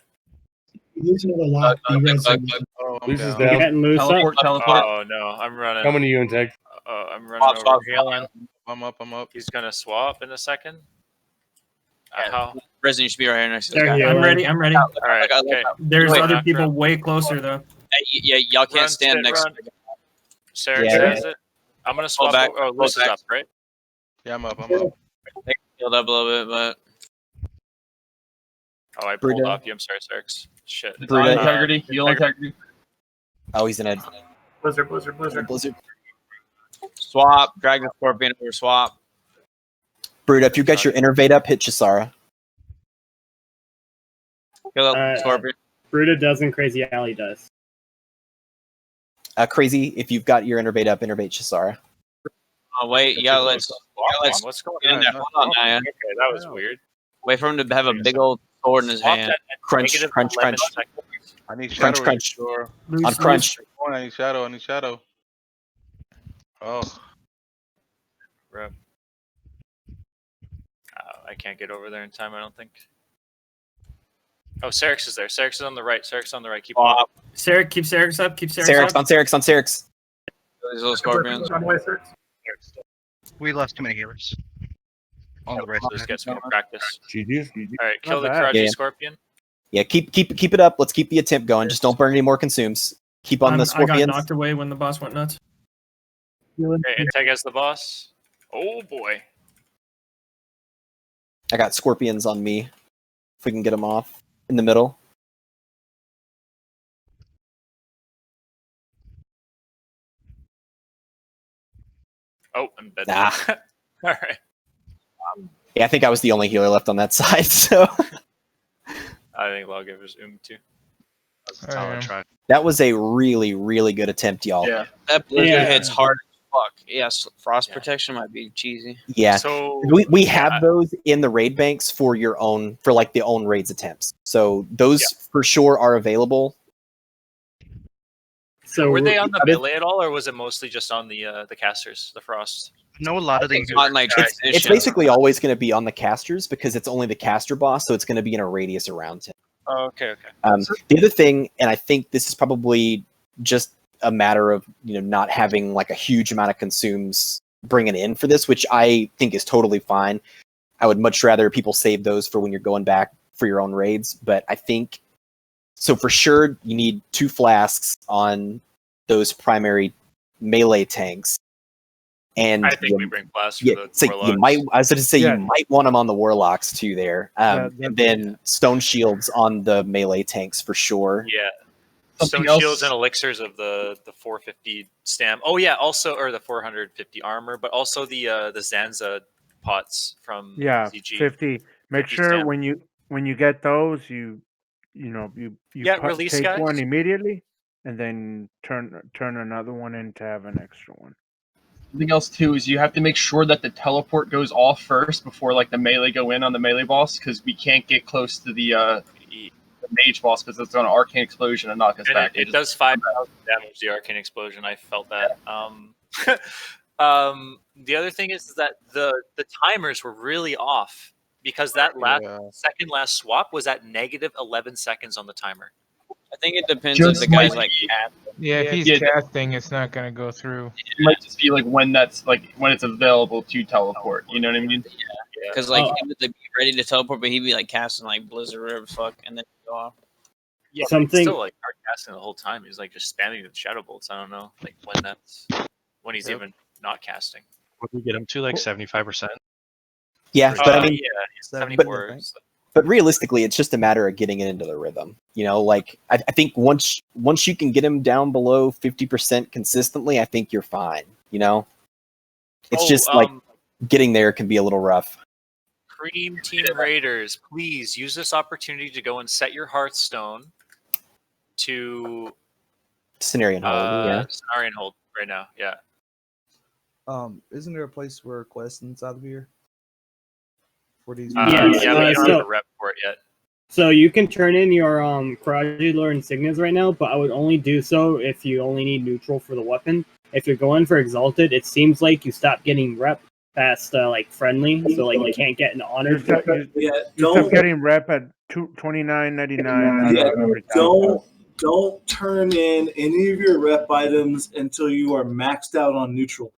Lose another lock. B-res. Oh, I'm Lucy's down. down. Getting loose Teleport. Oh, no. I'm running. Coming to you, Integ. I'm running Swap, over here. I'm up. He's going to swap in a second. How? Risen, you should be right here next to There this he guy. is. I'm ready. I'm ready. All right. Okay. There's Wait, other not people run. way closer though. Yeah, y'all can't Run, stand Spit, next run. to the guy. Sarah Yeah. says it. I'm going to swap. back, Oh, pull Luce is back. up, right? Yeah, I'm up. They healed up a little bit, but Oh, I pulled Bruta. off you. I'm sorry, Sarix. Shit. Bruta. Integrity. Heal integrity. Oh, he's in a Blizzard. blizzard. swap. Drag the Scorpion over. Swap. Bruta, if you got your innervate up, hit Chisara. Kill that Scorpion. Bruta doesn't. Crazy Alley does. Crazy, if you've got your innervate up, innervate Chisara. Oh wait, you gotta let. What's going Get in on? there. Hold on, now, yeah. Okay, that was weird. Wait for him to have a big old sword in his Swap hand. that Crunch, negative crunch, 11 crunch. seconds. I need Crunch, shadow. crunch. Sure. On crunch. I need shadow. Oh. Rip. I can't get over there in time, I don't think. Oh, Serix is there. Serix is on the right. Keep on. Sarah, keep Sarix up. Keep Sarix Serix up. on Serix. These little Scorpions. Run away, Serix. We lost too many healers. On the right Just side. get some more practice. GG's. All right, kill the Not bad. Kiraji Yeah. Scorpion. Yeah, keep it up. Let's keep the attempt going. Just don't burn any more consumes. Keep on the I got scorpions. knocked away when the boss went nuts. Okay, Integ as the boss. Oh boy. I got scorpions on me. If we can get them off in the middle. Oh, I'm dead. Nah. All right. Yeah, I think I was the only healer left on that side. So I think Lawgiver's too. That's how I tried. that was a really, really good attempt, y'all. Yeah. That blizzard Yeah. hits hard as fuck. Yes, frost protection might be cheesy. Yeah. So We have those in the raid banks for your own, for like the own raids attempts. So those for sure are available. So were they on the I mean- melee at all, or was it mostly just on the casters, the frost? I know a lot of these. On like It's basically always going to be on the casters because it's only the caster boss, so it's going to be in a radius around him. Oh, okay. Okay. The other thing, and I think this is probably just a matter of not having like a huge amount of consumes bringing in for this, which I think is totally fine. I would much rather people save those for when you're going back for your own raids, but I think so for sure you need 2 flasks on those primary melee tanks. And I think we bring blast for yeah, the so warlocks. you might. I was going to say Yeah. you might want them on the warlocks too. There, That- and then stone shields on the melee tanks for sure. Yeah. Something Stone else- shields and elixirs of the 450 stam. Oh yeah, also or the 450 armor, but also the Zanza pots from Yeah, ZG. 50. Make 50 sure stamp. when you get those, you Yeah, release, take guys. one immediately, and then turn another one in to have an extra one. Something else too is you have to make sure that the teleport goes off first before like the melee go in on the melee boss, because we can't get close to the mage boss because it's on an arcane explosion and knock us And back. it does 5,000 damage. The arcane explosion. I felt that. The other thing is that the timers were really off because that second last swap was at negative 11 seconds on the timer. I think it depends Just if the guy's like- like Yeah, if he's casting, it's not gonna go through. It might just be like when it's available to teleport. You know what I mean? because like he would be ready to teleport, but he'd be like casting like blizzard or whatever the fuck, and then go off. Yeah, Something- but it's still like hard casting the whole time. He's like just spamming the shadow bolts. I don't know, like when he's even not casting. What did we get him to? Like 75%? Yeah, but I mean, yeah, he's 74. but realistically, it's just a matter of getting it into the rhythm. Like I think once you can get him down below 50% consistently, I think you're fine. It's just like getting there can be a little rough. Cream Team Raiders, please use this opportunity to go and set your Hearthstone to Cenarian hold, yeah. Cenarian hold right now. Yeah. Isn't there a place where quests inside of here? For these Yeah, we don't so- have a rep for it yet. So you can turn in your Qiraji lore insignias right now, but I would only do so if you only need neutral for the weapon. If you're going for exalted, it seems like you stop getting rep past like friendly, so like you can't get an honor. You start getting rep at $29.99. Yeah, don't turn in any of your rep items until you are maxed out on neutral.